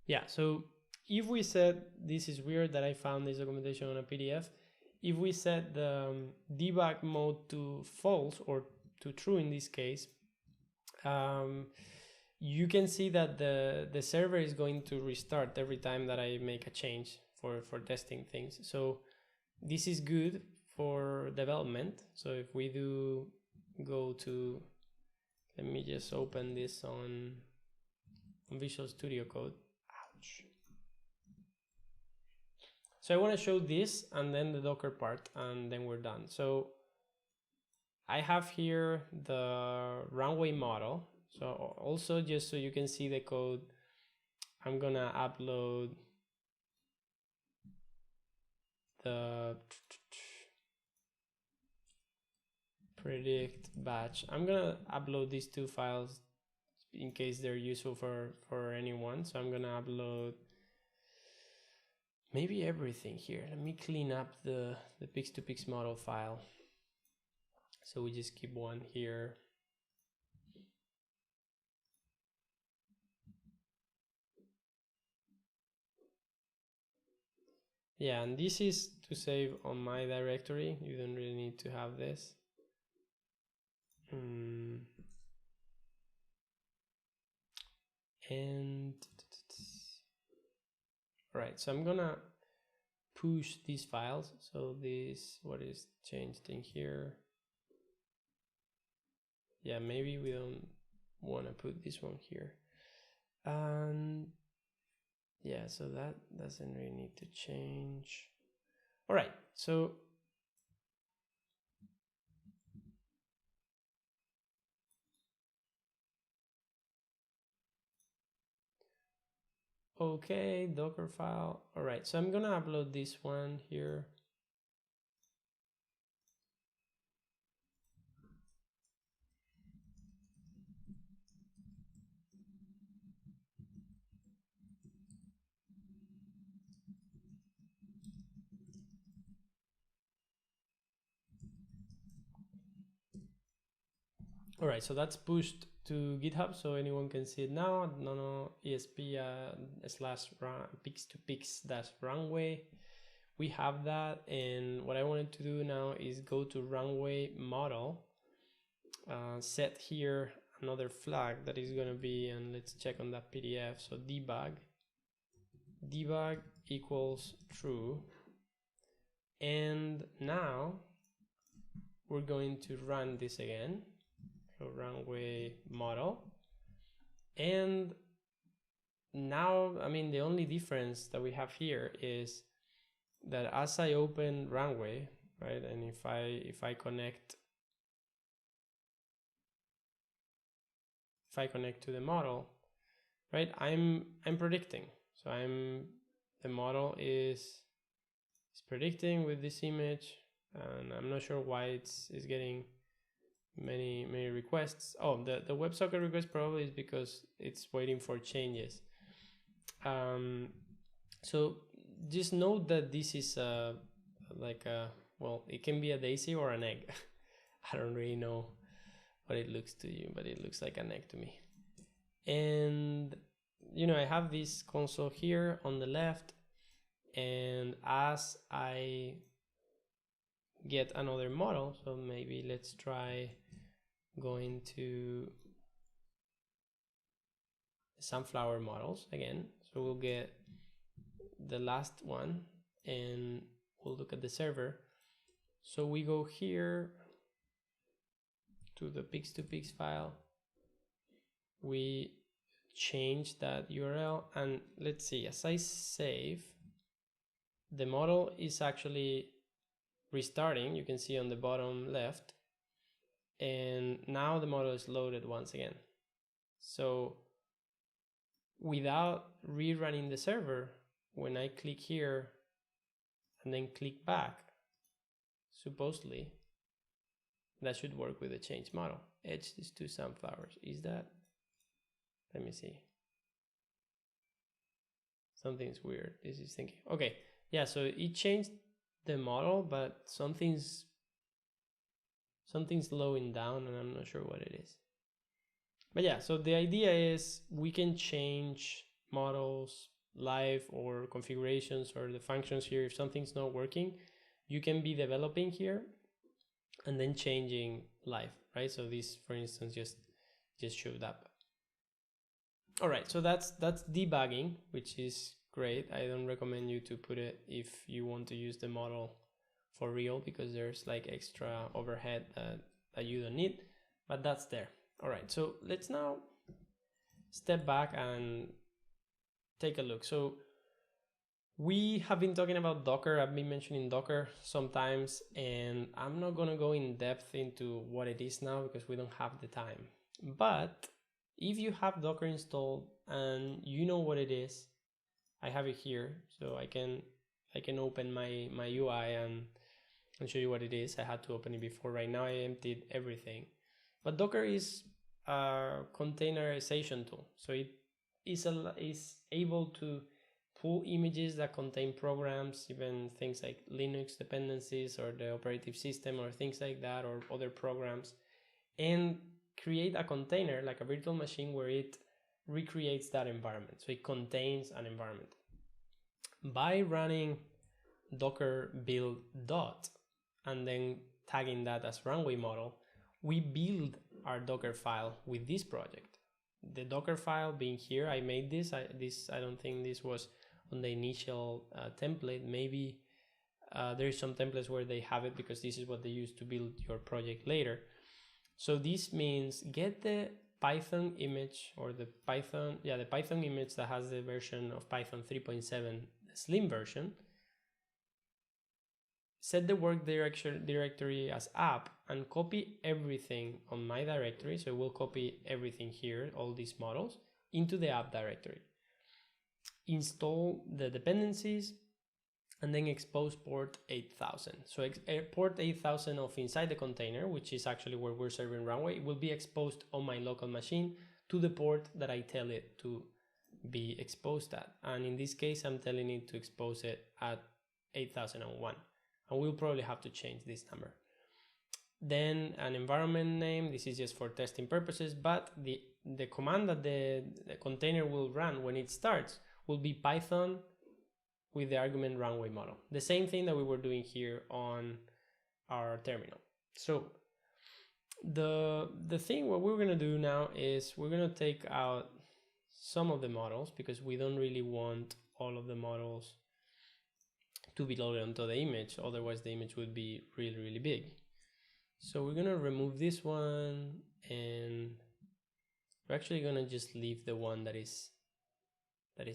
Yeah, so if we set, this is weird that I found this documentation on a PDF. If we set the debug mode to false or to true in this case, you can see that the server is going to restart every time that I make a change for testing things. So this is good for development. So if we do go to Let me just open this on Visual Studio Code. Ouch. So I want to show this and then the Docker part, and then we're done. So I have here the Runway model. So also, just so you can see the code, I'm gonna upload the predict batch. I'm gonna upload these two files in case they're useful for anyone. So I'm gonna upload maybe everything here. Let me clean up the Pix2Pix model file. So we just keep one here. Yeah, and this is to save on my directory. You don't really need to have this. And all right, so I'm gonna push these files. So this, what is changed in here? Yeah, maybe we don't want to put this one here. And yeah, so that doesn't really need to change. All right, so okay, Docker file. All right, so I'm gonna upload this one here. All right, so that's pushed to GitHub, so anyone can see it now. Nono ESP slash Pix2Pix dash runway. We have that, and what I wanted to do now is go to Runway model, set here another flag that is going to be, and let's check on that PDF. So debug equals true, and now we're going to run this again. So Runway model, and now, I mean, the only difference that we have here is that as I open Runway, right, and if I connect to the model, right, I'm predicting. So the model is predicting with this image, and I'm not sure why it's getting many requests. Oh, the WebSocket request probably is because it's waiting for changes. So just note that this is like a, well, it can be a daisy or an egg. I don't really know what it looks to you, but it looks like an egg to me. And you know, I have this console here on the left, and as I get another model, so maybe let's try going to sunflower models again. So we'll get the last one and we'll look at the server. So we go here to the Pix2Pix file, we change that URL, and let's see, as I save, the model is actually restarting. You can see on the bottom left, and now the model is loaded once again. So without rerunning the server, when I click here and then click back, supposedly that should work with the change model. Edge these two sunflowers. Is that? Let me see. Something's weird. This is thinking. Okay, yeah. So it changed the model, but something's slowing down, and I'm not sure what it is. But yeah, so the idea is we can change models live or configurations or the functions here. If something's not working, you can be developing here and then changing live, right? So this, for instance, just showed up. All right, so that's debugging, which is great. I don't recommend you to put it if you want to use the model for real, because there's like extra overhead that you don't need, but that's there. All right, so let's now step back and take a look. So we have been talking about Docker. I've been mentioning Docker sometimes, and I'm not gonna go in depth into what it is now because we don't have the time. But if you have Docker installed and you know what it is, I have it here, so I can open my UI and show you what it is. I had to open it before. Right now I emptied everything. But Docker is a containerization tool, so it is able to pull images that contain programs, even things like Linux dependencies or the operating system or things like that, or other programs, and create a container like a virtual machine where it recreates that environment. So it contains an environment. By running docker build dot and then tagging that as runway model, we build our Docker file with this project. The Docker file being here, I made this. I don't think this was on the initial template. Maybe there's some templates where they have it because this is what they use to build your project later. So this means get the Python image, or the Python image that has the version of Python 3.7, the slim version. Set the work directory as app and copy everything on my directory. So we'll copy everything here, all these models, into the app directory. Install the dependencies and then expose port 8000. So port 8000 of inside the container, which is actually where we're serving Runway, will be exposed on my local machine to the port that I tell it to be exposed at. And in this case, I'm telling it to expose it at 8001. And we'll probably have to change this number. Then an environment name, this is just for testing purposes, but the command that the container will run when it starts will be Python with the argument runway model. The same thing that we were doing here on our terminal. So the thing, what we're gonna do now is we're gonna take out some of the models because we don't really want all of the models to be loaded onto the image, otherwise the image would be really, really big. So we're gonna remove this one, and we're actually gonna just leave the one that is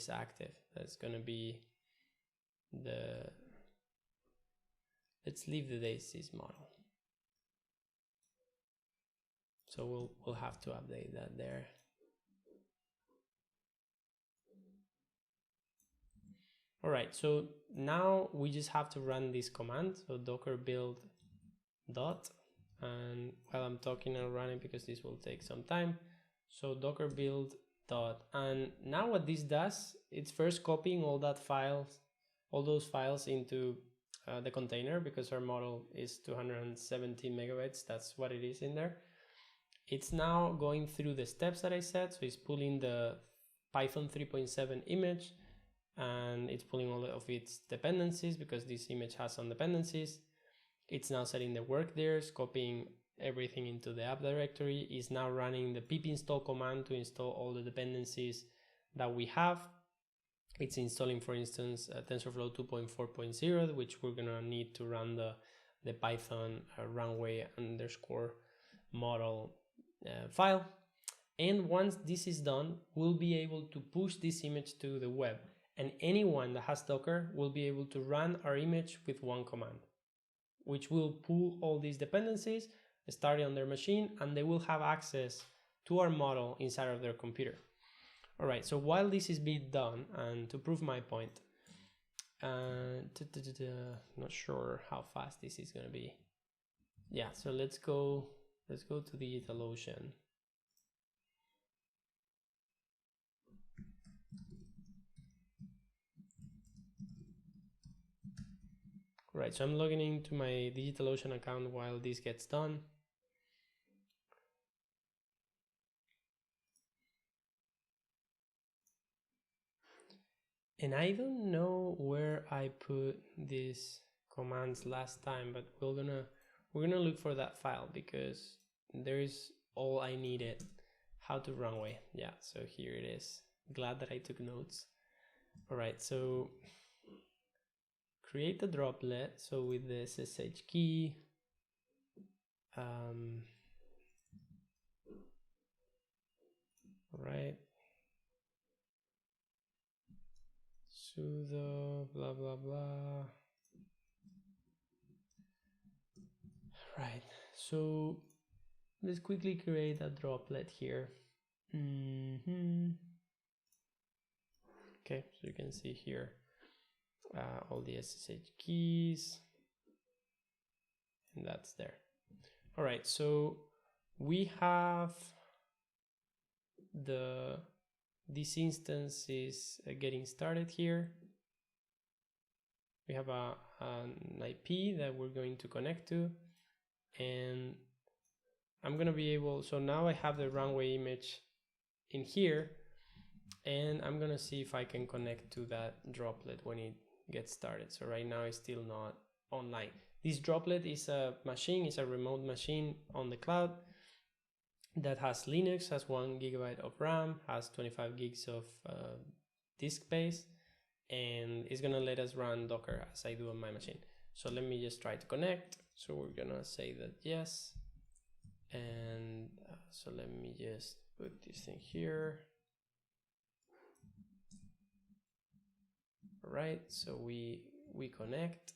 active. That's gonna be let's leave the daisies model. So we'll have to update that there. All right, so now we just have to run this command. So docker build dot, and while I'm talking, I'll run it because this will take some time. So docker build dot, and now what this does, it's first copying all those files into the container, because our model is 217 megabytes. That's what it is in there. It's now going through the steps that I said. So it's pulling the Python 3.7 image, and it's pulling all of its dependencies because this image has some dependencies. It's now setting the work there, copying everything into the app directory. Is now running the pip install command to install all the dependencies that we have. It's installing, for instance, TensorFlow 2.4.0, which we're gonna need to run the Python runway underscore model file. And once this is done, we'll be able to push this image to the web. And anyone that has Docker will be able to run our image with one command, which will pull all these dependencies, start it on their machine, and they will have access to our model inside of their computer. All right, so while this is being done, and to prove my point, not sure how fast this is gonna be. Yeah, so let's go to DigitalOcean. Right, so I'm logging into my DigitalOcean account while this gets done. And I don't know where I put these commands last time, but we're gonna look for that file because there is all I needed. How to runway. Yeah, so here it is. Glad that I took notes. All right, so create a droplet. So with the SSH key, right? Sudo blah blah blah. Right, so let's quickly create a droplet here. Okay, so you can see here all the SSH keys, and that's there. All right, so we have this instance is getting started here. We have an IP that we're going to connect to, and I'm gonna be able, so now I have the runway image in here, and I'm gonna see if I can connect to that droplet when it gets started. So right now it's still not online. This droplet is a machine, it's a remote machine on the cloud that has Linux, has 1 GB of RAM, has 25 gigs of disk space, and it's gonna let us run Docker as I do on my machine. So let me just try to connect. So we're gonna say that yes, and so let me just put this thing here. All right, so we connect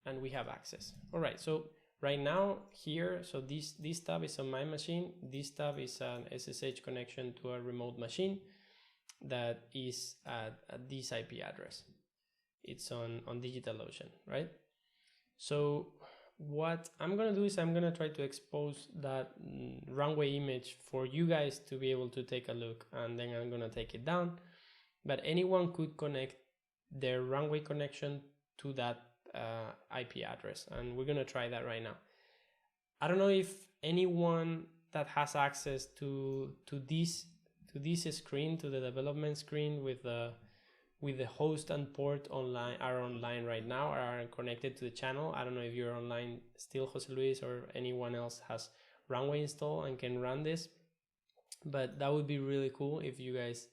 and we have access. All right, so right now here, so this tab is on my machine. This tab is an SSH connection to a remote machine that is at this IP address. It's on DigitalOcean, right? So what I'm gonna do is I'm gonna try to expose that runway image for you guys to be able to take a look, and then I'm gonna take it down. But anyone could connect their runway connection to that IP address, and we're gonna try that right now. I don't know if anyone that has access to this screen, to the development screen with the host and port online are online right now, are connected to the channel. I don't know if you're online still, Jose Luis, or anyone else has Runway installed and can run this, but that would be really cool if you guys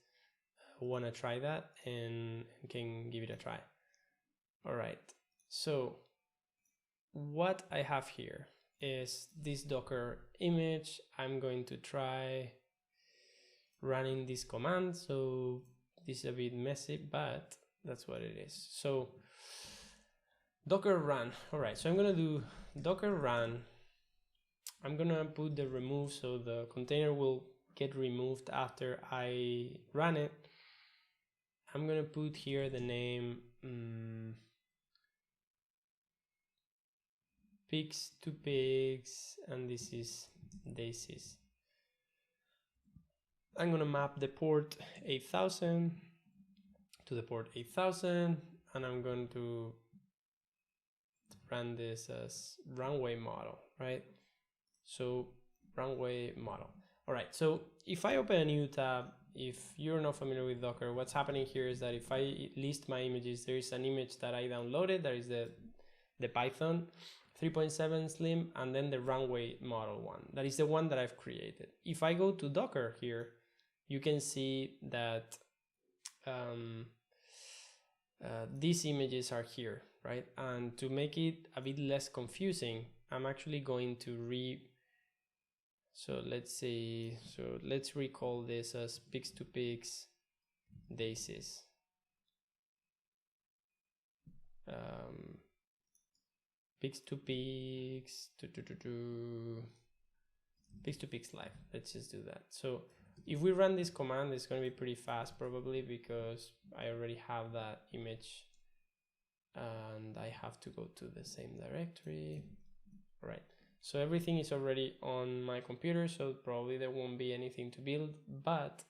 want to try that and can give it a try. All right, so what I have here is this Docker image. I'm going to try running this command. So this is a bit messy, but that's what it is. So Docker run. All right, so I'm gonna do Docker run. I'm gonna put the remove, so the container will get removed after I run it. I'm gonna put here the name Pix2Pix, and this is daisies. I'm gonna map the port 8000 to the port 8000, and I'm going to run this as runway model, right? So runway model. All right, so if I open a new tab, if you're not familiar with Docker, what's happening here is that if I list my images, there is an image that I downloaded, that is the Python 3.7 Slim, and then the runway model one. That is the one that I've created. If I go to Docker here, you can see that these images are here, right? And to make it a bit less confusing, I'm actually going to so let's say, so let's recall this as Pix2Pix daisies. Pix2Pix, Pix2Pix live. Let's just do that. So if we run this command, it's going to be pretty fast probably, because I already have that image and I have to go to the same directory. All right, so everything is already on my computer, so probably there won't be anything to build, but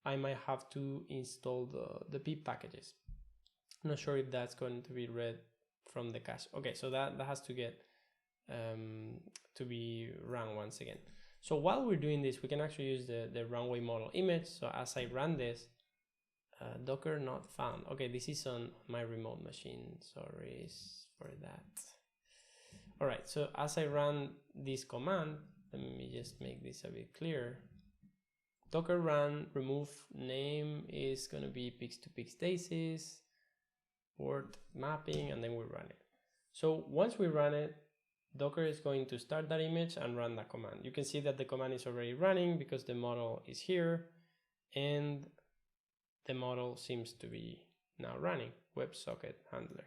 I might have to install the pip packages. I'm not sure if that's going to be read from the cache. Okay, so that has to get to be run once again. So while we're doing this, we can actually use the runway model image. So as I run this, Docker not found. Okay, this is on my remote machine. Sorry for that. All right, so as I run this command, let me just make this a bit clearer. Docker run remove name is going to be Pix2Pix daisies, port mapping, and then we run it. So once we run it, Docker is going to start that image and run that command. You can see that the command is already running because the model is here. and the model seems to be now running WebSocket handler.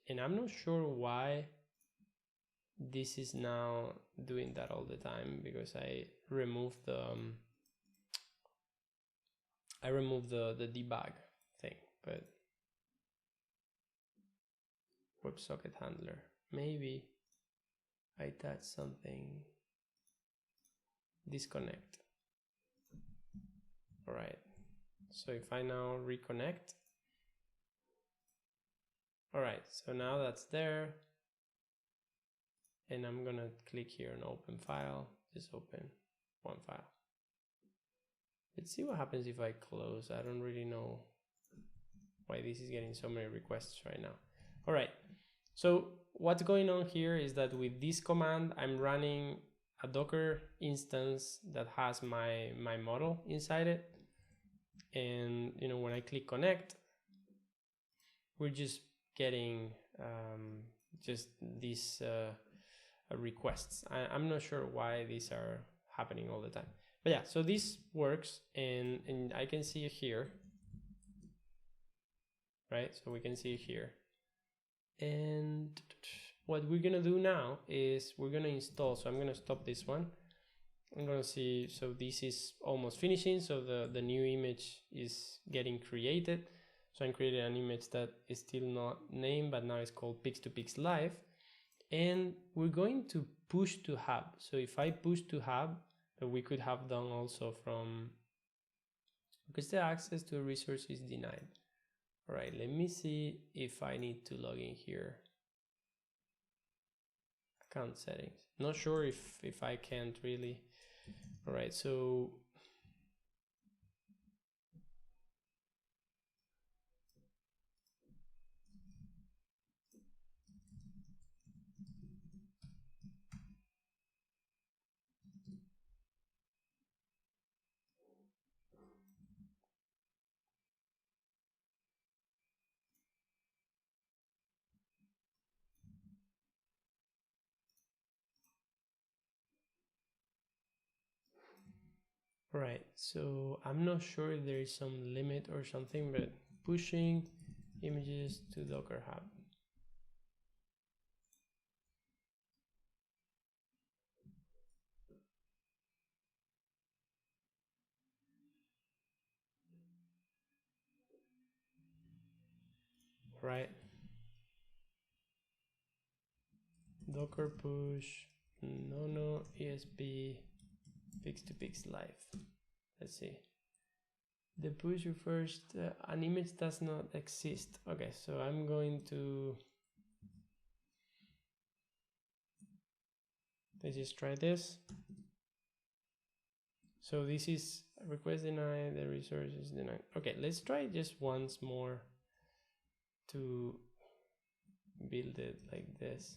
And I'm not sure why this is now doing that all the time, because I removed the debug thing, but WebSocket handler, maybe I touched something. Disconnect. All right, so if I now reconnect, all right, so now that's there, and I'm gonna click here on open file, just open one file. Let's see what happens if I close. I don't really know why this is getting so many requests right now. All right, so what's going on here is that with this command, I'm running a Docker instance that has my model inside it. And you know, when I click connect, we're just getting just these requests. I'm not sure why these are happening all the time, but yeah, so this works, and I can see it here, right? So we can see it here. And what we're gonna do now is we're gonna install, so I'm gonna stop this one. I'm gonna see, so this is almost finishing, so the new image is getting created. So I'm creating an image that is still not named, but now it's called Pix2Pix Live. And we're going to push to hub. So if I push to hub, we could have done also from, because the access to a resource is denied. All right, let me see if I need to log in here. Account settings. Not sure if I can't really. All right, so right, so I'm not sure if there is some limit or something, but pushing images to Docker Hub. Right, Docker push, no ESP, Pix2Pix Live. Let's see. The push refers to an image does not exist. Okay, so I'm going to, let's just try this. So this is request denied, the resource is denied. Okay, let's try just once more to build it like this.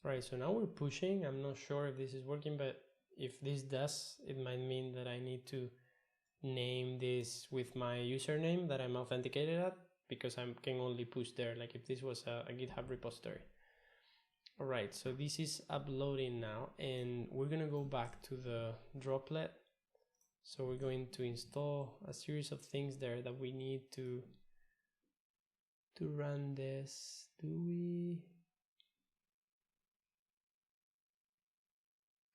Right, so now we're pushing. I'm not sure if this is working, but if this does, it might mean that I need to name this with my username that I'm authenticated at, because I can only push there, like if this was a GitHub repository. All right, so this is uploading now, and we're gonna go back to the droplet. So we're going to install a series of things there that we need to run this. Do we?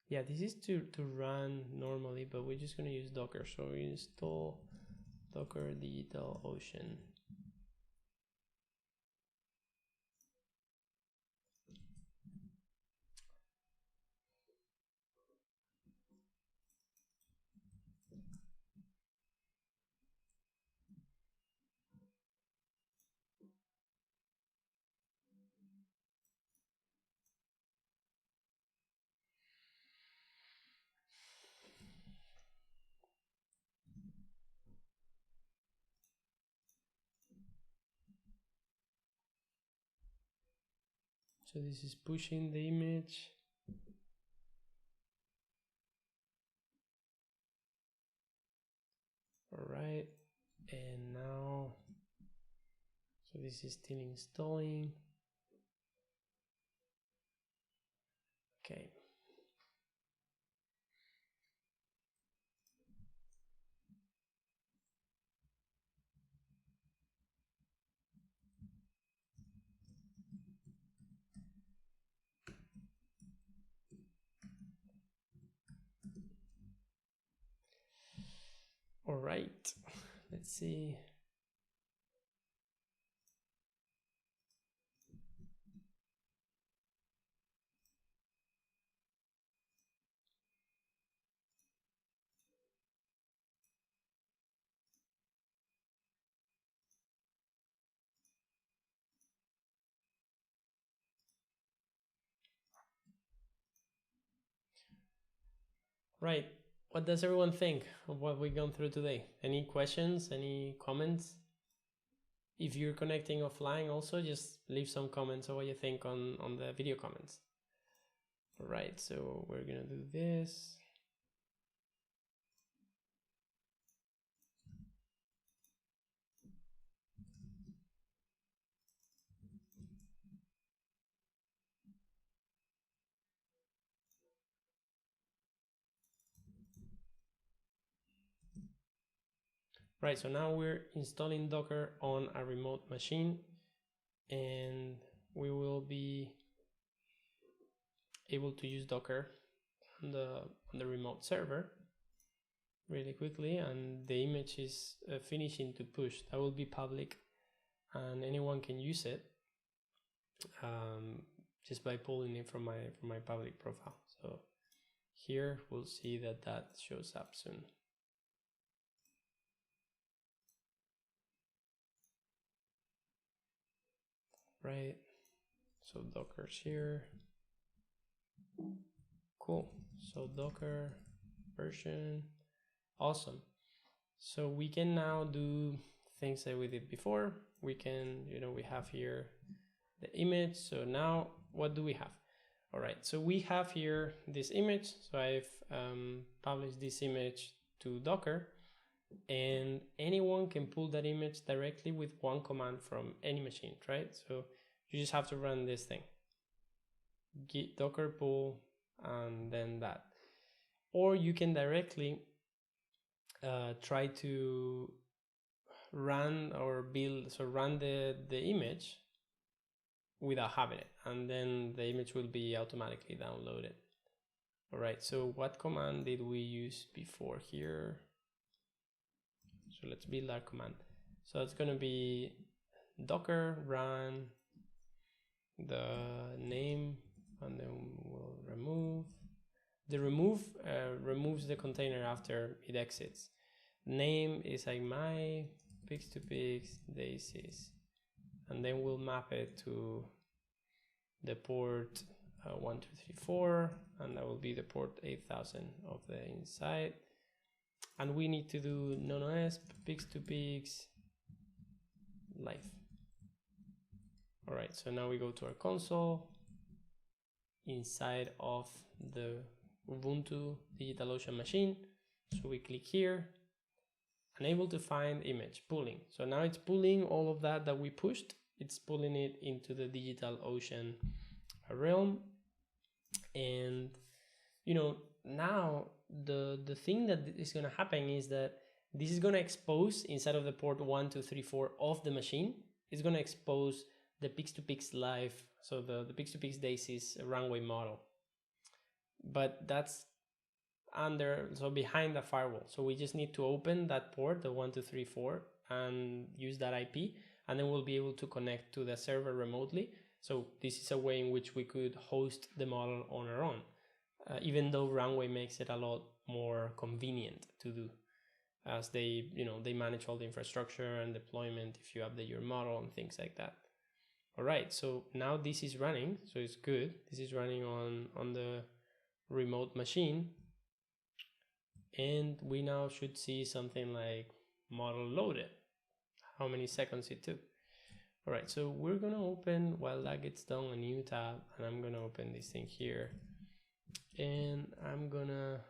Yeah, this is to run normally, but we're just gonna use Docker. So we install Docker DigitalOcean. So this is pushing the image. All right, and now, so this is still installing. Okay. All right, let's see. Right, what does everyone think of what we've gone through today? Any questions, any comments? If you're connecting offline also, just leave some comments of what you think on the video comments. All right, so we're gonna do this. Right, so now we're installing Docker on a remote machine, and we will be able to use Docker on the remote server really quickly, and the image is finishing to push. That will be public, and anyone can use it just by pulling it from my public profile. So here we'll see that shows up soon. Right, so Docker's here. Cool. So Docker version, awesome. So we can now do things that we did before. We can, we have here the image. So now what do we have? All right, so we have here this image. So I've published this image to Docker, and anyone can pull that image directly with one command from any machine, right? So you just have to run this thing, git docker pull, and then that. Or you can directly try to run or build, so run the image without having it, and then the image will be automatically downloaded. All right, so what command did we use before here? So let's build that command. So it's going to be docker run the name, and then we'll remove. The remove removes the container after it exits. Name is like my Pix2Pix daisies, and then we'll map it to the port 1234, and that will be the port 8000 of the inside. And we need to do nonoesp Pix2Pix live. All right, so now we go to our console inside of the Ubuntu DigitalOcean machine. So we click here, unable to find image, pulling. So now it's pulling all of that we pushed. It's pulling it into the DigitalOcean realm. And now the thing that is going to happen is that this is going to expose, inside of the port 1234 of the machine, it's going to expose the Pix2Pix live, so the Pix2Pix daisies runway model. But that's behind the firewall. So we just need to open that port, the 1234, and use that IP, and then we'll be able to connect to the server remotely. So this is a way in which we could host the model on our own, even though Runway makes it a lot more convenient to do, as they manage all the infrastructure and deployment if you update your model and things like that. All right, so now this is running, so it's good. This is running on the remote machine, and we now should see something like model loaded, how many seconds it took. All right, so we're gonna open, while that gets done, a new tab, and I'm gonna open this thing here, and I'm gonna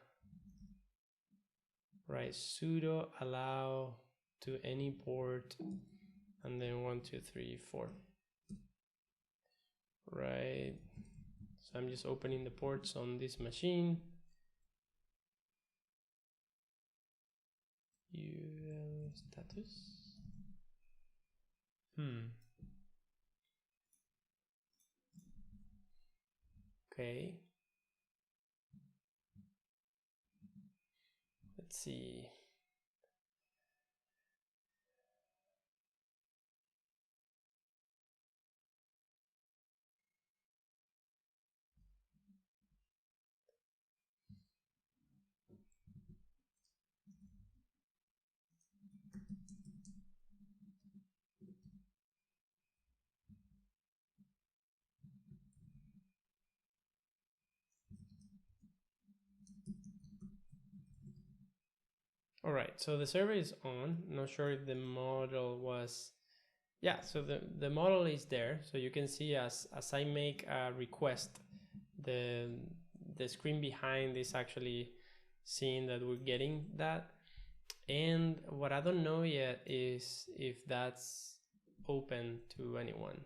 write sudo allow to any port, and then 1 2 3 4. Right, so I'm just opening the ports on this machine. Status. Okay. Let's see. All right, so the server is on. Not sure if the model was, yeah, so the model is there. So you can see as I make a request, the screen behind is actually seeing that we're getting that. And what I don't know yet is if that's open to anyone.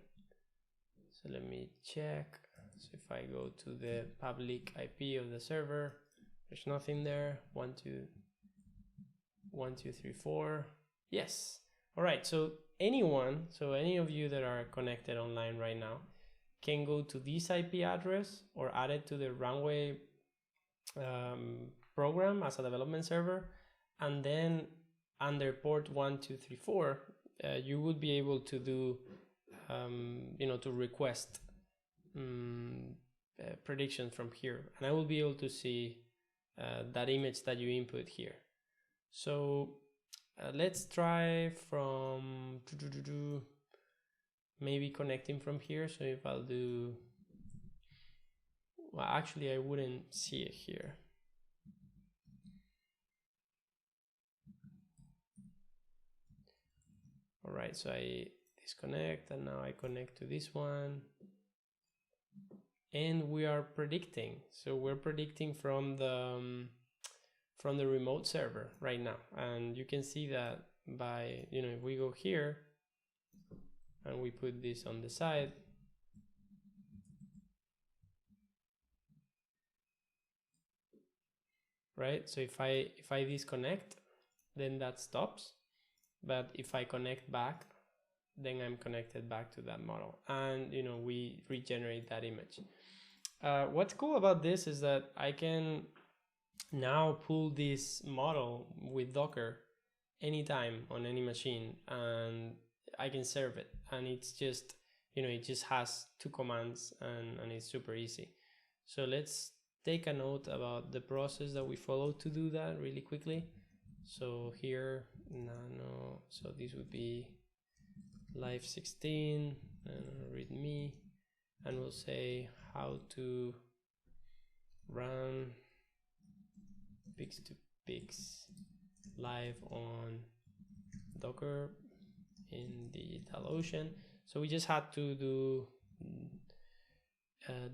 So let me check. So if I go to the public IP of the server, there's nothing there. 1 2 3 4. Yes. All right, so anyone, so any of you that are connected online right now can go to this IP address or add it to the Runway program as a development server, and then under port 1 2 3 4 you would be able to do to request predictions from here, and I will be able to see that image that you input here. So let's try from maybe connecting from here. So if I'll do, well, actually I wouldn't see it here. All right, so I disconnect and now I connect to this one, and we are predicting. So we're predicting from the remote server right now, and you can see that by, if we go here and we put this on the side, right? So if I disconnect, then that stops, but if I connect back, then I'm connected back to that model, and we regenerate that image. What's cool about this is that I can now pull this model with Docker anytime on any machine, and I can serve it, and it's just it just has 2 commands, and it's super easy. So let's take a note about the process that we follow to do that really quickly. So here nano, so this would be live 16 and readme, and we'll say how to run Pix2Pix live on Docker in DigitalOcean. So we just had to do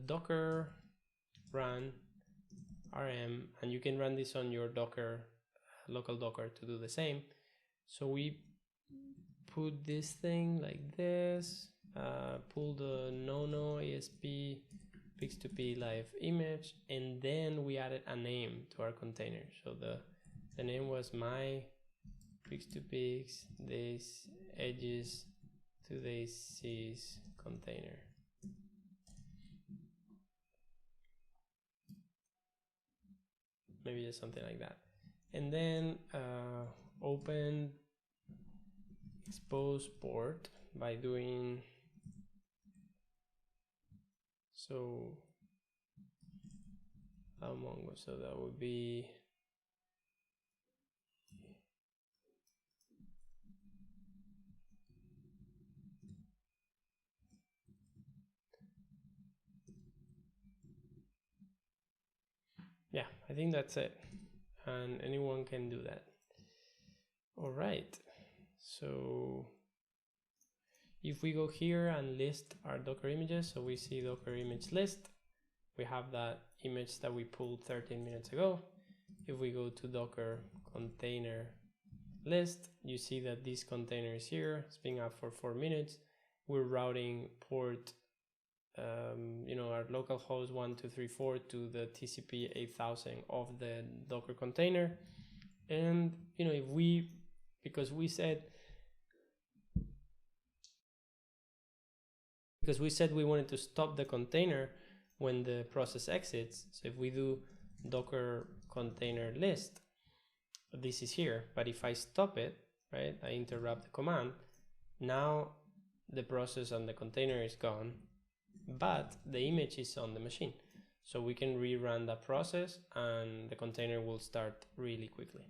Docker run rm, and you can run this on your Docker, local Docker, to do the same. So we put this thing like this, pull the nono asp Pix2P live image, and then we added a name to our container. So the name was my Pix2Pix this edges to this sys container. Maybe just something like that. And then open expose port by doing so that would be yeah, I think that's it, and anyone can do that. All right, so if we go here and list our Docker images, so we see Docker image list, we have that image that we pulled 13 minutes ago. If we go to Docker container list, you see that this container is here. It's been up for 4 minutes. We're routing port, our local host 1234 to the TCP 8000 of the Docker container. And because we said we wanted to stop the container when the process exits. So if we do Docker container list, this is here, but if I stop it, right, I interrupt the command, now the process and the container is gone, but the image is on the machine. So we can rerun that process and the container will start really quickly,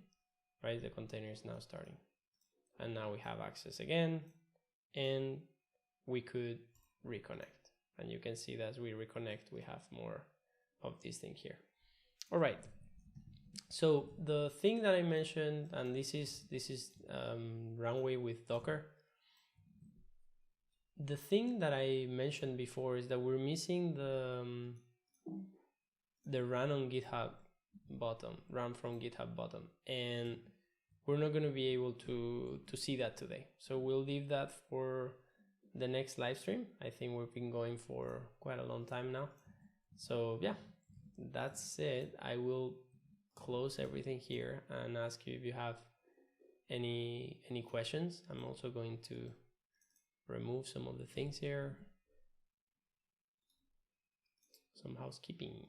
right? The container is now starting. And now we have access again, and we could reconnect. And you can see that as we reconnect, we have more of this thing here. All right. So the thing that I mentioned, and this is Runway with Docker. The thing that I mentioned before is that we're missing the run on GitHub button, run from GitHub button, and we're not going to be able to see that today. So we'll leave that for the next live stream. I think we've been going for quite a long time now. So yeah, that's it. I will close everything here and ask you if you have any questions. I'm also going to remove some of the things here. Some housekeeping.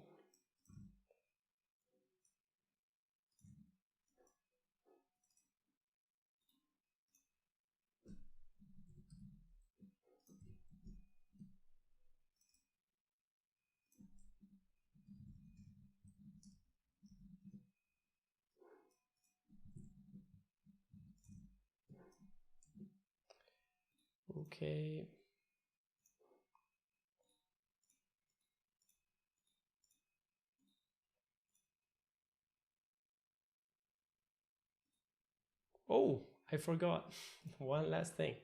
Okay. Oh, I forgot one last thing.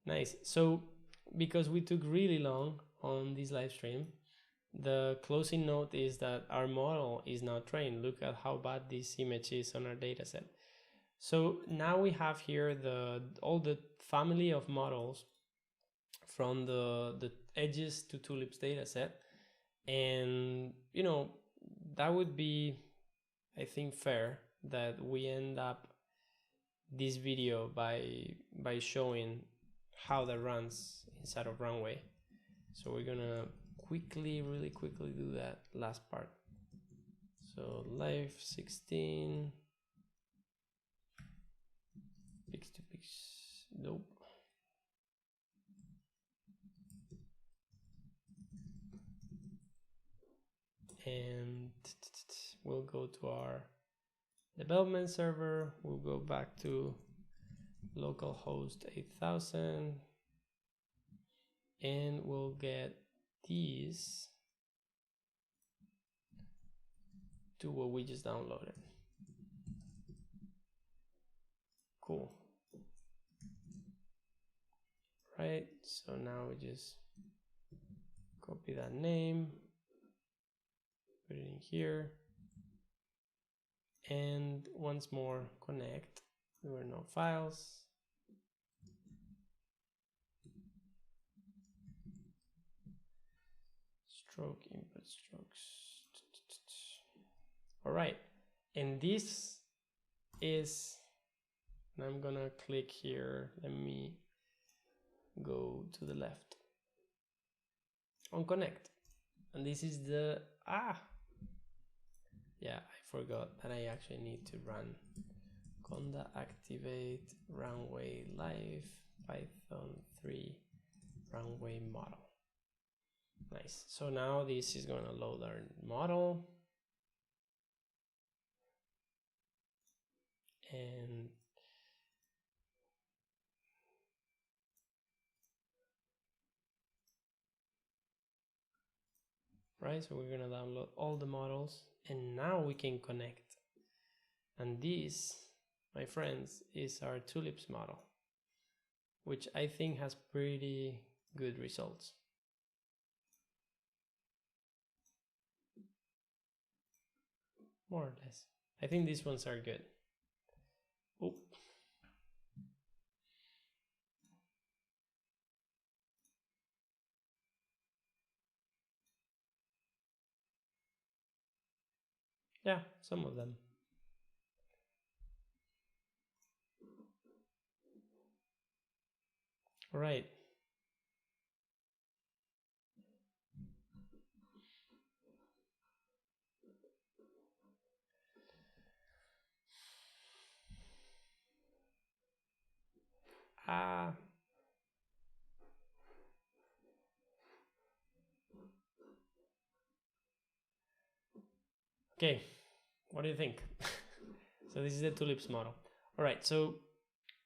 Nice. So because we took really long on this live stream, the closing note is that our model is now trained. Look at how bad this image is on our dataset. So now we have here all the family of models from the edges to tulips dataset, and that would be, I think, fair that we end up this video by showing how that runs inside of Runway. So we're gonna really quickly do that last part. So live 16 Pix2Pix, nope. And we'll go to our development server. We'll go back to localhost 8000 and we'll get these to what we just downloaded. Cool. Right, so now we just copy that name, put it in here, and once more connect. There were no files. Stroke input strokes. All right, and this is, and I'm gonna click here. Let me go to the left on connect, and this is the yeah, I forgot that I actually need to run conda activate runway live python 3 runway model. Nice. So now this is going to load our model, and right, so we're going to download all the models, and now we can connect. And this, my friends, is our tulips model. which I think has pretty good results. More or less. I think these ones are good. Oop. Yeah, some of them. All right. Okay, what do you think? So this is the tulips model. All right, so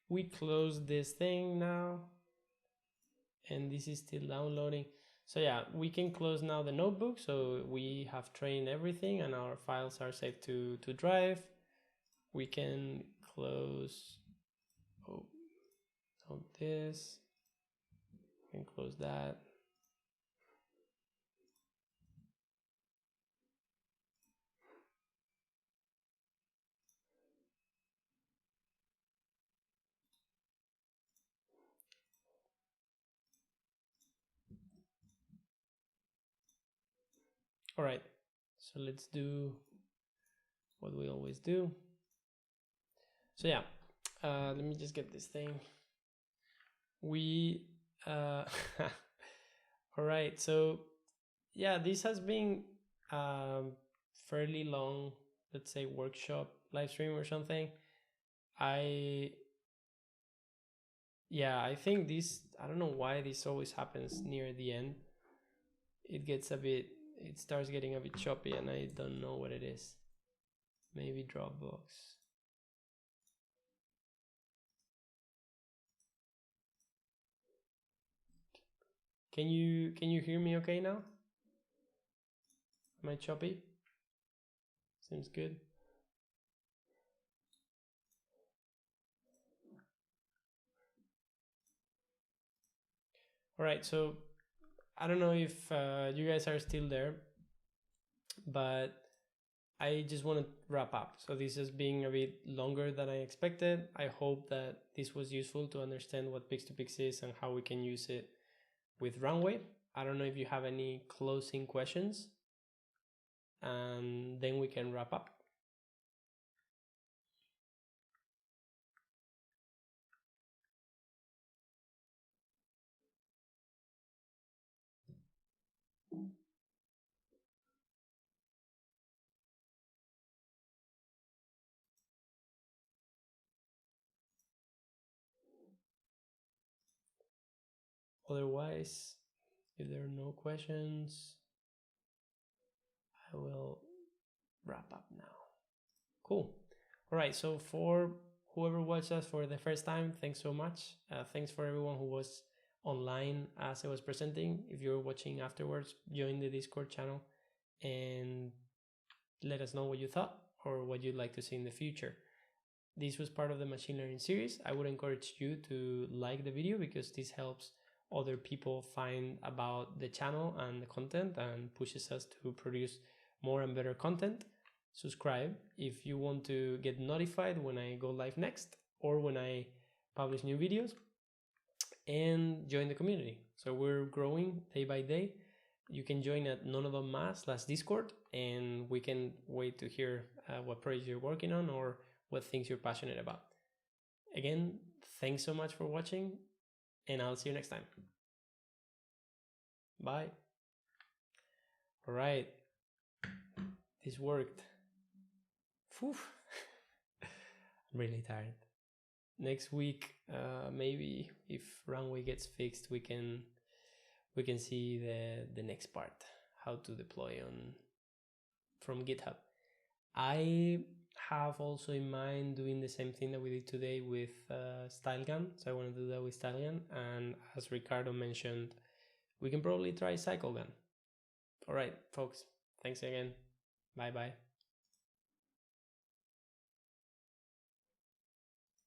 we close this thing now, and this is still downloading. So yeah, we can close now the notebook. So we have trained everything and our files are saved to Drive. We can close this, we can close that. All right, so let's do what we always do. So yeah, let me just get this thing. We all right, so yeah, this has been fairly long, let's say, workshop live stream or something. I think this, I don't know why this always happens near the end. It starts getting a bit choppy and I don't know what it is. Maybe Dropbox. Can you hear me okay now? Am I choppy? Seems good. All right, so I don't know if you guys are still there, but I just want to wrap up. So this is being a bit longer than I expected. I hope that this was useful to understand what Pix2Pix is and how we can use it with Runway. I don't know if you have any closing questions, and then we can wrap up. Otherwise, if there are no questions, I will wrap up now. Cool. All right, so for whoever watched us for the first time, thanks so much. Thanks for everyone who was online as I was presenting. If you're watching afterwards, join the Discord channel and let us know what you thought or what you'd like to see in the future. This was part of the machine learning series. I would encourage you to like the video because this helps other people find about the channel and the content and pushes us to produce more and better content. Subscribe if you want to get notified when I go live next or when I publish new videos, and join the community. So we're growing day by day. You can join at nonodonma/discord, and we can wait to hear what projects you're working on or what things you're passionate about. Again, thanks so much for watching, and I'll see you next time. Bye. All right, this worked. Phew. I'm really tired. Next week, maybe if Runway gets fixed, we can see the next part, how to deploy from GitHub. I have also in mind doing the same thing that we did today with StyleGun. So I want to do that with StyleGun, and as Ricardo mentioned, we can probably try CycleGun. All right, folks, thanks again. Bye bye.